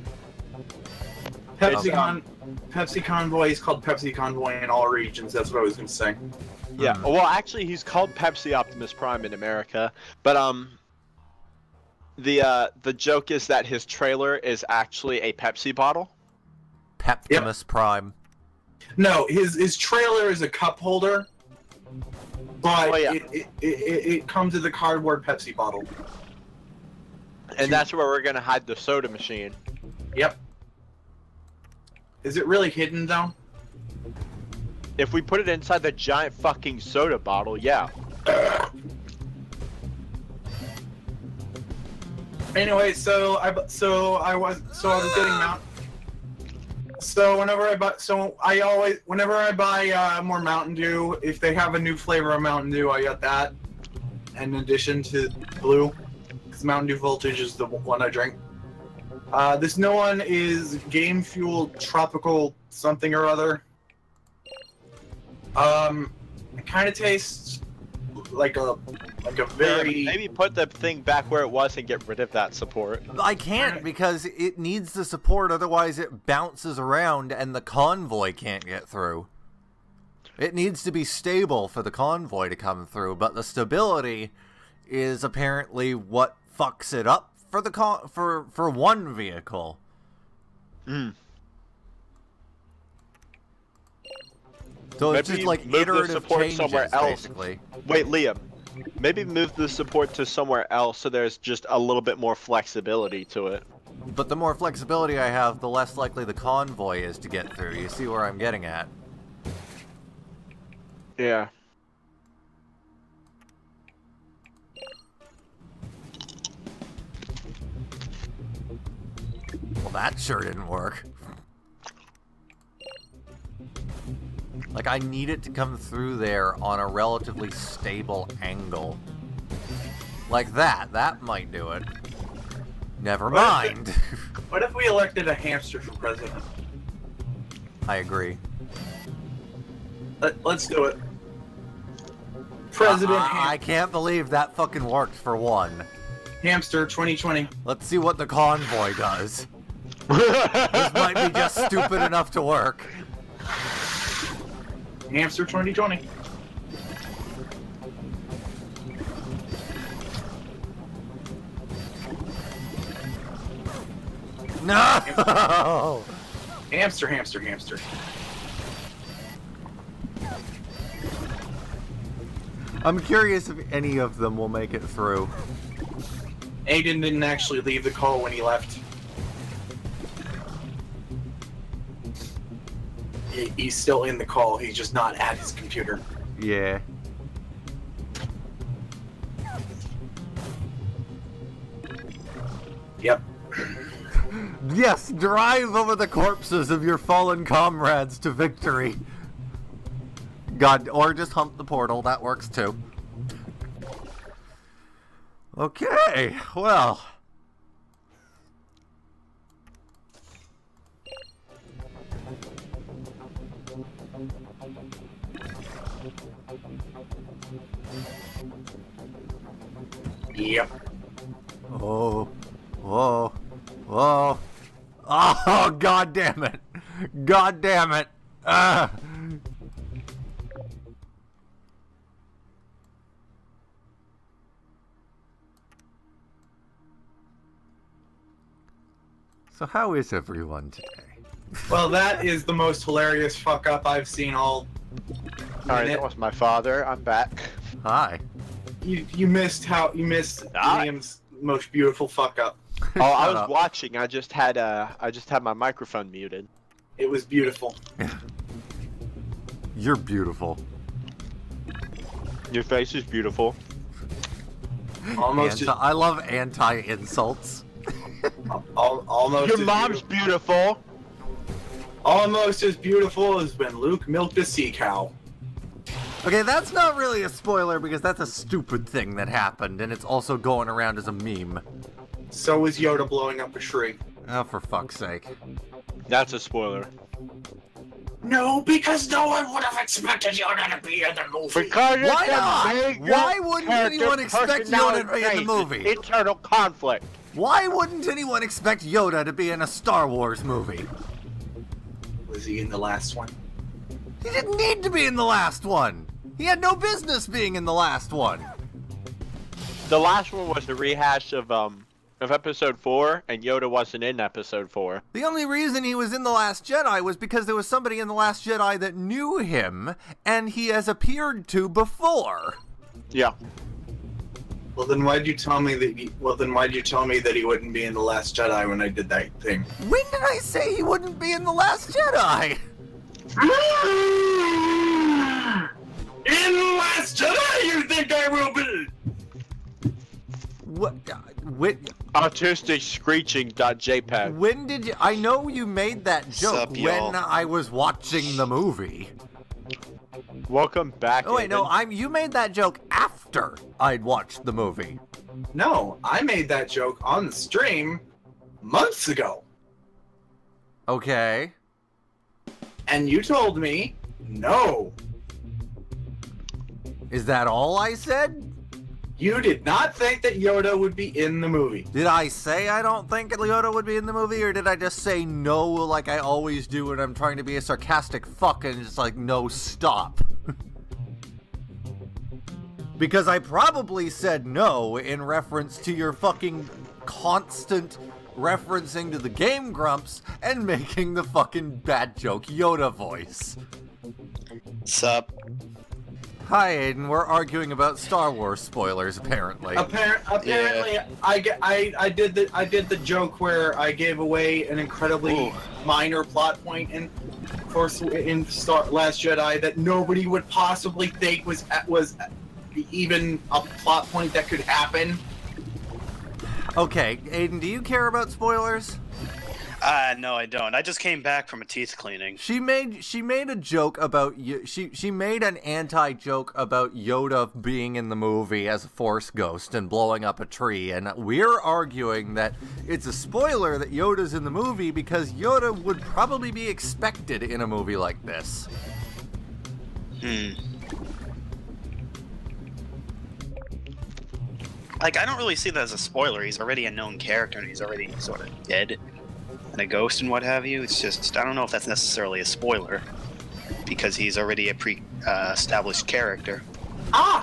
Pepsi Convoy is called Pepsi Convoy in all regions. That's what I was gonna say. Yeah, well, actually, he's called Pepsi Optimus Prime in America, but the joke is that his trailer is actually a Pepsi bottle. Peptimus Prime. No, his trailer is a cup holder, but it comes with a cardboard Pepsi bottle. And that's where we're gonna hide the soda machine. Yep. Is it really hidden though? If we put it inside the giant fucking soda bottle, yeah. Anyway, so I was getting Mountain. So whenever I buy more Mountain Dew, if they have a new flavor of Mountain Dew, I get that. In addition to blue, because Mountain Dew Voltage is the one I drink. This new one is Game Fuel Tropical something or other. It kind of tastes like a very... Maybe put the thing back where it was and get rid of that support. I can't because it needs the support, otherwise it bounces around and the convoy can't get through. It needs to be stable for the convoy to come through, but the stability is apparently what fucks it up for the for one vehicle. Hmm. So Maybe it's just like move the iterative support changes, somewhere else. basically. Wait, Liam. Maybe move the support to somewhere else so there's just a little bit more flexibility to it. But the more flexibility I have, the less likely the convoy is to get through. You see where I'm getting at? Yeah. Well, that sure didn't work. Like, I need it to come through there on a relatively stable angle. Like that. That might do it. Never mind. What if we elected a hamster for president? I agree. Let's do it. President I can't believe that fucking worked for one. Hamster 2020. Let's see what the convoy does. This might be just stupid enough to work. Hamster 2020. No! Hamster, hamster, hamster. I'm curious if any of them will make it through. Aidan didn't actually leave the call when he left. He's still in the call, he's just not at his computer. Yeah. Yep. Yes, drive over the corpses of your fallen comrades to victory. God, or just hump the portal, that works too. Okay, well. Yep. Oh, whoa, whoa. Oh, god damn it. God damn it. So how is everyone today? Well, that is the most hilarious fuck up I've seen all. Alright, that was my father. I'm back. Hi. You missed Ah. Liam's most beautiful fuck up. Oh, I Shut was up. watching. I just had my microphone muted. It was beautiful. You're beautiful. Your face is beautiful. Almost, I love anti-insults. almost. Your as mom's beautiful. beautiful. Almost as beautiful as when Luke milked a sea cow. Okay, that's not really a spoiler because that's a stupid thing that happened, and it's also going around as a meme. So was Yoda blowing up a tree. Oh, for fuck's sake. That's a spoiler. No, because no one would have expected Yoda to be in the movie. Because Why it's a not? major Why wouldn't character anyone expect Yoda to be in the personality movie? trait. Internal conflict. Why wouldn't anyone expect Yoda to be in a Star Wars movie? Was he in the last one? He didn't need to be in the last one. He had no business being in the last one. The last one was the rehash of episode 4, and Yoda wasn't in episode 4. The only reason he was in The Last Jedi was because there was somebody in The Last Jedi that knew him, and he has appeared to before. Yeah. Well, then why'd you tell me that? Why'd you tell me that he wouldn't be in the Last Jedi when I did that thing? When did I say he wouldn't be in The Last Jedi? In the Last Jedi, you think I will be? What? Autistic screeching.jpg. When did you? I know you made that joke Sup, y'all? when I was watching the movie. Welcome back. Oh wait, no, Aidan. you made that joke after I'd watched the movie. No, I made that joke on the stream months ago, Okay. and you told me no. Is that all I said? You did not think that Yoda would be in the movie. Did I say I don't think Leota would be in the movie, or did I just say no like I always do when I'm trying to be a sarcastic fuck and just like, no, stop? Because I probably said no in reference to your fucking constant referencing to the Game Grumps and making the fucking bad joke Yoda voice. Sup? Hi, Aidan. We're arguing about Star Wars spoilers, apparently. Apparently, Yeah. I did the joke where I gave away an incredibly minor plot point in Last Jedi that nobody would possibly think was even a plot point that could happen. Okay, Aidan, do you care about spoilers? No, I don't. I just came back from a teeth cleaning. She made a joke about she made an anti-joke about Yoda being in the movie as a Force ghost and blowing up a tree, and we're arguing that it's a spoiler that Yoda's in the movie because Yoda would probably be expected in a movie like this. Like, I don't really see that as a spoiler. He's already a known character, and he's already sort of dead, and a ghost and what have you. It's just, I don't know if that's necessarily a spoiler, because he's already a established character.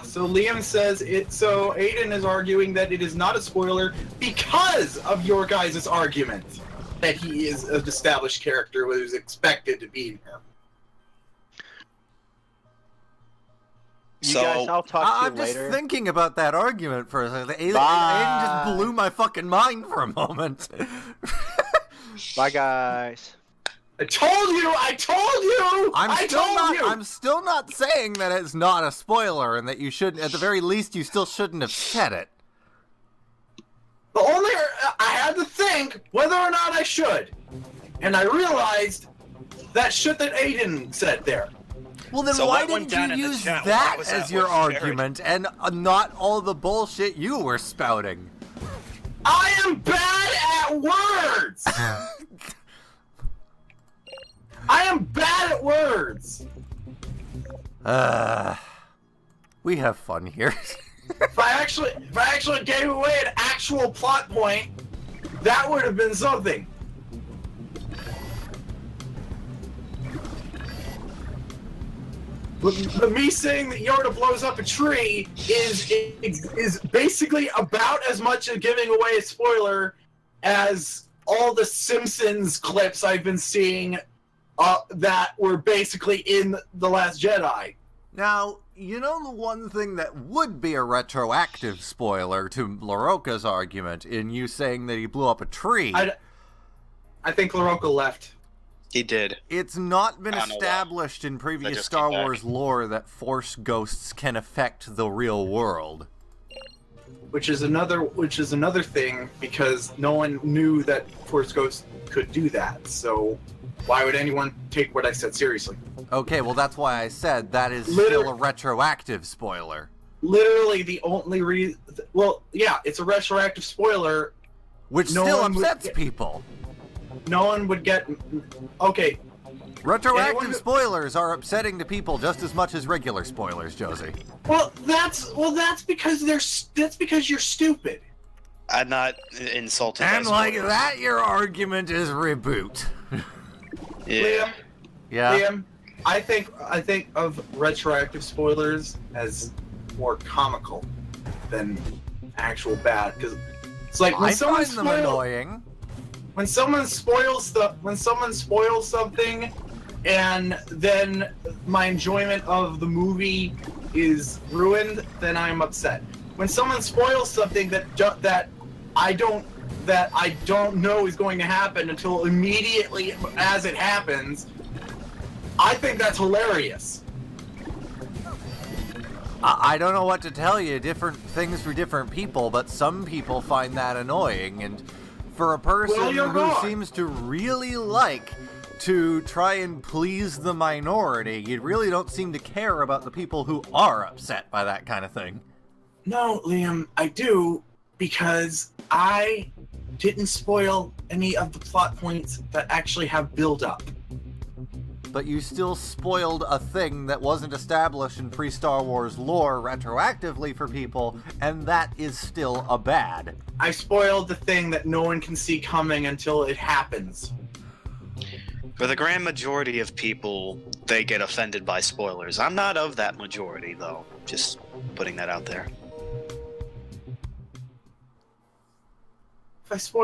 So Liam says it. So Aidan is arguing that it is not a spoiler because of your guys' argument that he is an established character who is expected to be here. You guys, I'll talk to you I'm later. just thinking about that argument for a second. Aidan just blew my fucking mind for a moment. Bye, guys. I told you! I'm still not saying that it's not a spoiler and that you shouldn't, at the very least, you still shouldn't have said it. The only I had to think whether or not I should, and I realized that shit that Aidan said there. Well, then So why what went didn't down you in the use chat? that Why was as that your what shared? argument and not all the bullshit you were spouting? I am bad at words. I am bad at words. We have fun here. If I actually gave away an actual plot point, that would have been something. But me saying that Yoda blows up a tree is basically about as much of giving away a spoiler as all the Simpsons clips I've been seeing that were basically in The Last Jedi. Now, you know the one thing that would be a retroactive spoiler to Luroka's argument in you saying that he blew up a tree? I think Luroka left. He did. It's not been I don't know established in previous just Star came back. Wars lore that Force ghosts can affect the real world. Which is another thing, because no one knew that Force Ghosts could do that. So why would anyone take what I said seriously? Okay, well that's why I said that is still a retroactive spoiler. Literally the only reason... Well, yeah, it's a retroactive spoiler. Which No still one would upsets get- people. No one would get... Okay, Retroactive Anyone- spoilers are upsetting to people just as much as regular spoilers, Josie. well that's because you're stupid. I'm not insulted. And by like spoilers. that, your argument is reboot. Yeah. Liam, Yeah. Liam, I think of retroactive spoilers as more comical than actual bad, because it's like when I someone find them annoying. when someone spoils something, and then my enjoyment of the movie is ruined, then I'm upset. When someone spoils something that I don't know is going to happen until immediately as it happens, I think that's hilarious. I don't know what to tell you. Different things for different people, but some people find that annoying. And for a person Well, you're who wrong. seems to really like to try and please the minority, you really don't seem to care about the people who are upset by that kind of thing. No, Liam, I do, because I didn't spoil any of the plot points that actually have build-up. But you still spoiled a thing that wasn't established in pre-Star Wars lore retroactively for people, and that is still a bad. I spoiled the thing that no one can see coming until it happens. For the grand majority of people, they get offended by spoilers. I'm not of that majority, though. Just putting that out there. If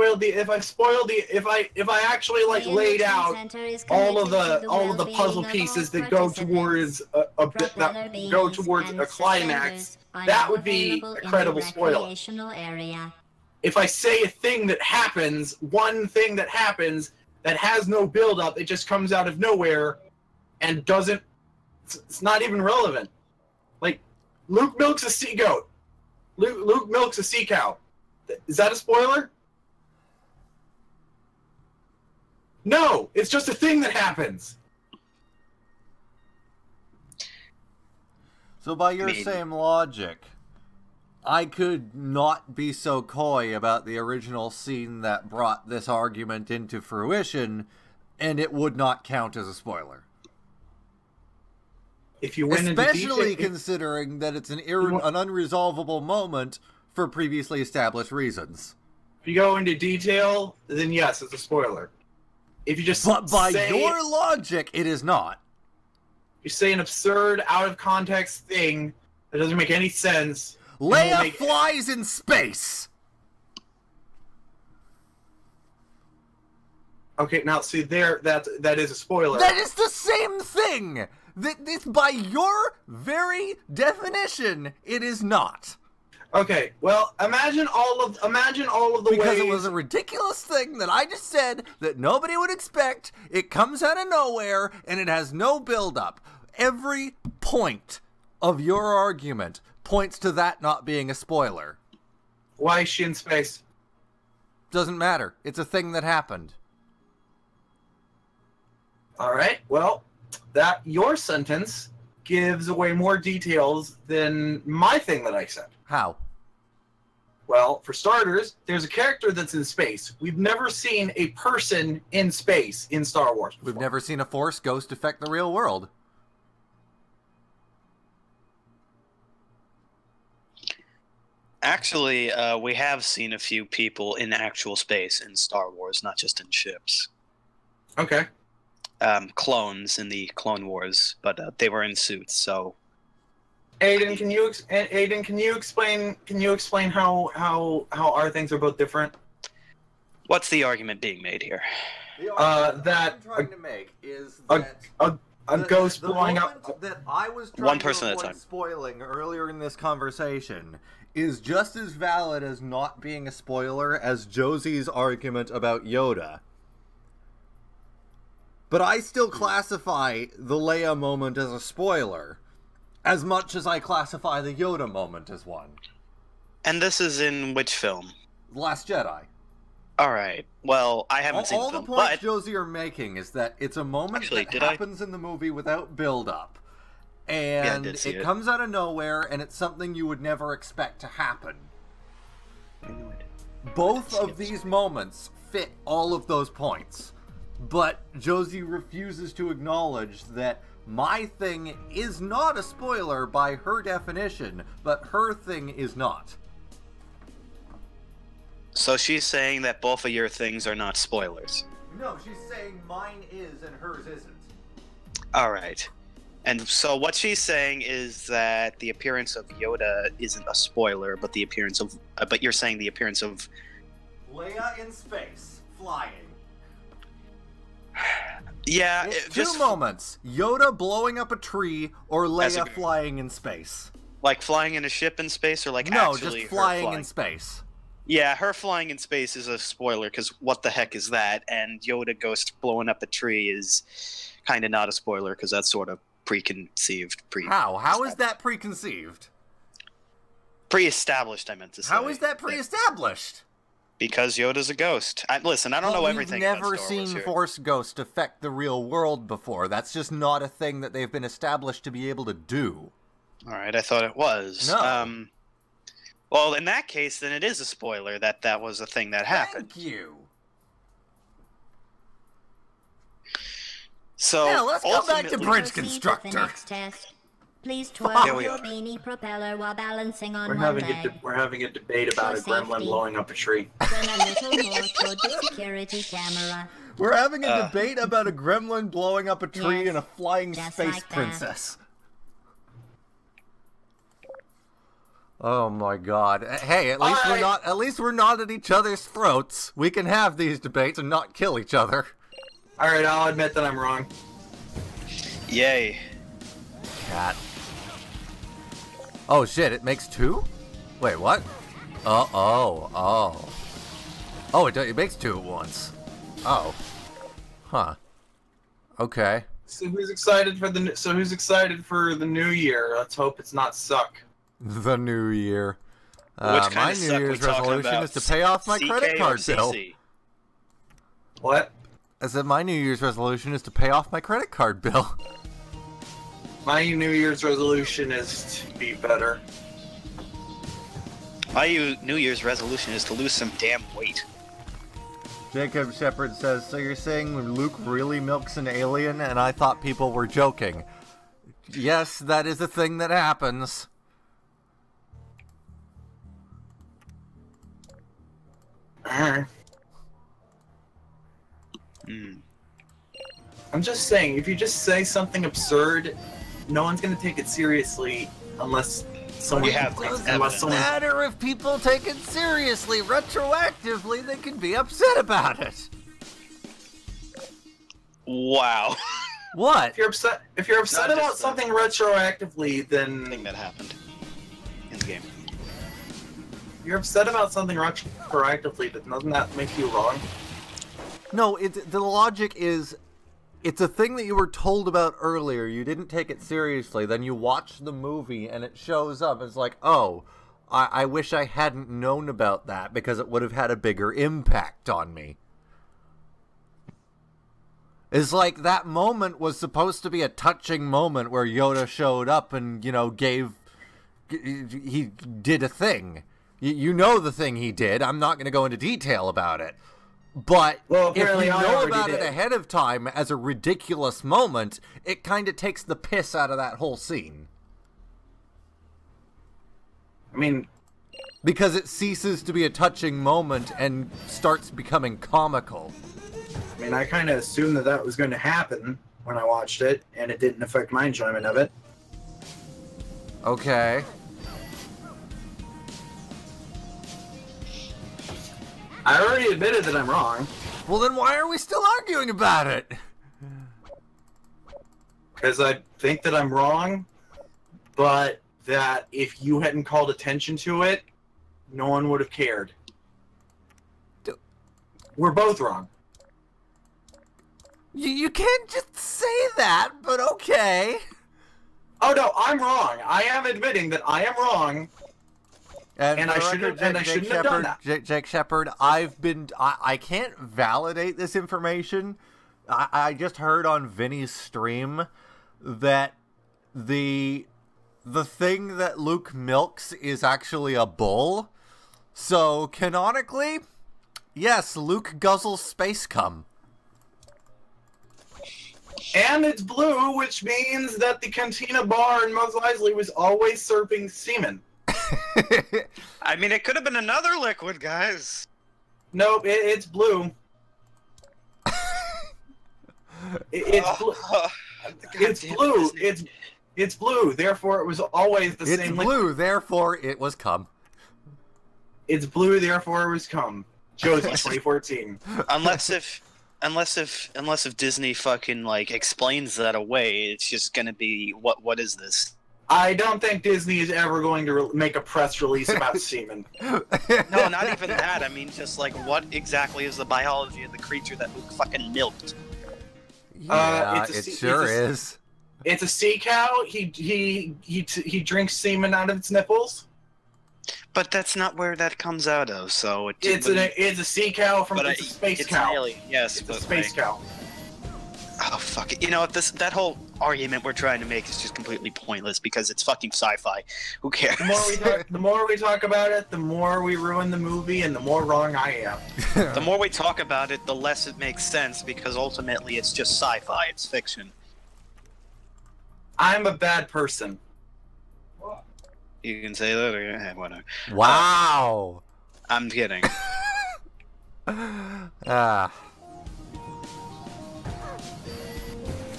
I actually like laid out all of the puzzle pieces that go towards a climax, that would be a credible spoiler. If I say a thing that happens, one thing that happens that has no build-up, it just comes out of nowhere and doesn't. It's not even relevant. Like, Luke milks a sea goat. Luke milks a sea cow. Is that a spoiler? No, it's just a thing that happens. So by your same logic, I could not be so coy about the original scene that brought this argument into fruition, and it would not count as a spoiler. If you went especially into considering that it's an unresolvable moment for previously established reasons. If you go into detail, then yes, it's a spoiler. If you just but by your logic, it is not. You say an absurd, out of context thing that doesn't make any sense. Leia flies in space. Okay, now see that is a spoiler. That is the same thing. This, by your very definition, it is not. Okay, well, imagine all of the ways... Because it was a ridiculous thing that I just said that nobody would expect, it comes out of nowhere, and it has no build-up. Every point of your argument points to that not being a spoiler. Why is she in space? Doesn't matter. It's a thing that happened. Alright, well, your sentence gives away more details than my thing that I said. How? Well, for starters, there's a character that's in space. We've never seen a person in space in Star Wars before. We've never seen a Force ghost affect the real world. Actually, we have seen a few people in actual space in Star Wars, not just in ships. Okay. Clones in the Clone Wars, but they were in suits, so... Aidan, can you explain how our things are both different? What's the argument being made here? The argument that I'm trying to make is that a ghost blowing up. That I was trying one person to at a avoid time. spoiling earlier in this conversation is just as valid as not being a spoiler as Josie's argument about Yoda. But I still classify the Leia moment as a spoiler, as much as I classify the Yoda moment as one. And this is in which film? The Last Jedi. Alright, well, I haven't seen the film, all the points but... Josie are making is that it's a moment Actually, that happens in the movie without build-up. And it comes out of nowhere, and it's something you would never expect to happen. Both of these moments fit all of those points. But Josie refuses to acknowledge that my thing is not a spoiler by her definition, but her thing is not. So she's saying that both of your things are not spoilers. No, she's saying mine is and hers isn't. Alright. And so what she's saying is that the appearance of Yoda isn't a spoiler, but the appearance of... but you're saying the appearance of... Leia in space, flying. Yeah, it's two moments. Yoda blowing up a tree or Leia flying in space. Like flying in a ship in space, or like no, actually just flying in space. Yeah, her flying in space is a spoiler, because what the heck is that? And Yoda ghost blowing up a tree is kind of not a spoiler, because that's sort of preconceived. How is that preconceived? Pre-established, I meant to say. How is that pre-established? Because Yoda's a ghost. Listen, I don't know everything We've about never Star Wars seen here. Force ghosts affect the real world before. That's just not a thing that they've been established to be able to do. Alright, I thought it was. No. Well, in that case, then it is a spoiler that that was a thing that happened. Thank you. So, yeah, let's go back to Bridge Constructor. Please twirl your beanie propeller while balancing on one leg. We're having a debate about a gremlin blowing up a tree. Turn a little more toward the security camera. We're having a debate about a gremlin blowing up a tree and a flying just space like that. princess. Oh my god. Hey, at least we're not at each other's throats. We can have these debates and not kill each other. Alright, I'll admit that I'm wrong. Yay. Cat. Oh shit, it makes 2? Wait, what? Oh, it makes 2 at once. Oh. Huh. Okay. So who's excited for the new year? Let's hope it's not suck. The new year. Which kind my of New suck we Year's talking resolution about? is to pay off my CK credit or card bill. CC? What? I said my New Year's resolution is to pay off my credit card bill. My New Year's resolution is to be better. My New Year's resolution is to lose some damn weight. Jacob Shepard says, so you're saying Luke really milks an alien and I thought people were joking. Yes, that is a thing that happens. I'm just saying, if you just say something absurd, no one's gonna take it seriously unless someone. have unless someone. Matter if people take it seriously. Retroactively, they can be upset about it. Wow. What? If you're upset Not about just something retroactively, Thing then that happened in the game. you're upset about something retroactively. But doesn't that make you wrong? No, the logic is, it's a thing that you were told about earlier. You didn't take it seriously. Then you watch the movie and it shows up. It's like, oh, I wish I hadn't known about that because it would have had a bigger impact on me. It's like that moment was supposed to be a touching moment where Yoda showed up and, you know, he did a thing. You know the thing he did. I'm not going to go into detail about it. But if you know about it ahead of time as a ridiculous moment, it kind of takes the piss out of that whole scene. I mean, because it ceases to be a touching moment and starts becoming comical. I kind of assumed that was going to happen when I watched it, and it didn't affect my enjoyment of it. Okay. I already admitted that I'm wrong. Well, then why are we still arguing about it? Because I think that I'm wrong, but that if you hadn't called attention to it, no one would have cared. We're both wrong. You can't just say that, but okay. Oh no, I'm wrong. I am admitting that I am wrong. And I shouldn't have done that. Jake Shepard, I can't validate this information. I just heard on Vinny's stream that the thing that Luke milks is actually a bull. So, canonically, yes, Luke guzzles space cum. And it's blue, which means that the Cantina bar in Mos Eisley was always serving semen. I mean, it could have been another liquid, guys. Nope, it's blue. It's blue. It's blue. It's blue. Therefore, it was always the same. It's blue. Therefore, it was cum. It's blue. Therefore, it was cum. Josie, 2014. Unless if Disney fucking explains that away, it's just gonna be what is this? I don't think Disney is ever going to make a press release about semen. No, not even that. I mean, just what exactly is the biology of the creature that Luke fucking milked? Yeah, it sure is. It's a sea cow. He drinks semen out of its nipples. But that's not where that comes out of. So it's a sea cow from it's a space cow. Yes, it's a space cow. Oh fuck it! You know, that whole argument we're trying to make is just completely pointless because it's fucking sci-fi. Who cares? The more we talk about it, the more we ruin the movie, and the more wrong I am. The more we talk about it, the less it makes sense because ultimately it's just sci-fi. It's fiction. I'm a bad person. You can say that, or whatever. Wow. I'm kidding.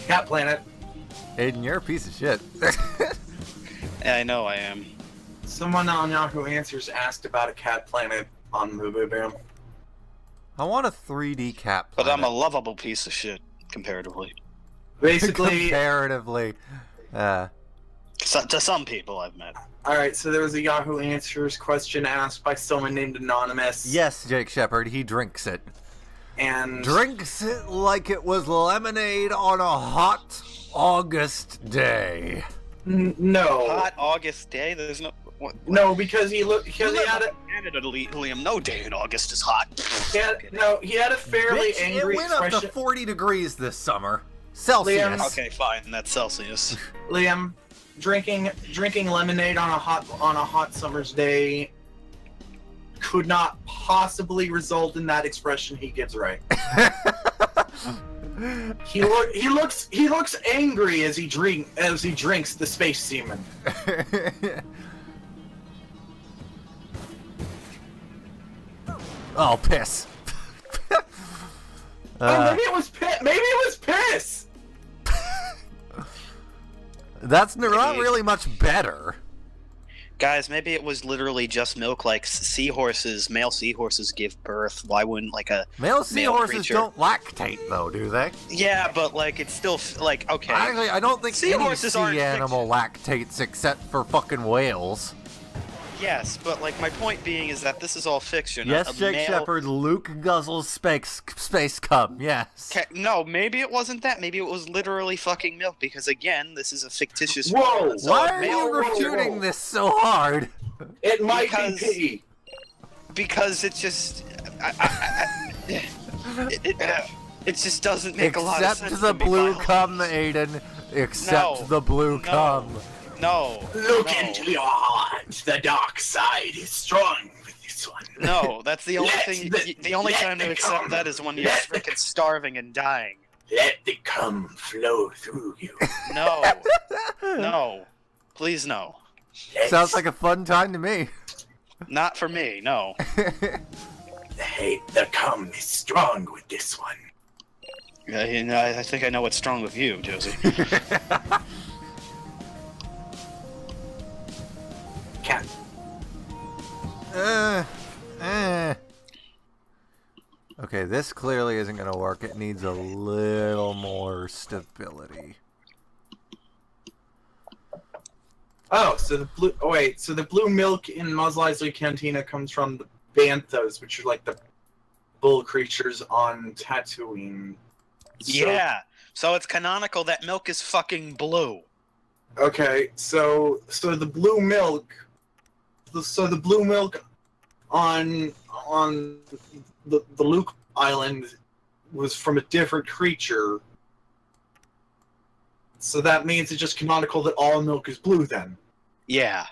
Cat Planet. Aidan, you're a piece of shit. Yeah, I know I am. Someone on Yahoo Answers asked about a cat planet on Movie Bam. I want a 3D cat But planet. I'm a lovable piece of shit, comparatively. Basically, Comparatively. To some people I've met. alright, so there was a Yahoo Answers question asked by someone named Anonymous. Yes, Jake Shepard, he drinks it. And Drinks it like it was lemonade on a hot August day. no. Hot August day? There's no... What? No, because he had a Canada, Liam, no day in August is hot. he had a fairly Bitch, angry it went up expression. to 40 degrees this summer. Celsius. Liam. Okay, fine, that's Celsius. Liam, drinking lemonade on a hot summer's day could not possibly result in that expression he gives right. He looks angry as he drinks the space semen. Oh, piss. Maybe it was piss. That's not really much better. Guys, maybe it was literally just milk, like male seahorses give birth. Why wouldn't, like, a Male seahorses creature... don't lactate, though, do they? Yeah, but, like, it's still, like, okay. Actually, I don't think any Seahorses aren't sea animal lactates except for fucking whales. Yes, but, like, my point being is that this is all fiction. Yes, A Jake male... Shepard, Luke guzzles space cum, yes. Okay, no, maybe it wasn't that. Maybe it was literally fucking milk, because, again, this is a fictitious... Whoa! So Why a are male- you refuting this so hard? It might Because- be pee. Because it just... it just doesn't make a lot of sense Except the to me, blue Violet. cum, Aiden. Except No, the blue no. cum. No. Look no. into your heart. The dark side is strong with this one. No, that's the only Let thing. the- only let time to the accept cum- that is when you're let the- freaking starving and dying. Let the cum flow through you. No. No. Please no. Sounds like a fun time to me. Not for me. No. The cum is strong with this one. You know, I think I know what's strong with you, Josie. Cat. Okay, this clearly isn't going to work. It needs a little more stability. Oh, so the blue. Oh wait, so the blue milk in Mos Eisley Cantina comes from the banthas, which are like the bull creatures on Tatooine. So- Yeah. So it's canonical that milk is fucking blue. Okay, so the blue milk. So the blue milk on the Luke Island was from a different creature. So that means it's just canonical that all milk is blue then. Yeah.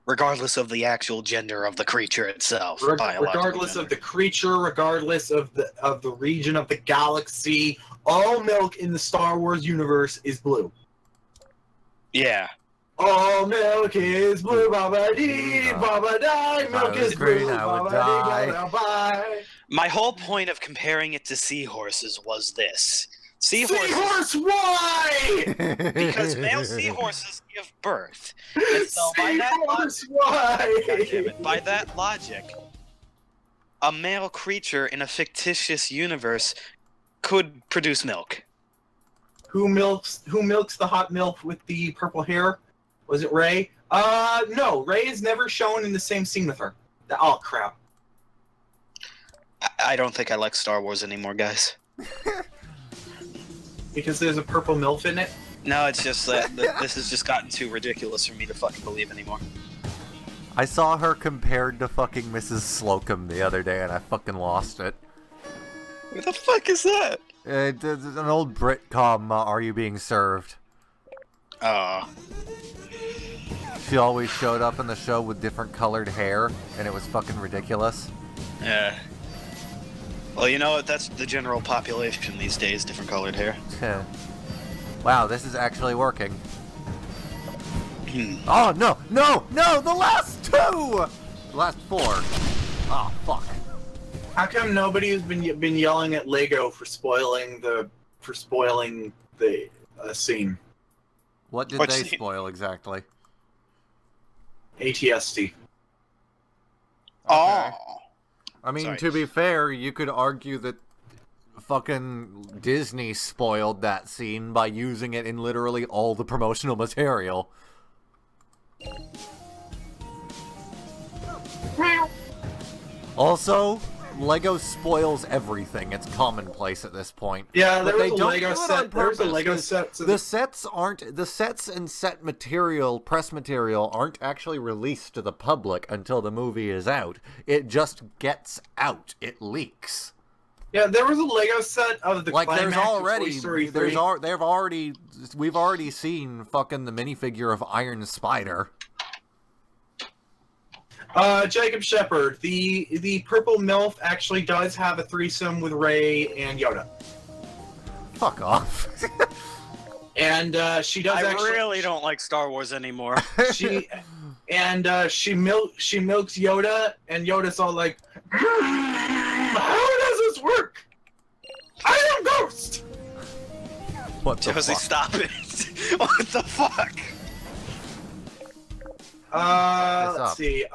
Regardless of the actual gender of the creature itself. biological Regardless gender. of the creature, regardless of the region of the galaxy, all milk in the Star Wars universe is blue. Yeah. All milk is blue, baba dee, baba die. Milk was is green, blue, I would baba dee, die. baba bye. My whole point of comparing it to seahorses was this. Seahorse, why? Because male seahorses give birth. And so by that Seahorse, why? God damn it. By that logic, a male creature in a fictitious universe could produce milk. Who milks the hot milk with the purple hair? Was it Rey? No. Rey is never shown in the same scene with her. Oh, crap. I don't think I like Star Wars anymore, guys. Because there's a purple MILF in it? No, it's just that this has just gotten too ridiculous for me to fucking believe anymore. I saw her compared to fucking Mrs. Slocum the other day, and I fucking lost it. What the fuck is that? It's an old Britcom, Are You Being Served? Oh. She always showed up in the show with different colored hair, and it was fucking ridiculous. Yeah. Well, you know what? That's the general population these days, different colored hair. Wow, this is actually working. Oh, no, no, no, the last two! The last four. Oh, fuck. How come nobody has been yelling at Lego for spoiling the scene. What did Which they scene? spoil exactly? ATST. Oh. I mean, Sorry. to be fair, you could argue that fucking Disney spoiled that scene by using it in literally all the promotional material. Also, Lego spoils everything. It's commonplace at this point. Yeah, But there they was a don't Lego do it set. on There was a purpose, Lego 'cause set. So the sets and set material, press material, aren't actually released to the public until the movie is out. It just gets out. It leaks. yeah, there was a Lego set of the Like climax there's of already, Toy Story 3. we've already seen fucking the minifigure of Iron Spider. Jacob Shepard, the purple MILF actually does have a threesome with Ray and Yoda. Fuck off. And she does I actually. really don't like Star Wars anymore. She milks Yoda, and Yoda's all like, "How does this work? I am Ghost." What the Josie, fuck? stop it! What the fuck? What's Let's up? see.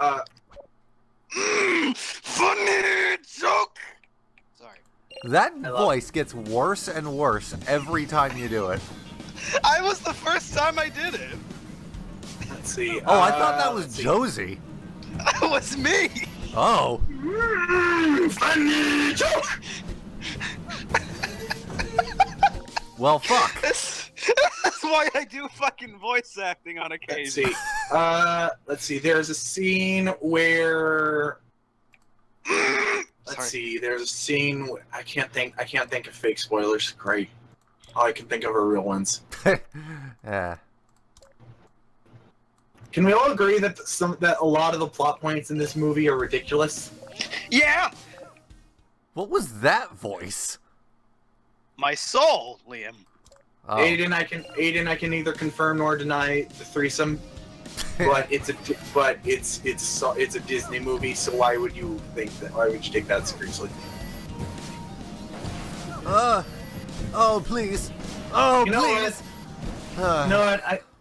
Funny joke. Sorry. That voice gets worse and worse every time you do it. I was the first time I did it. Let's see. Oh, I thought that was let's see. Josie. That was me. Oh. Funny joke. Well, fuck. That's why I do fucking voice acting on Let's occasion. see. Let's see. There's a scene where. Let's see. There's a scene. I can't think of fake spoilers. Great. All I can think of are real ones. Yeah. Can we all agree that that a lot of the plot points in this movie are ridiculous? Yeah, What was that voice? my soul, Liam. Oh. Aidan, I can neither confirm nor deny the threesome, but it's a Disney movie, so why would you take that seriously? Oh, please. Oh, You know please.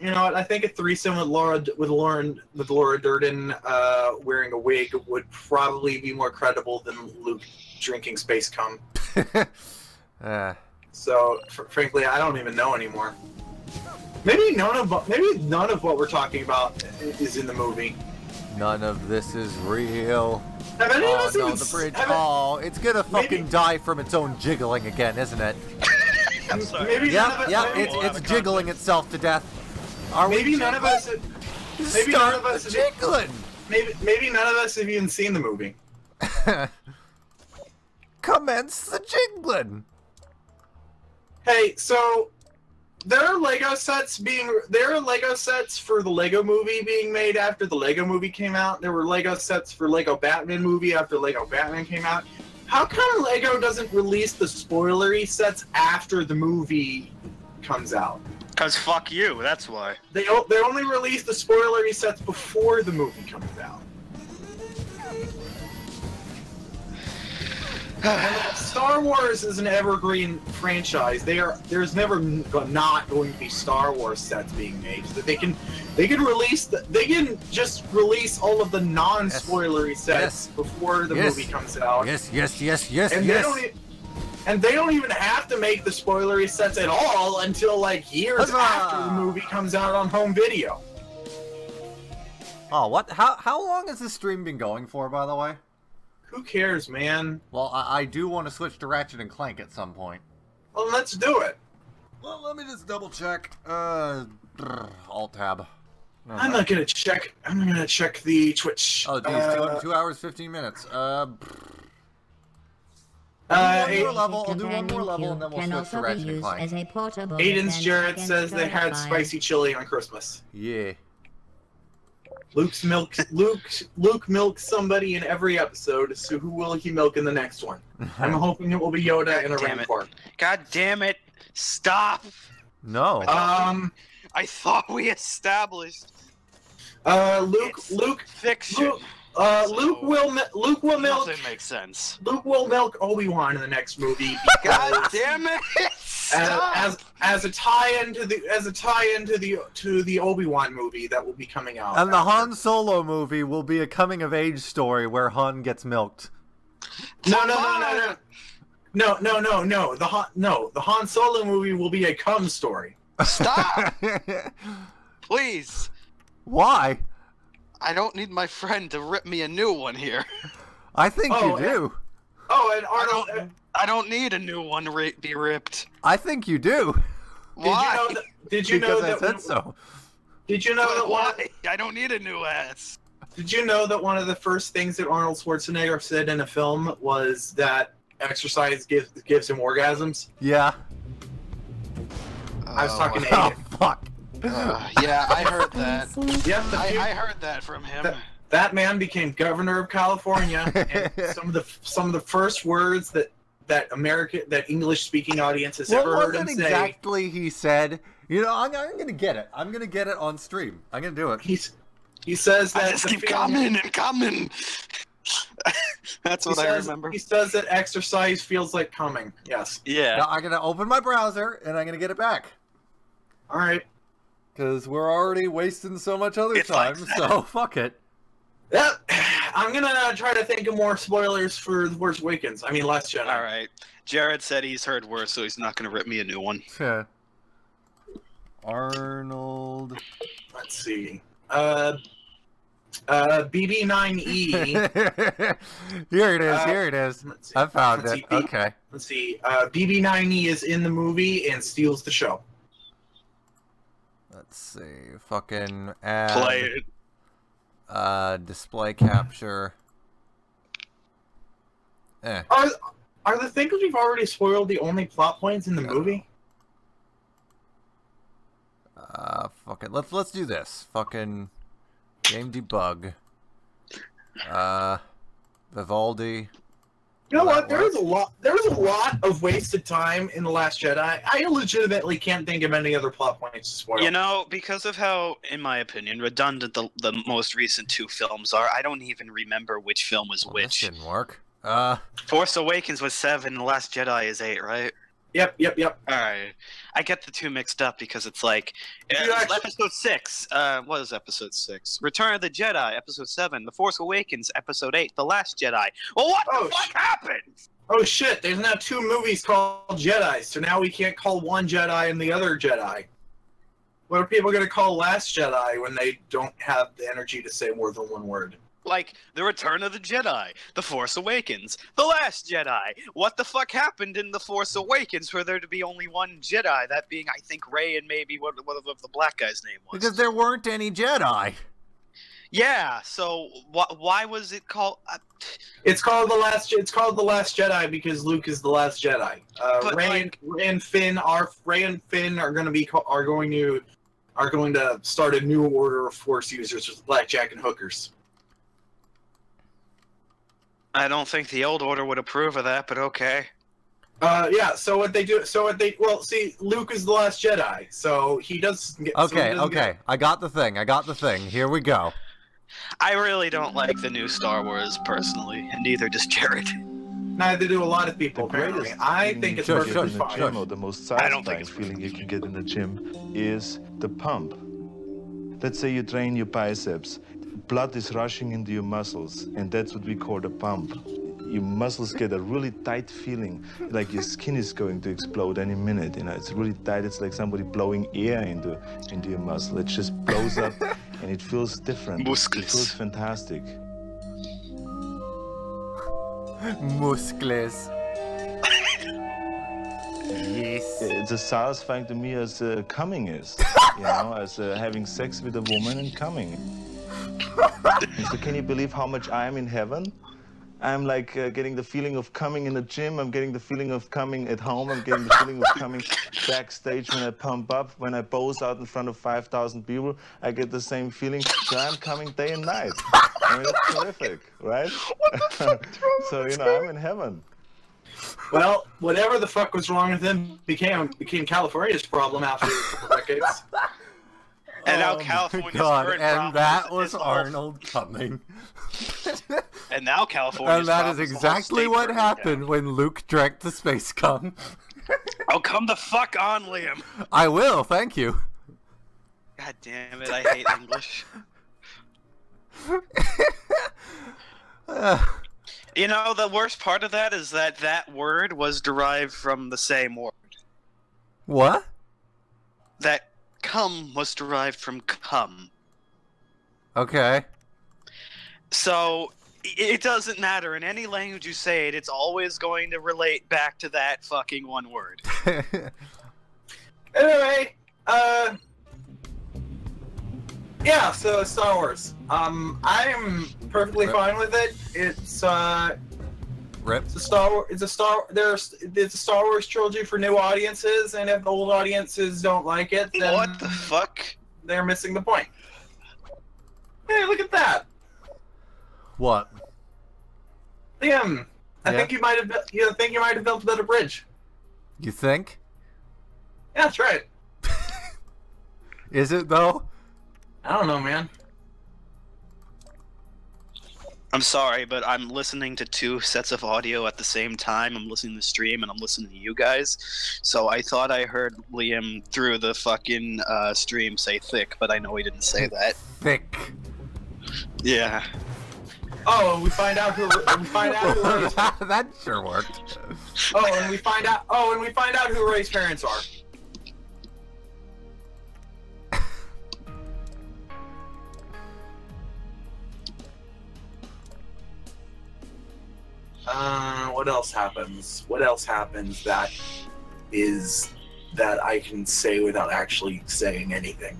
You know what? I think a threesome with Laura Durden wearing a wig would probably be more credible than Luke drinking space cum. So, frankly, I don't even know anymore. Maybe none of what we're talking about is in the movie. None of this is real. Have any of Oh, us no, even the bridge. haven't- Oh, it's gonna fucking Maybe- die from its own jiggling again, isn't it? I'm sorry. Maybe none of Yeah, us. it's jiggling itself to death. Are we Maybe none of us. Maybe none Start of us. the jiggling. Maybe none of us have even seen the movie. Commence the jiggling. Hey, so there are Lego sets for the Lego movie being made after the Lego movie came out. There were Lego sets for Lego Batman movie after Lego Batman came out. How come Lego doesn't release the spoilery sets after the movie comes out? Cause fuck you, that's why. They only release the spoilery sets before the movie comes out. Star Wars is an evergreen franchise. There's never not going to be Star Wars sets being made. So they can just release all of the non-spoilery sets before the movie comes out. Yes. And they don't even have to make the spoilery sets at all until like years Huzzah! after the movie comes out on home video. Oh, what? How long has this stream been going for, by the way? Who cares, man? Well, I do want to switch to Ratchet and Clank at some point. Well, let's do it. Well, let me just double check. Alt tab. No, I'm not gonna check. I'm gonna check the Twitch. Oh, geez, 2 hours, 15 minutes. Hey, I'll do one more level, and then we'll switch to Ratchet and Clank. Aiden's Jarrett says they had spicy chili on Christmas. Yeah. Luke milks somebody in every episode, so who will he milk in the next one? I'm hoping it will be Yoda and a Damn it. Rancor. God damn it! Stop! No. I thought we established Luke, fiction. Luke will milk. Nothing makes sense. Luke will milk Obi-Wan in the next movie. God damn it! As a tie-in to the Obi-Wan movie that will be coming out. And the Han Solo movie will be a coming-of-age story where Han gets milked. No. The Han Solo movie will be a cum story. Stop! Please. Why? I don't need my friend to rip me a new one here. I think you do. And Arnold. I don't need a new one to be ripped. I think you do. Why? Did you know that? Because I said so. Did you know that one? I don't need a new ass. Did you know that one of the first things that Arnold Schwarzenegger said in a film was that exercise gives him orgasms? Yeah. I was talking to Oh, Aidan. fuck. Yeah, I heard that. Yep, I heard that from him. That man became governor of California, and some of the first words that English-speaking audience has ever heard him say. What exactly he said? You know, I'm gonna get it. I'm gonna get it on stream. I'm gonna do it. He says that I just keep coming and coming. That's what I remember. He says that exercise feels like coming. Yes. Yeah. Now I'm gonna open my browser and I'm gonna get it back. All right. Because we're already wasting so much other time, so fuck it. Yeah, I'm gonna try to think of more spoilers for The Force Awakens. I mean, Last Jedi. All right. Jared said he's heard worse, so he's not going to rip me a new one. Yeah. Arnold. Let's see. BB9E. Here it is. Here it is. I found it. Okay. Let's see. BB9E is in the movie and steals the show. Let's see. Fucking add. Play it. Display capture. Are the things we've already spoiled the only plot points in the movie? Fuck it. Let's do this. Fucking game debug. Vivaldi. You know what? There was a lot of wasted time in The Last Jedi. I legitimately can't think of any other plot points to spoil. You know, because of how, in my opinion, redundant the most recent two films are, I don't even remember which film was which. This didn't work. Force Awakens was 7, The Last Jedi is 8, right? Yep. Alright. I get the two mixed up because it's like... episode 6. What is episode 6? Return of the Jedi, episode 7. The Force Awakens, episode 8. The Last Jedi. Well, what the fuck happened? Oh shit, there's now 2 movies called Jedi, so now we can't call one Jedi and the other Jedi. What are people going to call Last Jedi when they don't have the energy to say more than one word? Like, The Return of the Jedi, The Force Awakens, The Last Jedi. What the fuck happened in The Force Awakens for there to be only one Jedi? That being, I think, Rey and maybe what the black guy's name was. Because there weren't any Jedi. Yeah, so why was it called... It's called The Last Jedi because Luke is the last Jedi. Rey and Finn are going to start a new order of Force users with blackjack and hookers. I don't think the old order would approve of that, but okay. Yeah. Well, see, Luke is the last Jedi, so he does. Okay. I got the thing. Here we go. I really don't like the new Star Wars personally, and neither does Jared. Neither do a lot of people. Apparently, I think it's perfectly fine. The most satisfying feeling you can get in the gym is the pump. Let's say you train your biceps. Blood is rushing into your muscles, and that's what we call the pump. Your muscles get a really tight feeling, like your skin is going to explode any minute. You know, it's really tight. It's like somebody blowing air into your muscle. It just blows up, and it feels different. Muscles. It feels fantastic. Muscles. Yes. It's as satisfying to me as coming is. You know, as having sex with a woman and coming. So can you believe how much I am in heaven? I'm like getting the feeling of coming in the gym. I'm getting the feeling of coming at home. I'm getting the feeling of coming backstage when I pump up. When I pose out in front of 5,000 people, I get the same feeling. So I'm coming day and night. I mean, it's terrific, right? What the fuck? So, you know, I'm in heaven. Well, whatever the fuck was wrong with him became California's problem after a couple decades. And now Oh my California's God, current and problem that is was the whole- Arnold coming. And now California's And that problem is the whole exactly state what burning happened down. when Luke drank the space cum. Oh, come the fuck on, Liam. I will, thank you. God damn it, I hate English. You know, the worst part of that is that that word was derived from the same word. What? That cum was derived from cum. Okay. So, it doesn't matter. In any language you say it, it's always going to relate back to that fucking one word. Anyway, yeah, so Star Wars. I'm perfectly fine with it. It's Rip. it's a Star Wars trilogy for new audiences, and if the old audiences don't like it, then What the fuck? they're missing the point. Hey, look at that. What? Liam, I Yeah? think you might have built a better bridge. You think? Yeah, that's right. Is it though? I don't know, man. I'm sorry, but I'm listening to two sets of audio at the same time. I'm listening to the stream and I'm listening to you guys. So I thought I heard Liam through the fucking stream say thick, but I know he didn't say that. Thick. Yeah. Oh, and we find out who Ray's, That sure worked. and we find out who Ray's parents are. What else happens? What else happens that I can say without actually saying anything?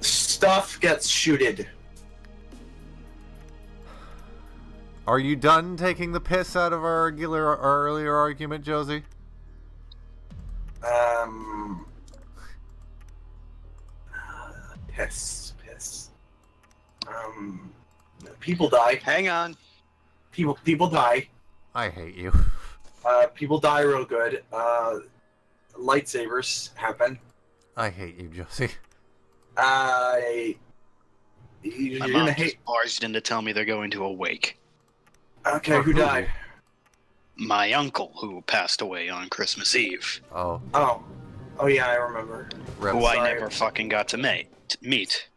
Stuff gets shooted. Are you done taking the piss out of our earlier argument, Josie? Piss. People die. Hang on. People die. I hate you. People die real good. Lightsabers happen. I hate you, Josie. You're My gonna mom hate. just barged in to tell me they're going to a wake. Okay, who died? My uncle, who passed away on Christmas Eve, Oh. Oh yeah, I remember. Rip. who Sorry. I never fucking got to meet.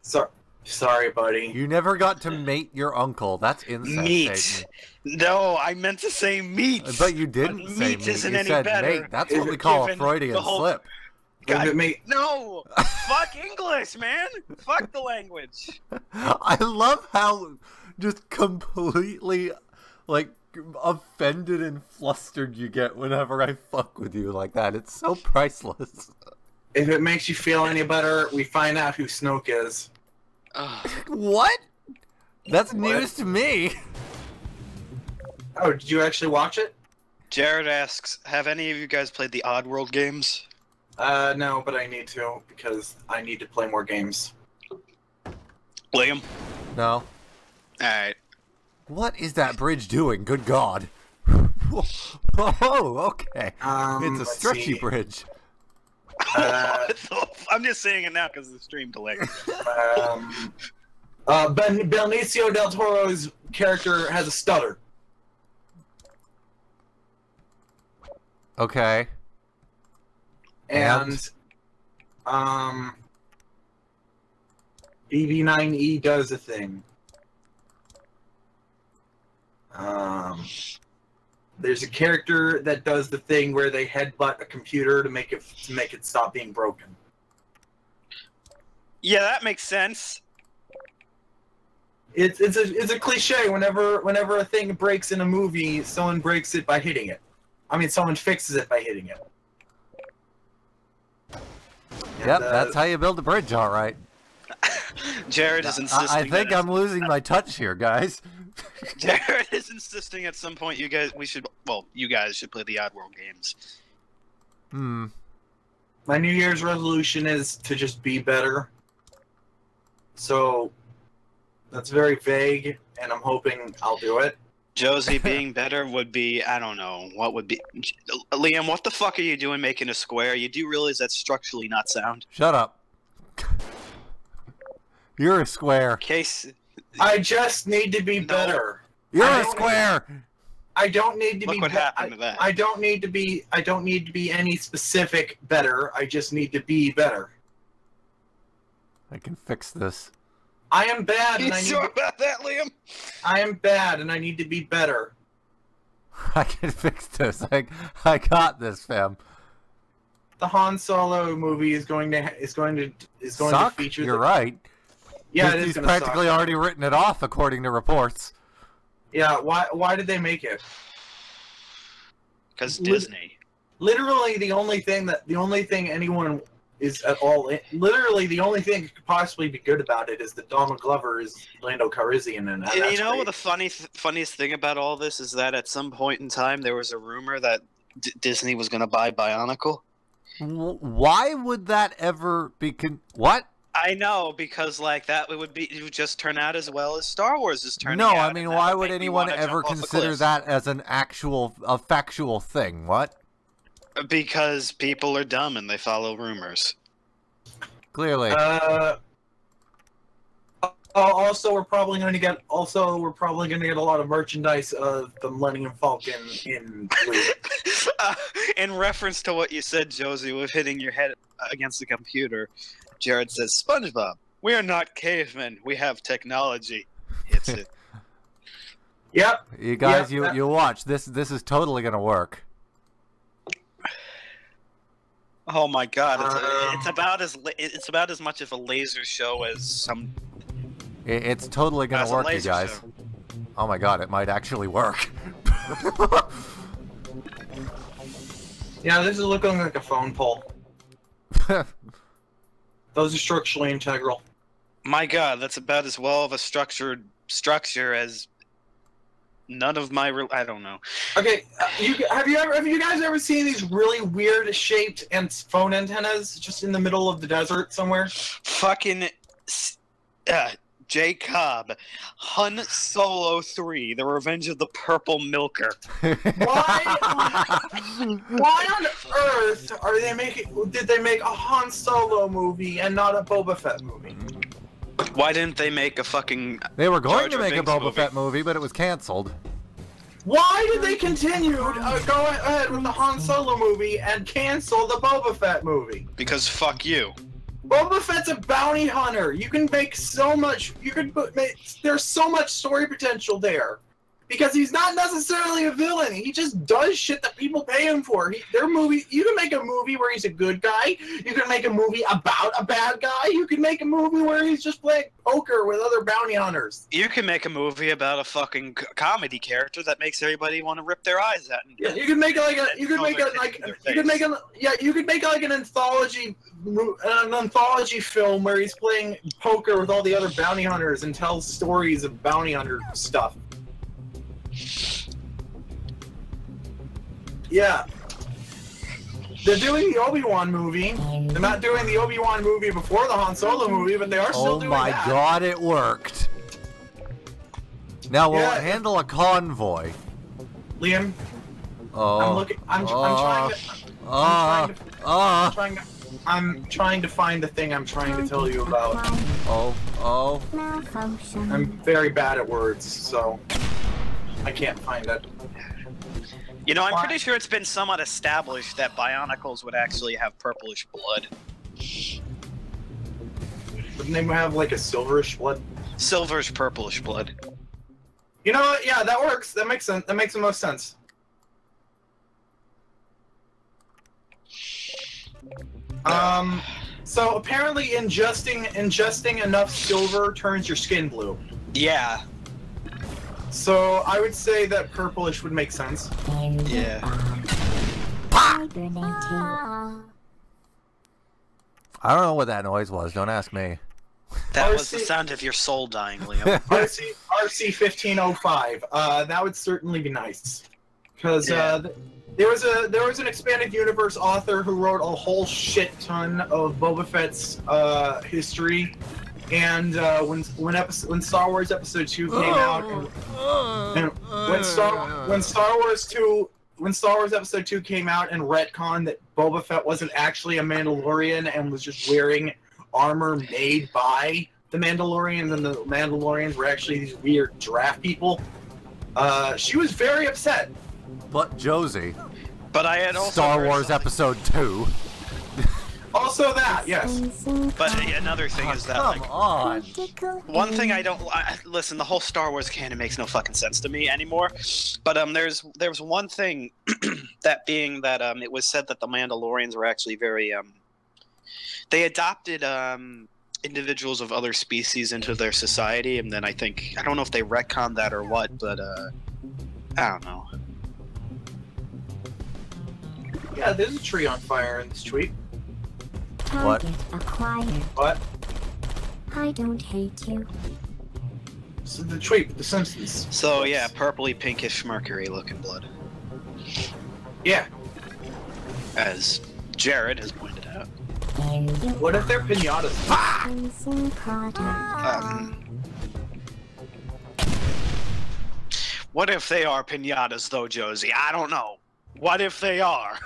Sorry, buddy. You never got to mate your uncle. That's incest, Meat. Aidan. No, I meant to say meat. But you didn't But say meat meat. isn't You any said better. mate. That's what we call a Given Freudian the whole- slip. Is it me? No! Fuck English, man! Fuck the language! I love how just completely, like, offended and flustered you get whenever I fuck with you like that. It's so priceless. If it makes you feel any better, we find out who Snoke is. What? That's What? news to me. Oh, did you actually watch it? Jared asks, have any of you guys played the Oddworld games? No, but I need to, because I need to play more games. Liam? No. Alright. What is that bridge doing? Good God. Oh, okay. It's a Let's stretchy see. bridge. I'm just saying it now because of the stream delay. Benicio del Toro's character has a stutter. Okay. And BB9E does a thing. There's a character that does the thing where they headbutt a computer to make it stop being broken. Yeah, that makes sense. It's a cliche. Whenever a thing breaks in a movie, someone breaks it by hitting it. I mean, someone fixes it by hitting it. Yep, that's how you build a bridge, all right. Jared is insisting. I think I'm losing my touch here, guys. Jared is insisting at some point you guys should play the Oddworld games. My New Year's resolution is to just be better. So that's very vague, and I'm hoping I'll do it. Josie being better would be, I don't know, what would be... Liam, what the fuck are you doing making a square? You do realize that's structurally not sound? Shut up. You're a square. Case... I just need to be better. You're a square! I don't need to be... Look what happened to that. I don't need to be any specific better. I just need to be better. I can fix this. I am bad, and You I need sure to... about that, Liam? I am bad, and I need to be better. I can fix this. I got this, fam. The Han Solo movie is going to Suck? feature. You're right. Yeah, He's practically already written it off, according to reports. Yeah, why did they make it? Because Disney. Literally, the only thing anyone is at all. Literally, the only thing that could possibly be good about it is that Donald Glover is Lando Calrissian, and You know what the funniest thing about all this is that at some point in time there was a rumor that Disney was going to buy Bionicle. Why would that ever be? What? I know, because like it would just turn out as well as Star Wars is turning No, out. I mean, why would anyone ever consider that as a factual thing? What? Because people are dumb and they follow rumors. Clearly. Also, we're probably going to get a lot of merchandise of the Millennium Falcon in blue. In reference to what you said, Josie, with hitting your head against the computer, Jared says, "SpongeBob, we are not cavemen. We have technology." Hits it. Yep. You guys, you watch. This is totally going to work. Oh my God! It's about as much of a laser show as some. It's totally going to work, you guys. Show. Oh my God! It might actually work. Yeah, this is looking like a phone pole. Those are structurally integral. My God, that's about as well of a structure as none of my. I don't know. Okay, have you guys ever seen these really weird shaped phone antennas just in the middle of the desert somewhere? Fucking J. Cobb, Han Solo 3: The Revenge of the Purple Milker. Why on earth did they make a Han Solo movie and not a Boba Fett movie? Why didn't they make a fucking... They were going to make a Boba movie? Fett movie, but it was canceled. Why did they continue go ahead with the Han Solo movie and cancel the Boba Fett movie? Because fuck you. Boba Fett's a bounty hunter. You can make so much. There's so much story potential there, because he's not necessarily a villain. He just does shit that people pay him for. You can make a movie where he's a good guy. You can make a movie about a bad guy. You can make a movie where he's just playing poker with other bounty hunters. You can make a movie about a fucking comedy character that makes everybody want to rip their eyes out. Yeah, you could make it like an anthology film where he's playing poker with all the other bounty hunters and tells stories of bounty hunter stuff. Yeah. They're doing the Obi-Wan movie. They're not doing the Obi-Wan movie before the Han Solo movie, but they are still doing that. Oh my God, it worked. Now, will it handle a convoy? Liam, I'm trying to find the thing I'm trying to tell you about. I'm very bad at words, so I can't find it. You know, I'm pretty sure it's been somewhat established that Bionicles would actually have purplish blood. Wouldn't they have like a silverish blood? Silverish purplish blood. You know what? Yeah, that works. That makes sense. That makes the most sense. So apparently ingesting enough silver turns your skin blue. Yeah. So I would say that purplish would make sense. Yeah. I don't know what that noise was. Don't ask me. That was the sound of your soul dying, Liam. RC 1505. That would certainly be nice, because there was an expanded universe author who wrote a whole shit ton of Boba Fett's history, And when Star Wars Episode 2 came out, and when Star Wars Episode 2 came out and retconned that Boba Fett wasn't actually a Mandalorian and was just wearing armor made by the Mandalorians, and the Mandalorians were actually these weird giraffe people, she was very upset. But Josie. But I had also Star Wars Episode 2. Also that, yes. But another thing is that, like, on. one thing I don't listen. The whole Star Wars canon makes no fucking sense to me anymore. But there's one thing, that being that it was said that the Mandalorians were actually very they adopted individuals of other species into their society, and then I don't know if they retconned that or what, but I don't know. Yeah, there's a tree on fire in this tweet. What? Acquired. What? I don't hate you. So the tweet with the Simpsons. So yeah, purpley pinkish mercury looking blood. Yeah. As Jared has pointed out. What if they're pinatas? What if they are pinatas though, Josie? I don't know. What if they are?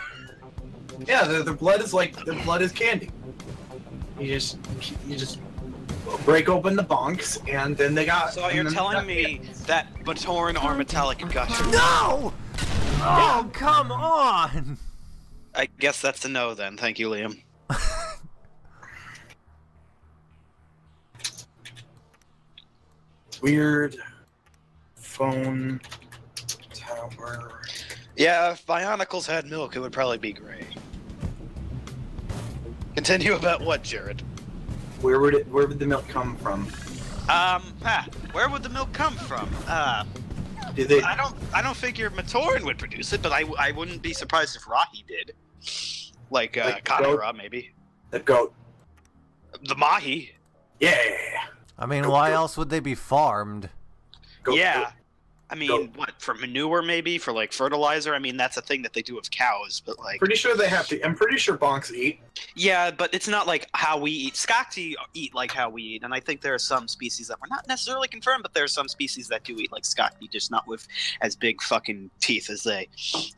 Yeah, the blood is candy. You just break open the bunks, and then they got. So you're telling me that Batoran are metallic gushers? No! Oh, come on! I guess that's a no then. Thank you, Liam. Weird phone tower. Yeah, if Bionicles had milk, it would probably be gray. Continue about what, Jared? Where would the milk come from? Where would the milk come from? Did they? I don't figure Matoran would produce it, but I wouldn't be surprised if Rahi did. Like Katara, maybe. The goat. The Mahi. Yeah. I mean, why else would they be farmed? Goat, yeah. goat. I mean, what, for manure maybe? For like fertilizer? I mean, that's a thing that they do with cows, but like... Pretty sure they have to. I'm pretty sure bonks eat. Yeah, but it's not like how we eat. Skakti eat like how we eat, and I think there are some species that we're not necessarily confirmed, but there are some species that do eat like Skakti, just not with as big fucking teeth as they.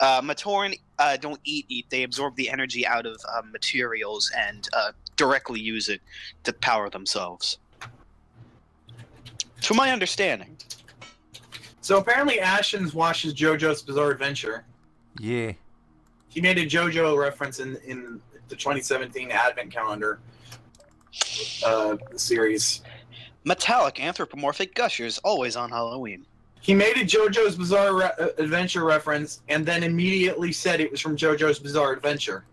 Matoran don't eat. They absorb the energy out of materials and directly use it to power themselves. To my understanding. So apparently Ashens watches JoJo's Bizarre Adventure. Yeah. He made a JoJo reference in the 2017 Advent Calendar series. Metallic anthropomorphic gushers, always on Halloween. He made a JoJo's Bizarre Adventure reference and then immediately said it was from JoJo's Bizarre Adventure.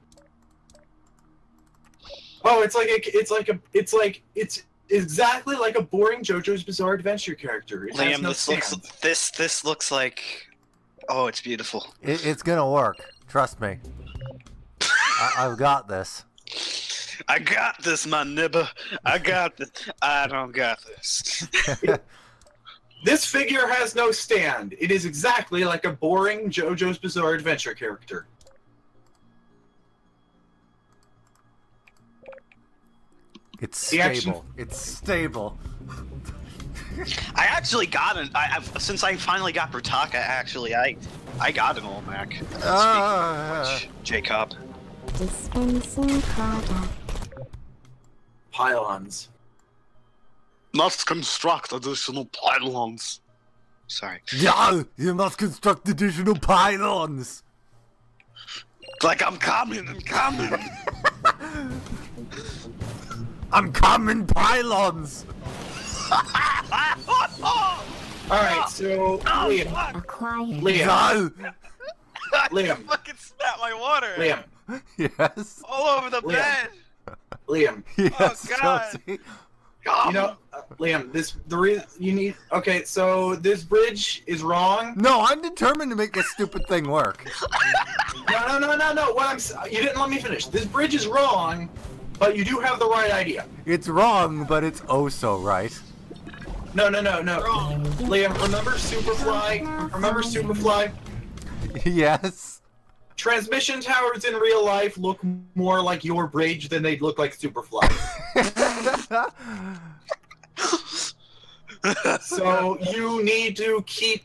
Oh, it's exactly like a boring JoJo's Bizarre Adventure character. It Liam, no this looks like... Oh, it's beautiful. It's gonna work. Trust me. I've got this. I got this, my nibba. I got this. I don't got this. This figure has no stand. It is exactly like a boring JoJo's Bizarre Adventure character. It's stable. It's stable. I actually got an. Since I finally got Brutaka, I got an Olmec. Speaking of which, Jacob. Dispensing product. Pylons. Must construct additional pylons. Sorry. Yeah, you must construct additional pylons. Like I'm coming. I'm coming, pylons. Alright, so Liam. Acquired. Liam. No. Liam. Fucking spat my water. Liam. Yes. All over the bed. Liam. Yes, Oh, God. Josie. You know, Liam, okay, so this bridge is wrong. No, I'm determined to make this stupid thing work. No. You didn't let me finish. This bridge is wrong, but you do have the right idea. It's wrong, but it's oh so right. No. Liam, remember Superfly? Yes. Transmission towers in real life look more like your bridge than they look like Superfly. So you need to keep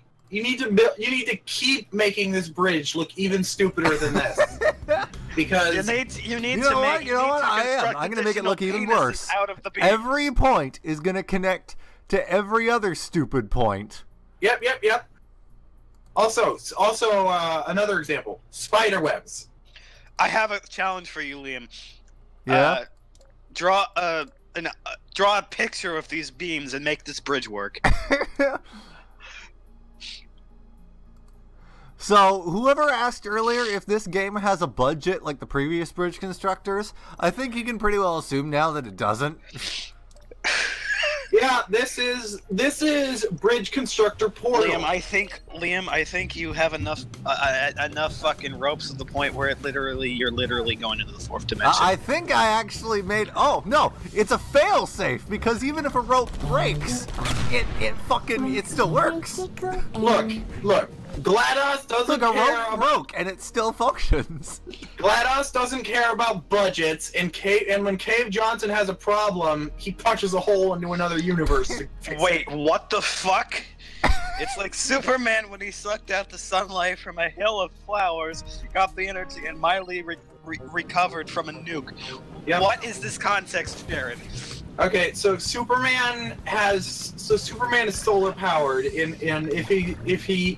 making this bridge look even stupider than this. Because you need You to know what? make. You know what? I am. I'm gonna make it look even worse. Every point is gonna connect to every other stupid point. Yep. Also, another example: spider webs. I have a challenge for you, Liam. Yeah. Draw a picture of these beams and make this bridge work. So, whoever asked earlier if this game has a budget like the previous Bridge Constructors, I think you can pretty well assume now that it doesn't. Yeah, this is Bridge Constructor Portal. Liam, I think you have enough fucking ropes to the point where you're literally going into the fourth dimension. I think I actually made. Oh no, it's a fail-safe because even if a rope breaks, it still works. Look. GLaDOS doesn't Look, a care rope about... broke and it still functions. GLaDOS doesn't care about budgets, and when Cave Johnson has a problem, he punches a hole into another universe to fix Wait, it. what the fuck? It's like Superman when he sucked out the sunlight from a hill of flowers, got the energy, and mildly recovered from a nuke. Yep. What is this context, Jared? Okay, so Superman is solar powered, and if he he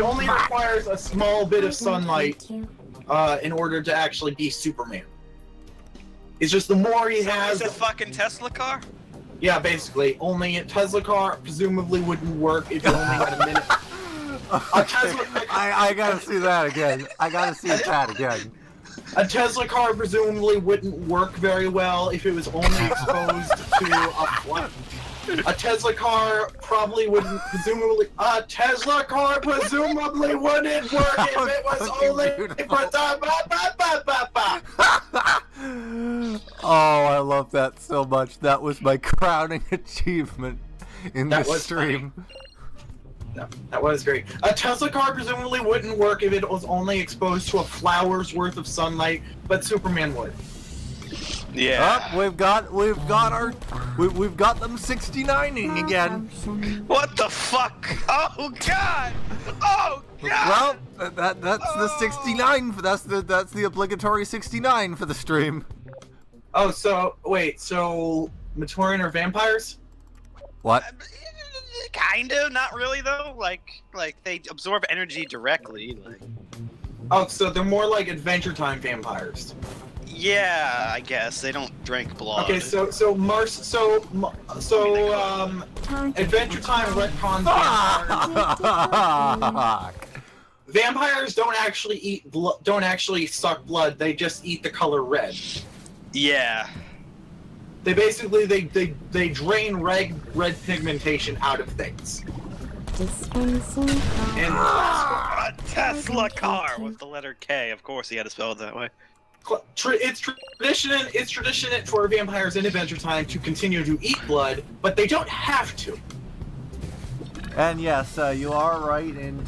only requires a small bit of sunlight in order to actually be Superman. It's just the more he has. Is it a fucking Tesla car? Yeah, basically. Only a Tesla car presumably wouldn't work if you only had a minute. A Tesla. I gotta see that again. A Tesla car presumably wouldn't work very well if it was only exposed to a flood. A Tesla car probably wouldn't presumably. A Tesla car presumably wouldn't work if it was only for Oh, I love that so much. That was my crowning achievement in the stream. No, that was great. A Tesla car presumably wouldn't work if it was only exposed to a flower's worth of sunlight, but Superman would. Yeah. We've got them 69ing again. What the fuck? Oh god! Oh god! Well, that's the 69. That's the obligatory 69 for the stream. Oh, so wait, so Matoran are vampires? What? Kind of, not really though. Like they absorb energy directly. Like. Oh, so they're more like Adventure Time vampires. Yeah, I guess they don't drink blood. Okay, so Adventure Time retcons vampires. Vampires don't actually eat don't actually suck blood. They just eat the color red. Yeah. They basically they drain red pigmentation out of things. And a Tesla car with the letter K. Of course, he had to spell it that way. It's tradition for vampires in Adventure Time to continue to eat blood, but they don't have to. And yes, you are right. In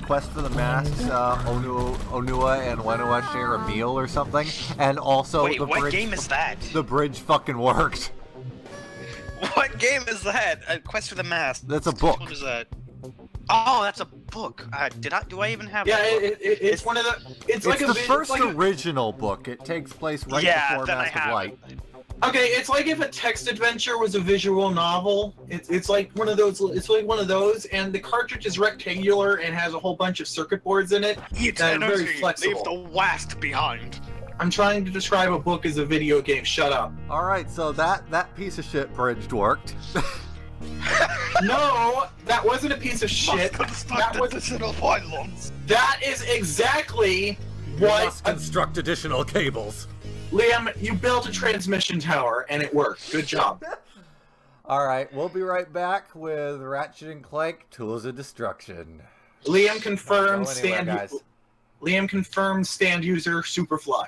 Quest for the Masks, Onua and Wenua share a meal or something, and also wait, what game is that? The bridge fucking worked. What game is that? Quest for the Masks. That's a book. What is that? Oh, that's a book. Do I even have? Yeah, it's one of the. It's like the first original book. It takes place right before Mask of Light. Okay, it's like if a text adventure was a visual novel. It's like one of those. It's like one of those, and the cartridge is rectangular and has a whole bunch of circuit boards in it. It's very flexible. Leave the West behind. I'm trying to describe a book as a video game. Shut up. All right, so that piece of shit bridge worked. No, that wasn't a piece of shit. That is exactly what. You must construct additional cables. Liam, you built a transmission tower and it worked. Good job. All right, we'll be right back with Ratchet and Clank: Tools of Destruction. Liam confirmed stand user Superfly.